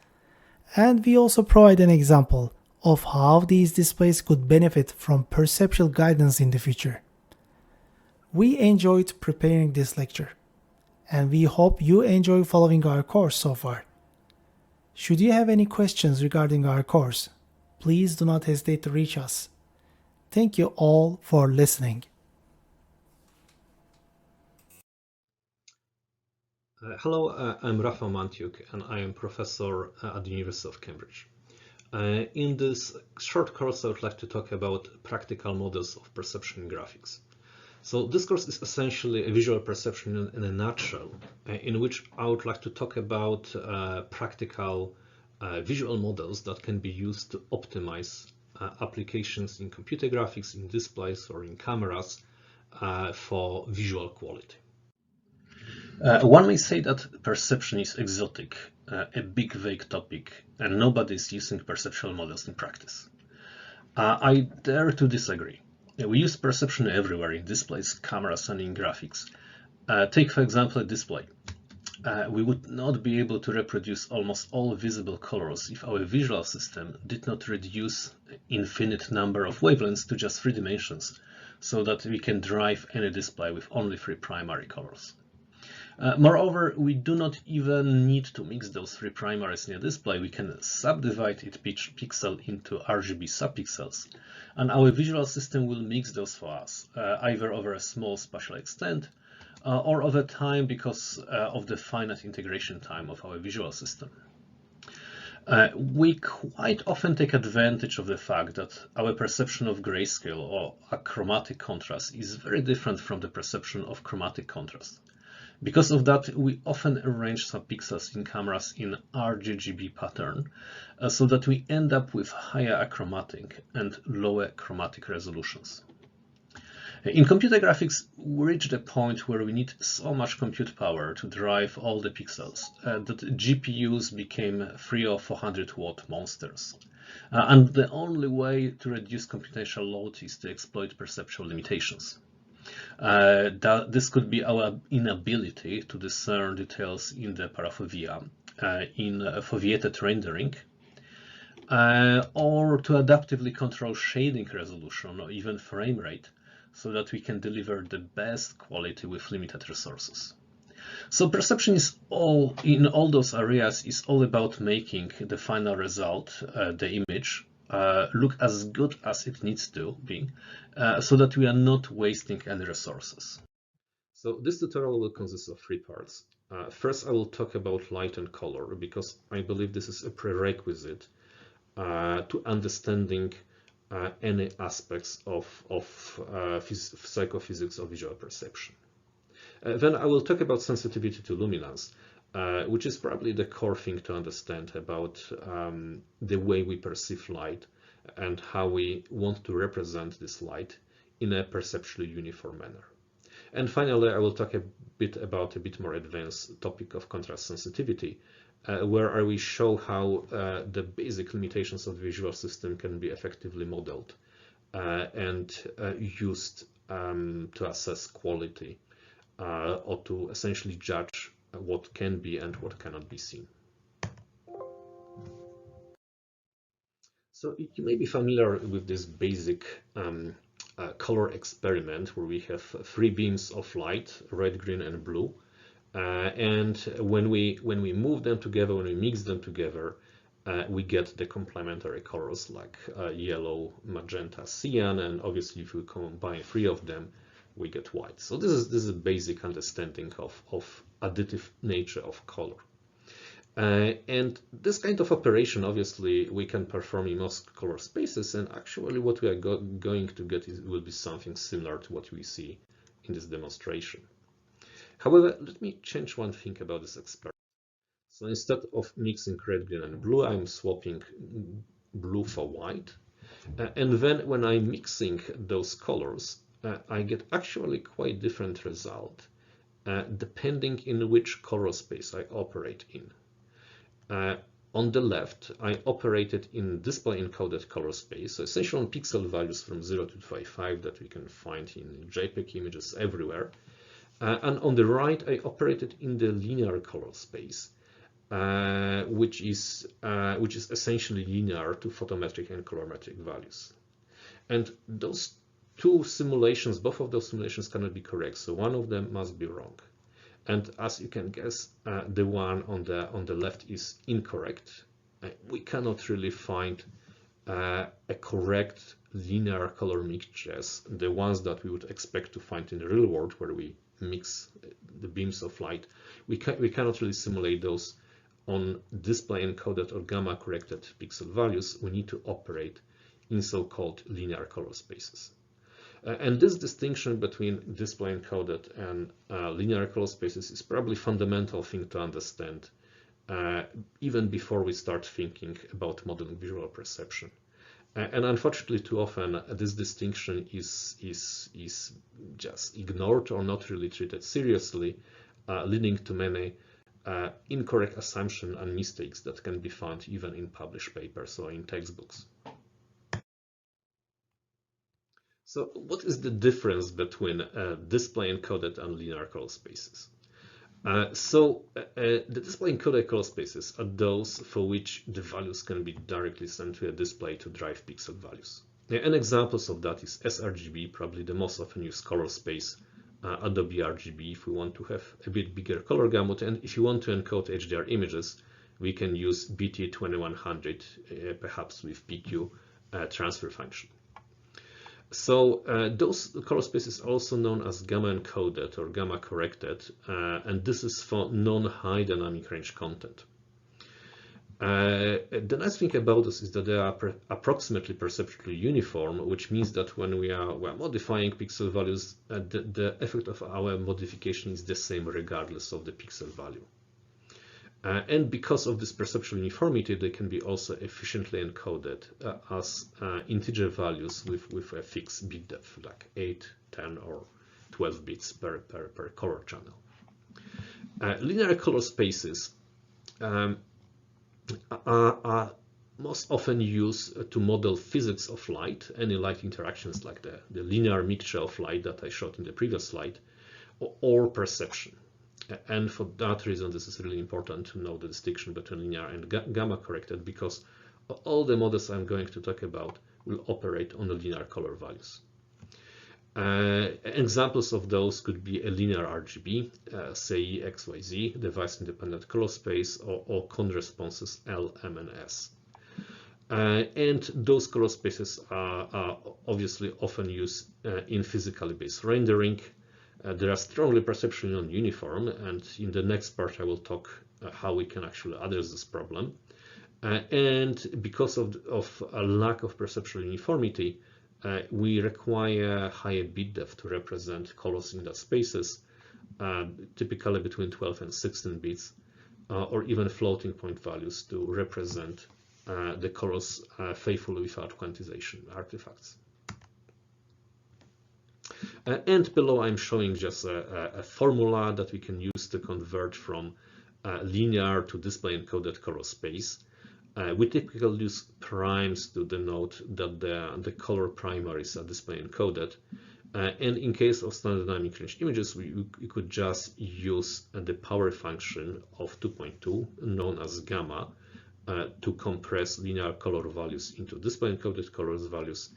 and we also provide an example of how these displays could benefit from perceptual guidance in the future. We enjoyed preparing this lecture, and we hope you enjoy following our course so far. Should you have any questions regarding our course, please do not hesitate to reach us. Thank you all for listening. Hello, I'm Rafał Mantiuk, and I am professor at the University of Cambridge. In this short course, I would like to talk about practical models of perception in graphics. So this course is essentially a visual perception in a nutshell, in which I would like to talk about practical visual models that can be used to optimize applications in computer graphics, in displays, or in cameras for visual quality. One may say that perception is exotic, a big vague topic, and nobody is using perceptual models in practice. I dare to disagree. We use perception everywhere, in displays, cameras, and in graphics. Take, for example, a display. We would not be able to reproduce almost all visible colors if our visual system did not reduce infinite number of wavelengths to just 3 dimensions, so that we can drive any display with only 3 primary colors. Moreover, we do not even need to mix those 3 primaries in a display. We can subdivide each pixel into RGB subpixels, and our visual system will mix those for us, either over a small spatial extent or over time because of the finite integration time of our visual system. We quite often take advantage of the fact that our perception of grayscale or achromatic contrast is very different from the perception of chromatic contrast. Because of that, we often arrange subpixels in cameras in RGB pattern so that we end up with higher achromatic and lower chromatic resolutions. In computer graphics, we reached a point where we need so much compute power to drive all the pixels that GPUs became 300 or 400 watt monsters. And the only way to reduce computational load is to exploit perceptual limitations. This could be our inability to discern details in the parafovea, in foveated rendering, or to adaptively control shading resolution or even frame rate so that we can deliver the best quality with limited resources. So perception is in all those areas is all about making the final result, the image, look as good as it needs to be, so that we are not wasting any resources. So this tutorial will consist of 3 parts. First, I will talk about light and color, because I believe this is a prerequisite to understanding any aspects of psychophysics of visual perception. Then I will talk about sensitivity to luminance, which is probably the core thing to understand about the way we perceive light and how we want to represent this light in a perceptually uniform manner. And finally, I will talk a bit more advanced topic of contrast sensitivity, where I will show how the basic limitations of the visual system can be effectively modeled and used to assess quality or to essentially judge what can be and what cannot be seen. So you may be familiar with this basic color experiment where we have 3 beams of light, red, green, and blue. And when we move them together, when we mix them together, we get the complementary colors like yellow, magenta, cyan, and obviously if we combine 3 of them, we get white. So this is a basic understanding of additive nature of color. And this kind of operation, obviously, we can perform in most color spaces, and actually what we are going to get will be something similar to what we see in this demonstration. However, let me change one thing about this experiment. So instead of mixing red, green, and blue, I'm swapping blue for white. And then when I'm mixing those colors, I get actually quite different result depending in which color space I operate in. On the left, I operated in display encoded color space, so essentially on pixel values from 0 to 255 that we can find in JPEG images everywhere. And on the right, I operated in the linear color space, which is essentially linear to photometric and colorimetric values. And those 2 simulations, both of those simulations cannot be correct, so one of them must be wrong. And as you can guess, the one on the left is incorrect. We cannot really find a correct linear color mixtures, the ones that we would expect to find in the real world, where we mix the beams of light. We cannot really simulate those on display encoded or gamma corrected pixel values. We need to operate in so-called linear color spaces. And this distinction between display encoded and linear color spaces is probably a fundamental thing to understand even before we start thinking about modeling visual perception. And unfortunately, too often this distinction is just ignored or not really treated seriously, leading to many incorrect assumptions and mistakes that can be found even in published papers or in textbooks. So what is the difference between display encoded and linear color spaces? The display encoded color spaces are those for which the values can be directly sent to a display to drive pixel values. And examples of that is sRGB, probably the most often used color space, Adobe RGB if we want to have a bit bigger color gamut, and if you want to encode HDR images, we can use BT2100, perhaps with PQ transfer function. So those color spaces are also known as gamma encoded or gamma corrected, and this is for non-high dynamic range content. The nice thing about this is that they are approximately perceptually uniform, which means that when we are modifying pixel values, the effect of our modification is the same regardless of the pixel value. And because of this perceptual uniformity, they can be also efficiently encoded as integer values with a fixed bit depth, like 8, 10, or 12 bits per color channel. Linear color spaces are most often used to model physics of light, any light interactions like the linear mixture of light that I showed in the previous slide, or perception. And for that reason, this is really important to know the distinction between linear and gamma corrected, because all the models I'm going to talk about will operate on the linear color values. Examples of those could be a linear RGB, say XYZ, device-independent color space, or Kaan responses L, M, and S. And those color spaces are obviously often used in physically based rendering. They are strongly perceptually non-uniform, and in the next part I will talk how we can actually address this problem. And because of a lack of perceptual uniformity, we require higher bit depth to represent colors in the spaces, typically between 12 and 16 bits, or even floating point values to represent the colors faithfully without quantization artifacts. And below I'm showing just a formula that we can use to convert from linear to display encoded color space. We typically use primes to denote that the color primaries are display encoded. And in case of standard dynamic range images, we could just use the power function of 2.2, known as gamma, to compress linear color values into display encoded colors values.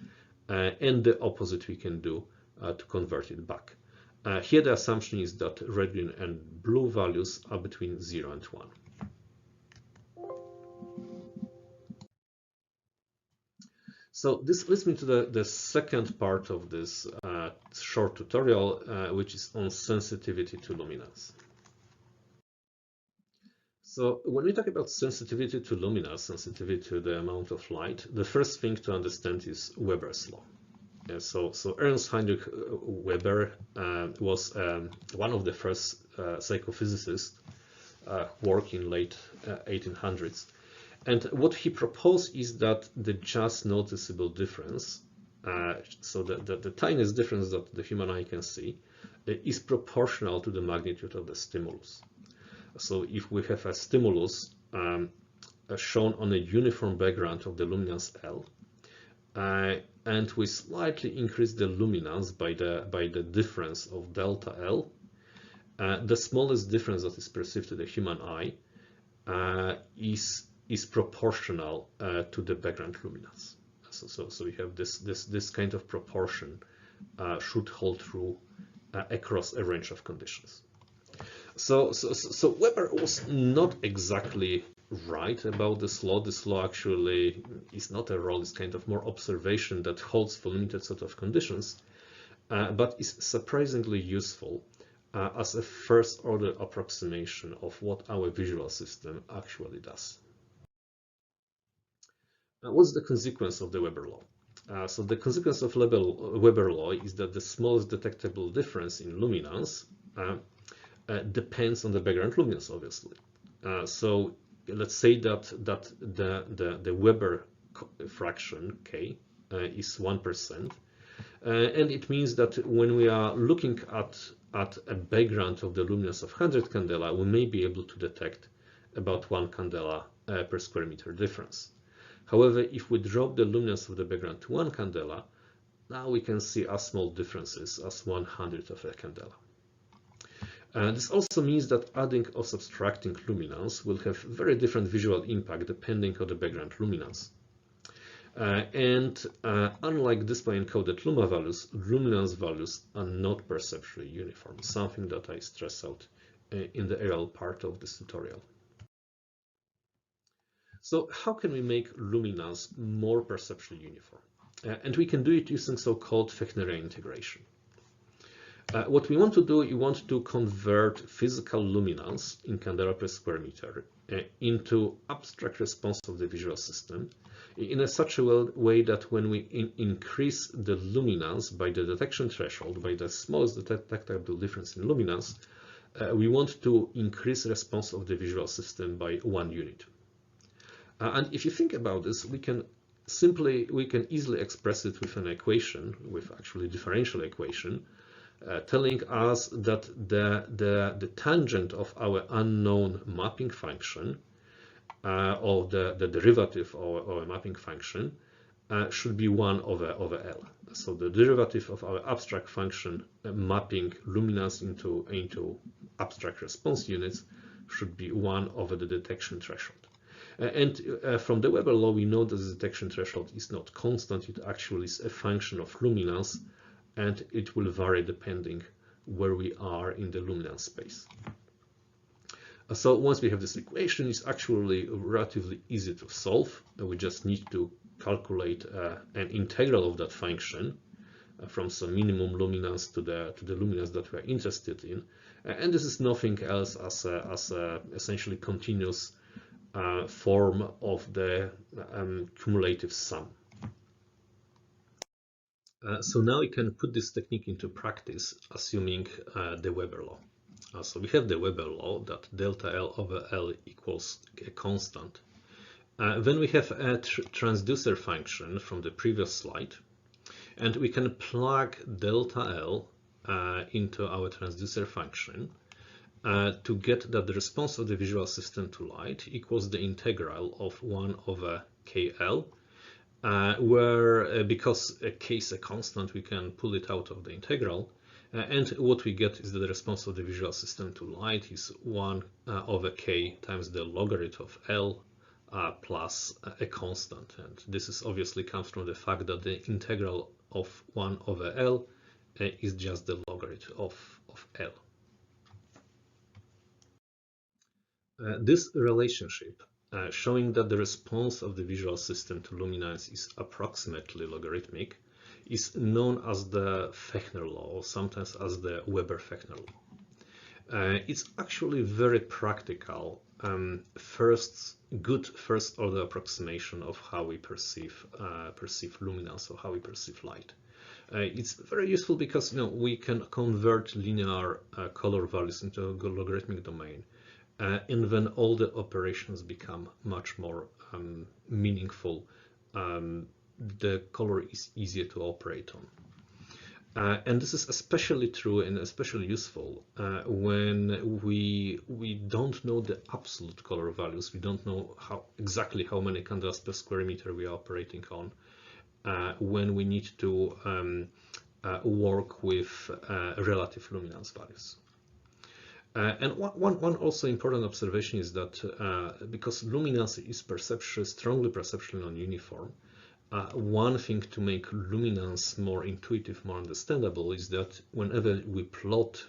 And the opposite we can do to convert it back. Here the assumption is that red, green, and blue values are between 0 and 1. So this leads me to the second part of this short tutorial, which is on sensitivity to luminance. So when we talk about sensitivity to luminance, sensitivity to the amount of light, the first thing to understand is Weber's law. So Ernst Heinrich Weber was one of the first psychophysicists working late 1800s. And what he proposed is that the just noticeable difference, so the tiniest difference that the human eye can see, is proportional to the magnitude of the stimulus. So if we have a stimulus shown on a uniform background of the luminance L, and we slightly increase the luminance by the difference of delta L, the smallest difference that is perceived to the human eye is proportional to the background luminance. So we have this kind of proportion should hold true across a range of conditions. So Weber was not exactly right about this law. This law actually is not a law, it's kind of more observation that holds for limited set of conditions, but is surprisingly useful as a first order approximation of what our visual system actually does. What's the consequence of the Weber law? So the consequence of Weber law is that the smallest detectable difference in luminance depends on the background luminance, obviously. So let's say that the Weber fraction k is 1%, and it means that when we are looking at a background of the luminance of 100 candela, we may be able to detect about 1 candela per square meter difference. However, if we drop the luminance of the background to 1 candela, now we can see as small differences as 1/100 of a candela. This also means that adding or subtracting luminance will have very different visual impact depending on the background luminance. Unlike display encoded luma values, luminance values are not perceptually uniform, something that I stress out in the earlier part of this tutorial. So how can we make luminance more perceptually uniform? And we can do it using so-called Fechnerian integration. What we want to do, we want to convert physical luminance in candela per square meter into abstract response of the visual system in such a way that when we increase the luminance by the detection threshold, by the smallest detectable difference in luminance, we want to increase response of the visual system by 1 unit. And if you think about this, we can easily express it with an equation, with actually differential equation, telling us that the tangent of our unknown mapping function, or the derivative of our mapping function, should be 1 over L. So the derivative of our abstract function mapping luminance into abstract response units should be 1 over the detection threshold. From the Weber law, we know that the detection threshold is not constant. It actually is a function of luminance, and it will vary depending where we are in the luminance space. So once we have this equation, it's actually relatively easy to solve. We just need to calculate an integral of that function from some minimum luminance to the luminance that we are interested in. And this is nothing else as a essentially continuous form of the cumulative sum. So now we can put this technique into practice, assuming the Weber law. So we have the Weber law that delta L over L equals a constant. Then we have a transducer function from the previous slide, and we can plug delta L into our transducer function to get that the response of the visual system to light equals the integral of 1 over KL, where because K is a constant, we can pull it out of the integral. And what we get is that the response of the visual system to light is 1 over K times the logarithm of L plus a constant. And this is obviously comes from the fact that the integral of 1 over L is just the logarithm of L. This relationship showing that the response of the visual system to luminance is approximately logarithmic is known as the Fechner law, or sometimes as the Weber-Fechner law. It's actually very practical, good first-order approximation of how we perceive luminance, or how we perceive light. It's very useful because we can convert linear color values into a logarithmic domain, and then all the operations become much more meaningful. The color is easier to operate on. And this is especially true and especially useful when we don't know the absolute color values. We don't know exactly how many candles per square meter we are operating on, when we need to work with relative luminance values. And one also important observation is that because luminance is strongly perceptually non-uniform, one thing to make luminance more intuitive, more understandable, is that whenever we plot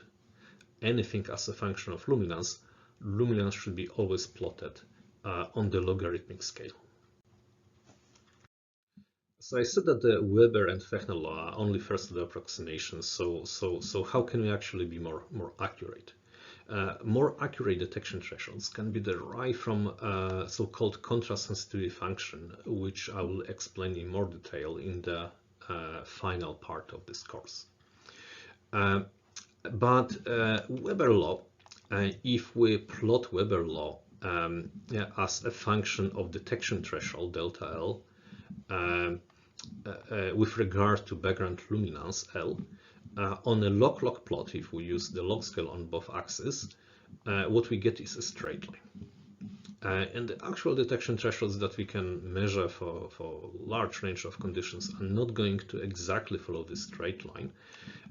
anything as a function of luminance, luminance should be always plotted on the logarithmic scale. So I said that the Weber and Fechner law are only first-order approximations. So how can we actually be more accurate? More accurate detection thresholds can be derived from so-called contrast sensitivity function, which I will explain in more detail in the final part of this course. But Weber law, if we plot Weber law as a function of detection threshold delta L with regard to background luminance L, on a log-log plot, if we use the log scale on both axes, what we get is a straight line. And the actual detection thresholds that we can measure for a large range of conditions are not going to exactly follow this straight line,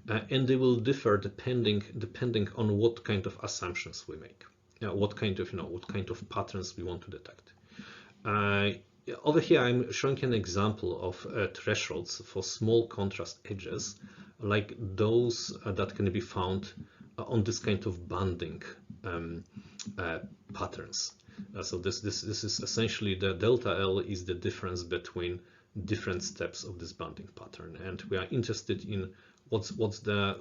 and they will differ depending on what kind of assumptions we make, what kind of patterns we want to detect. Over here, I'm showing an example of thresholds for small contrast edges, like those that can be found on this kind of banding patterns. So this is essentially the delta L is the difference between different steps of this banding pattern, and we are interested in what's the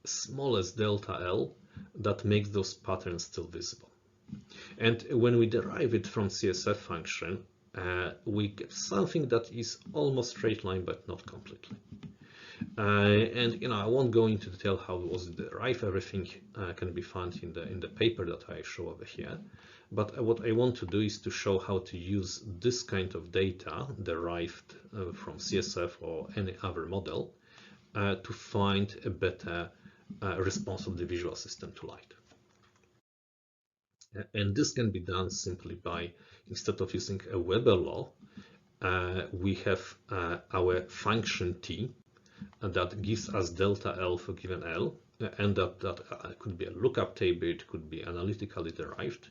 smallest delta L that makes those patterns still visible. And when we derive it from CSF function, we get something that is almost straight line, but not completely. And I won't go into detail how it was derived. Everything can be found in the paper that I show over here. But what I want to do is to show how to use this kind of data derived from CSF or any other model to find a better response of the visual system to light. And this can be done simply by, instead of using a Weber law, we have our function t that gives us delta L for given L, and that could be a lookup table, it could be analytically derived.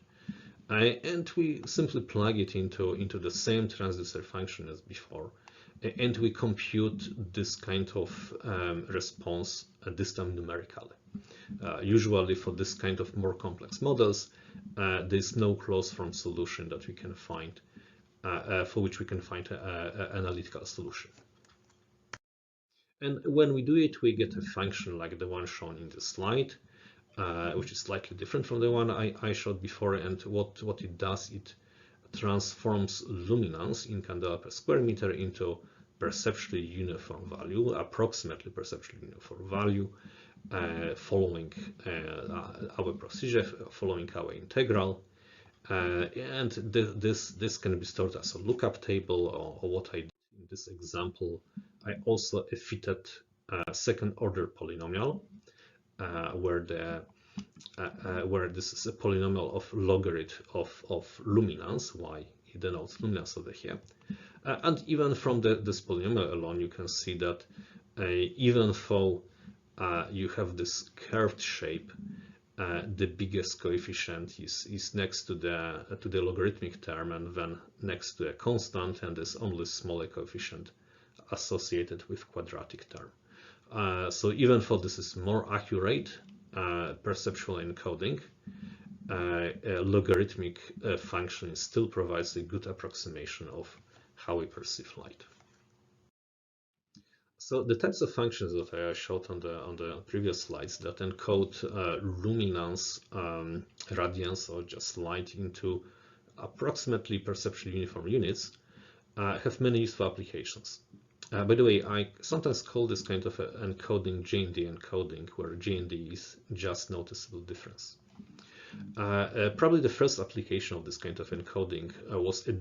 And we simply plug it into the same transducer function as before, and we compute this kind of response this time numerically. Usually for this kind of more complex models, there's no closed form solution that we can find, for which we can find an analytical solution. And when we do it, we get a function like the one shown in the slide, which is slightly different from the one I showed before. And what it does, it transforms luminance in candela per square meter into perceptually uniform value, approximately perceptually uniform value, following our procedure, following our integral. And this can be stored as a lookup table, or what I did in this example, I also fitted a second order polynomial, where this is a polynomial of logarithm of luminance, y denotes luminance over here. And even from this polynomial alone, you can see that even though you have this curved shape, the biggest coefficient is next to the logarithmic term, and then next to a constant, and there's only smaller coefficient associated with quadratic term. So even though this is more accurate perceptual encoding, a logarithmic function still provides a good approximation of how we perceive light. So the types of functions that I showed on the previous slides that encode luminance, radiance, or just light into approximately perceptually uniform units have many useful applications. By the way, I sometimes call this kind of encoding J&D encoding, where J&D is just noticeable difference. Probably the first application of this kind of encoding was a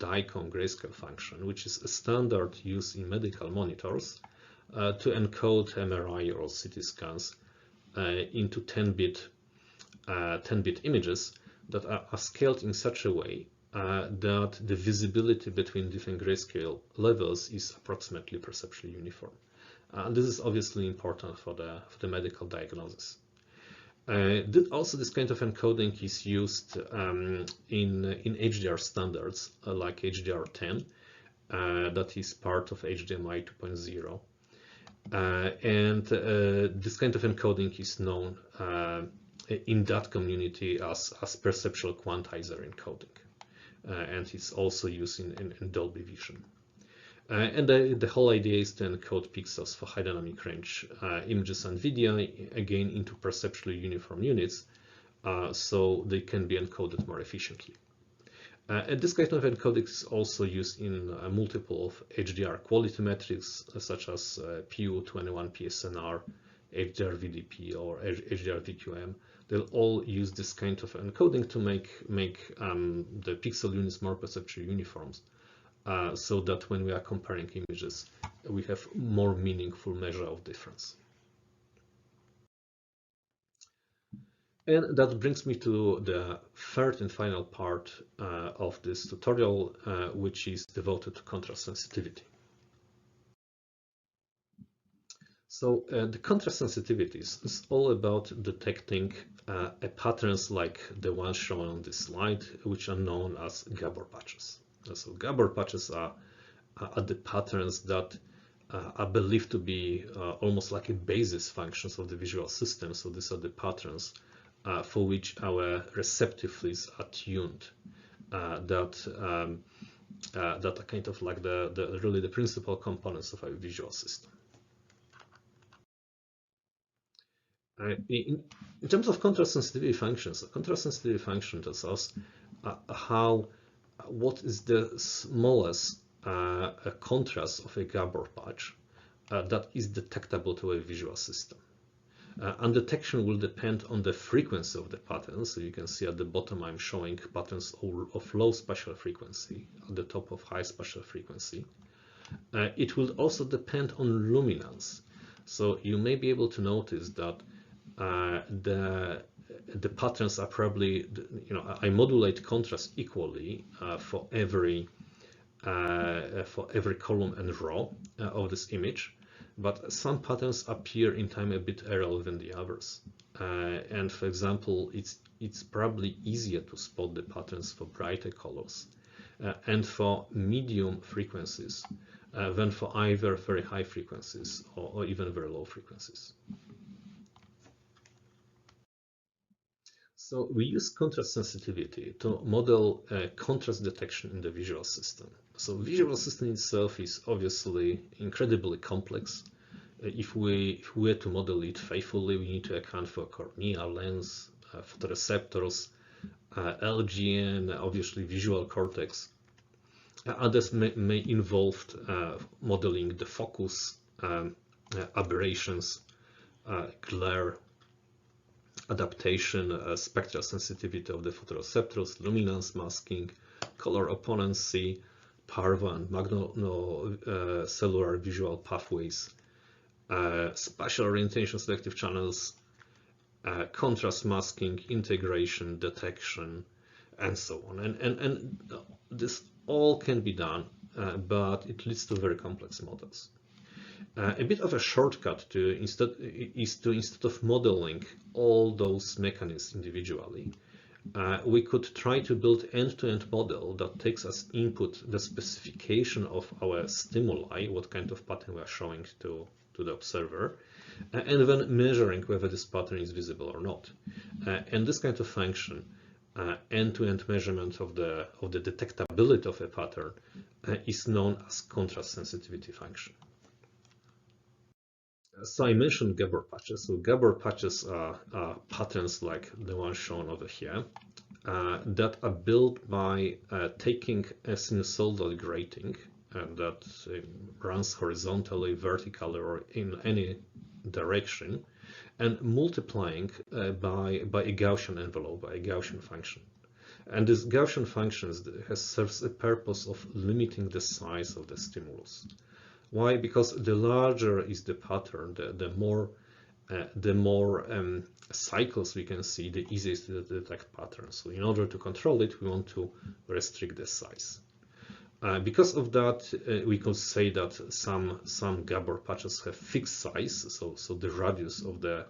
DICOM grayscale function, which is a standard used in medical monitors to encode MRI or CT scans into 10-bit images that are scaled in such a way that the visibility between different grayscale levels is approximately perceptually uniform. This is obviously important for the medical diagnosis. Also, this kind of encoding is used in HDR standards like HDR10, that is part of HDMI 2.0. And this kind of encoding is known in that community as perceptual quantizer encoding. And it's also used in Dolby Vision. And the whole idea is to encode pixels for high dynamic range images and video, again into perceptually uniform units, so they can be encoded more efficiently. And this kind of encoding is also used in multiple of HDR quality metrics, such as PU21 PSNR, HDR VDP, or HDR VQM. They'll all use this kind of encoding to make the pixel units more perceptually uniform. So that when we are comparing images, we have more meaningful measure of difference. And that brings me to the third and final part of this tutorial, which is devoted to contrast sensitivity. So the contrast sensitivity is all about detecting patterns like the one shown on this slide, which are known as Gabor patches. So Gabor patches are the patterns that are believed to be almost like a basis functions of the visual system. So these are the patterns for which our receptive fleas are tuned, that are kind of like really the principal components of our visual system. In terms of contrast sensitivity functions, a contrast sensitivity function tells us what is the smallest contrast of a Gabor patch that is detectable to a visual system. And detection will depend on the frequency of the pattern. So you can see at the bottom I'm showing patterns of low spatial frequency, at the top of high spatial frequency. It will also depend on luminance. So you may be able to notice that the patterns are probably, I modulate contrast equally for every column and row of this image, but some patterns appear in time a bit earlier than the others. And for example, it's probably easier to spot the patterns for brighter colors and for medium frequencies than for either very high frequencies or even very low frequencies. So we use contrast sensitivity to model contrast detection in the visual system. So visual system itself is obviously incredibly complex. If we were to model it faithfully, we need to account for cornea, lens, photoreceptors, LGN, obviously visual cortex. Others may involve modeling the focus, aberrations, glare, adaptation, spectral sensitivity of the photoreceptors, luminance masking, color opponency, parva and magnocellular visual pathways, spatial orientation selective channels, contrast masking, integration, detection, and so on. And this all can be done, but it leads to very complex models. A bit of a shortcut is to instead of modeling all those mechanisms individually, we could try to build end-to-end model that takes as input the specification of our stimuli, what kind of pattern we are showing to the observer, and then measuring whether this pattern is visible or not. And this kind of function, end-to-end measurement of the detectability of a pattern, is known as contrast sensitivity function. So I mentioned Gabor patches. So Gabor patches are patterns like the one shown over here that are built by taking a sinusoidal grating that runs horizontally, vertically, or in any direction, and multiplying by a Gaussian envelope, by a Gaussian function. And this Gaussian function serves a purpose of limiting the size of the stimulus. Why? Because the larger is the pattern, the more cycles we can see, the easier it is to detect patterns. So in order to control it, we want to restrict the size. Because of that, we could say that some Gabor patches have fixed size, so the radius of the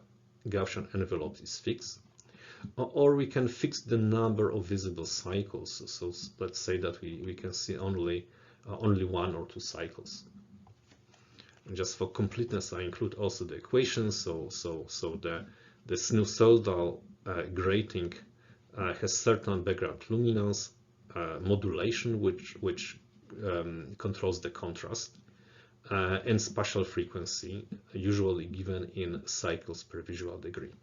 Gaussian envelope is fixed. Or we can fix the number of visible cycles. So let's say that we can see only 1 or 2 cycles. And just for completeness, I include also the equations. So the sinusoidal grating has certain background luminance, modulation, which controls the contrast, and spatial frequency, usually given in cycles per visual degree.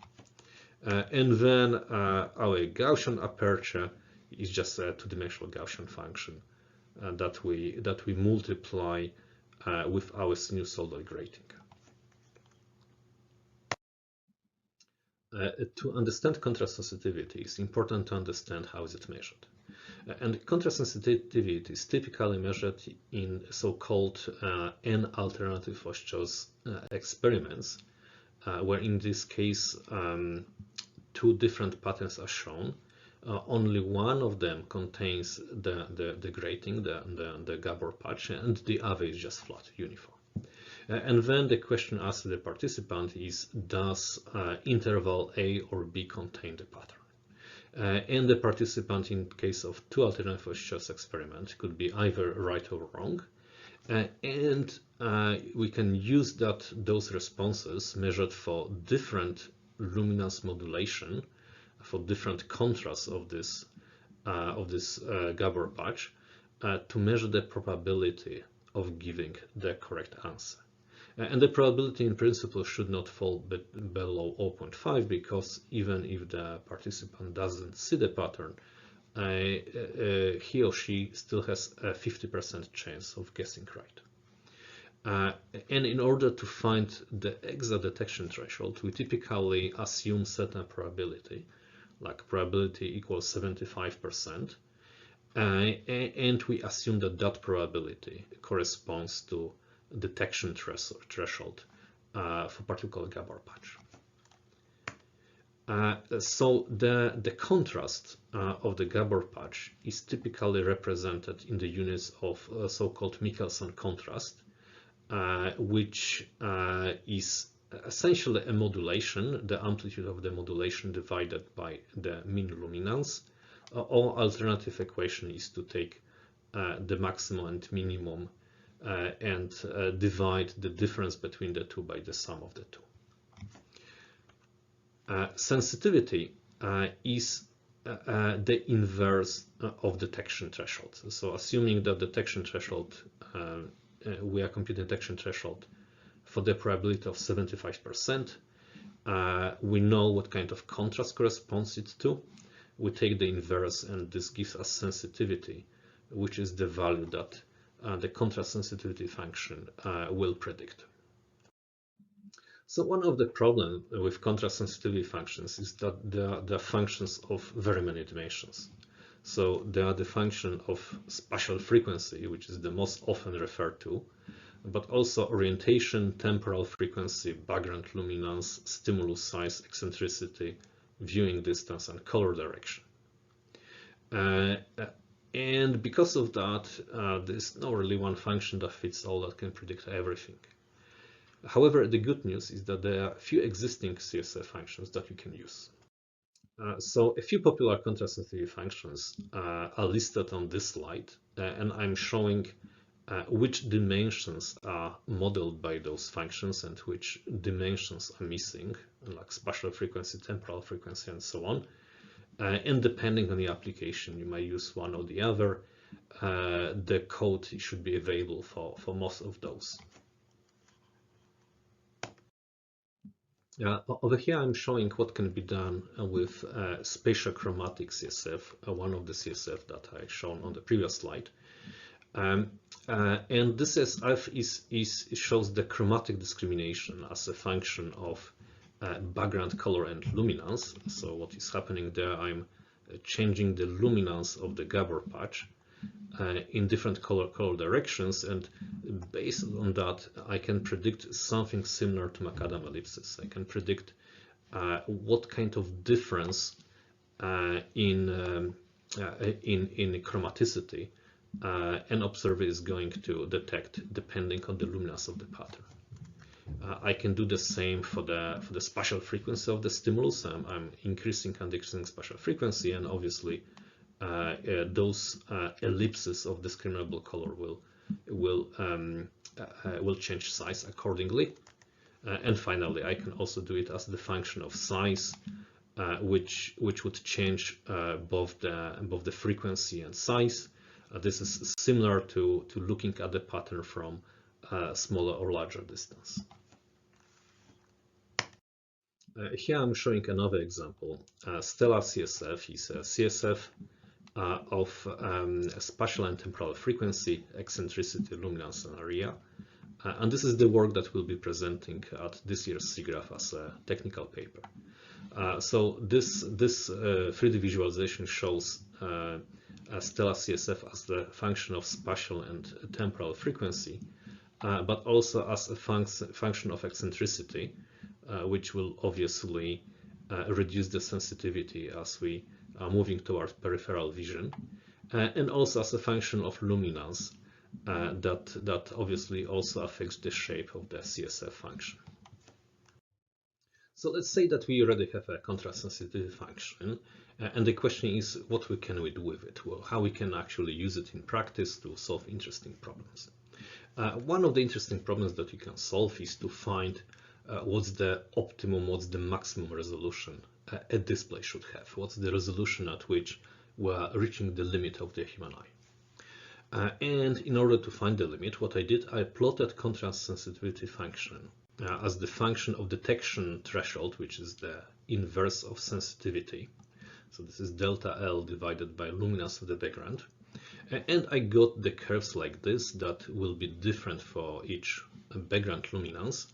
And then our Gaussian aperture is just a two-dimensional Gaussian function that we multiply with our sinusoidal grating. To understand contrast sensitivity, it's important to understand how is it measured. And contrast sensitivity is typically measured in so-called N-alternative first choice experiments, where in this case 2 different patterns are shown. Only one of them contains the grating, the Gabor patch, and the other is just flat, uniform. And then the question asked the participant is, does interval A or B contain the pattern? And the participant, in case of 2 alternative first choice experiment, could be either right or wrong. And we can use those responses measured for different luminance modulation, for different contrasts of this Gabor patch, to measure the probability of giving the correct answer. And the probability in principle should not fall below 0.5, because even if the participant doesn't see the pattern, he or she still has a 50% chance of guessing right. And in order to find the exact detection threshold, we typically assume certain probability, like probability equals 75%, and we assume that probability corresponds to detection threshold for particular Gabor patch. So the contrast of the Gabor patch is typically represented in the units of so-called Michelson contrast, which is essentially a modulation, the amplitude of the modulation divided by the mean luminance. Or alternative equation is to take the maximum and minimum and divide the difference between the two by the sum of the two. Sensitivity is the inverse of detection threshold. So assuming that detection threshold, we are computing detection threshold for the probability of 75%, we know what kind of contrast corresponds it to. We take the inverse, and this gives us sensitivity, which is the value that the contrast sensitivity function will predict. So one of the problems with contrast sensitivity functions is that they are functions of very many dimensions. So they are the function of spatial frequency, which is the most often referred to, but also orientation, temporal frequency, background luminance, stimulus size, eccentricity, viewing distance, and color direction. And because of that, there's not really one function that fits all that can predict everything. However, the good news is that there are a few existing CSF functions that you can use. So a few popular contrast sensitivity functions are listed on this slide, and I'm showing which dimensions are modeled by those functions and which dimensions are missing, like spatial frequency, temporal frequency, and so on. And depending on the application, you might use one or the other. The code should be available for most of those. Over here, I'm showing what can be done with spatial chromatic CSF, one of the CSF that I shown on the previous slide. And this CSF shows the chromatic discrimination as a function of background color and luminance. So what is happening there, I'm changing the luminance of the Gabor patch in different color directions, and based on that I can predict something similar to macadam ellipses. I can predict what kind of difference in chromaticity an observer is going to detect depending on the luminance of the pattern. I can do the same for the spatial frequency of the stimulus. I'm increasing and decreasing spatial frequency, and obviously those ellipses of discriminable color will change size accordingly. And finally, I can also do it as the function of size, which would change both the frequency and size. This is similar to looking at the pattern from a smaller or larger distance. Here I'm showing another example. Stellar CSF is a CSF of spatial and temporal frequency, eccentricity, luminance, and area. And this is the work that we'll be presenting at this year's SIGGRAPH as a technical paper. So this 3D visualization shows stellar CSF as the function of spatial and temporal frequency, but also as a function of eccentricity, which will obviously reduce the sensitivity as we are moving towards peripheral vision, and also as a function of luminance that obviously also affects the shape of the CSF function. So let's say that we already have a contrast sensitivity function, and the question is, what can we do with it? Well, how we can actually use it in practice to solve interesting problems. One of the interesting problems that you can solve is to find what's the optimum, what's the maximum resolution a display should have. What's the resolution at which we're reaching the limit of the human eye. And in order to find the limit, what I did, I plotted contrast sensitivity function as the function of detection threshold, which is the inverse of sensitivity. So this is delta L divided by luminance of the background. And I got the curves like this that will be different for each background luminance.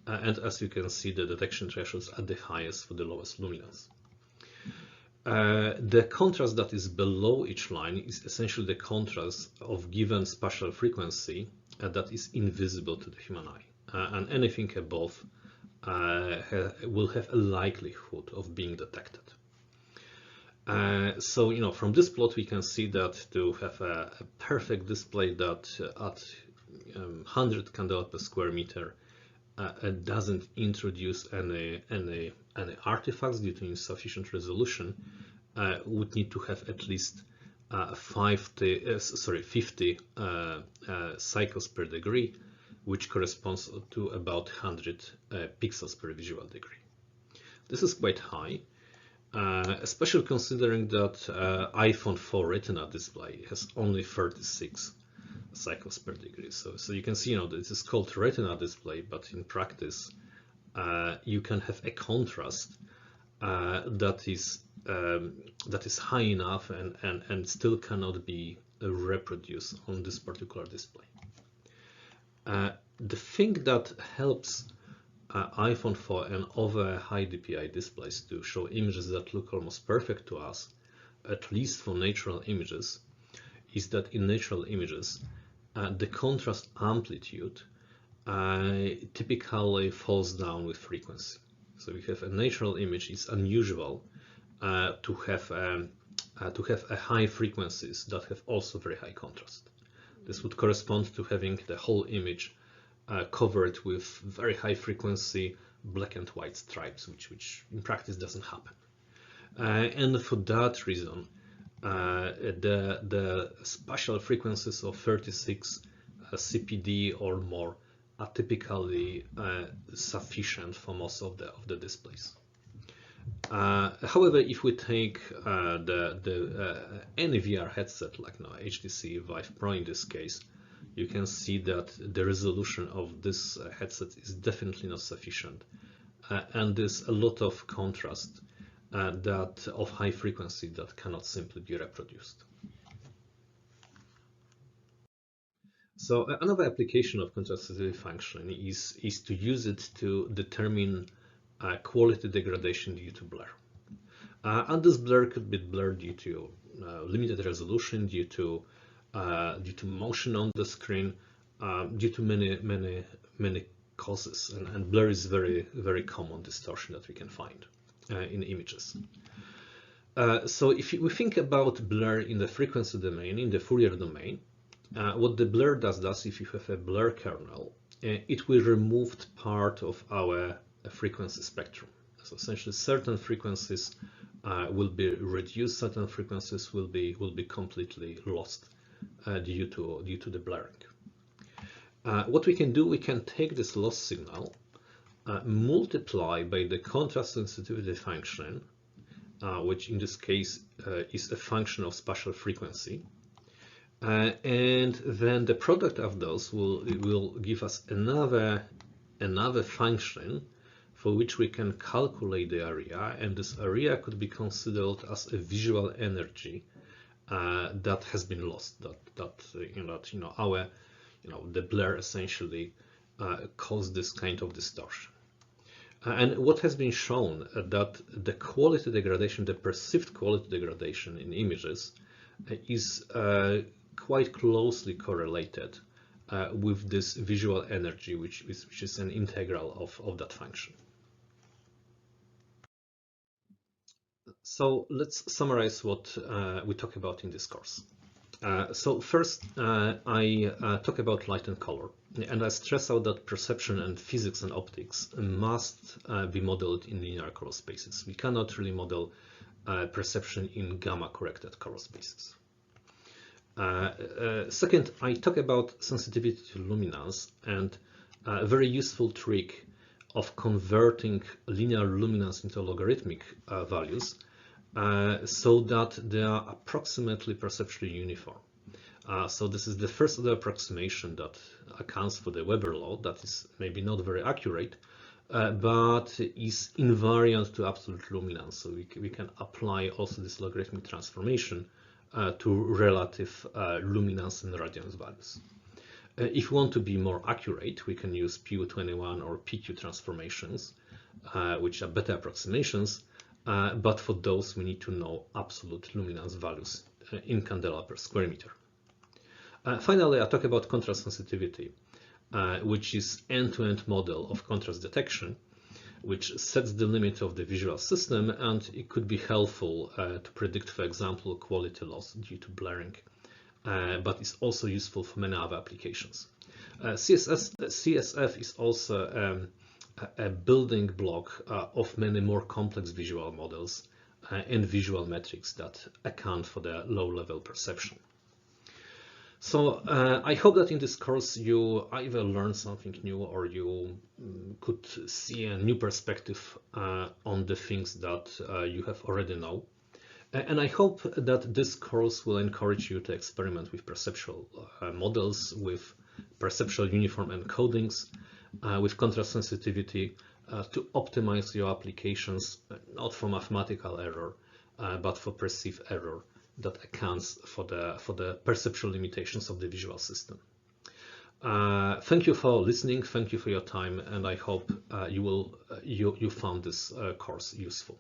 And as you can see, the detection thresholds are the highest for the lowest luminance. The contrast that is below each line is essentially the contrast of given spatial frequency that is invisible to the human eye. And anything above will have a likelihood of being detected. So, from this plot we can see that to have a perfect display that at 100 candela per square meter doesn't introduce any artifacts due to insufficient resolution, would need to have at least 50 cycles per degree, which corresponds to about 100 pixels per visual degree. This is quite high, especially considering that iPhone 4 Retina display has only 36 cycles per degree. So you can see, this is called Retina display, but in practice, you can have a contrast that is high enough and still cannot be reproduced on this particular display. The thing that helps iPhone 4 and other high DPI displays to show images that look almost perfect to us, at least for natural images, is that in natural images, the contrast amplitude typically falls down with frequency. So if you have a natural image, it's unusual to have a high frequencies that have also very high contrast. This would correspond to having the whole image covered with very high frequency black and white stripes, which in practice doesn't happen. And for that reason, the spatial frequencies of 36 CPD or more are typically sufficient for most of the displays. However, if we take any VR headset like HTC Vive Pro in this case, you can see that the resolution of this headset is definitely not sufficient, and there's a lot of contrast that of high frequency that cannot simply be reproduced. So another application of contrast sensitivity function is to use it to determine quality degradation due to blur. And this blur could be blur due to limited resolution, due to motion on the screen, due to many causes. And blur is very common distortion that we can find in images. So if we think about blur in the frequency domain, in the Fourier domain, what the blur does if you have a blur kernel, it will remove part of our frequency spectrum. So essentially, certain frequencies will be reduced, certain frequencies will be completely lost due to the blurring. What we can do, we can take this loss signal, multiply by the contrast sensitivity function, which in this case is a function of spatial frequency. And then the product of those will give us another function for which we can calculate the area, and this area could be considered as a visual energy that has been lost. The blur essentially caused this kind of distortion. And what has been shown that the quality degradation, the perceived quality degradation in images, is quite closely correlated with this visual energy, which is an integral of that function. So let's summarize what we talk about in this course. So first, I talk about light and color, and I stress out that perception and physics and optics must be modeled in linear color spaces. We cannot really model perception in gamma-corrected color spaces. Second, I talk about sensitivity to luminance and a very useful trick of converting linear luminance into logarithmic values so that they are approximately perceptually uniform. So this is the first order approximation that accounts for the Weber law, that is maybe not very accurate, but is invariant to absolute luminance. So we can apply also this logarithmic transformation to relative luminance and radiance values. If we want to be more accurate, we can use PU21 or PQ transformations, which are better approximations, but for those we need to know absolute luminance values in candela per square meter. Finally, I talk about contrast sensitivity, which is end-to-end model of contrast detection, which sets the limit of the visual system, and it could be helpful to predict, for example, quality loss due to blurring but it's also useful for many other applications. CSF is also a building block of many more complex visual models and visual metrics that account for the low-level perception. So I hope that in this course you either learned something new or you could see a new perspective on the things that you have already know. And I hope that this course will encourage you to experiment with perceptual models, with perceptual uniform encodings, with contrast sensitivity to optimize your applications, not for mathematical error, but for perceived error that accounts for the perceptual limitations of the visual system. Thank you for listening. Thank you for your time, and I hope you found this course useful.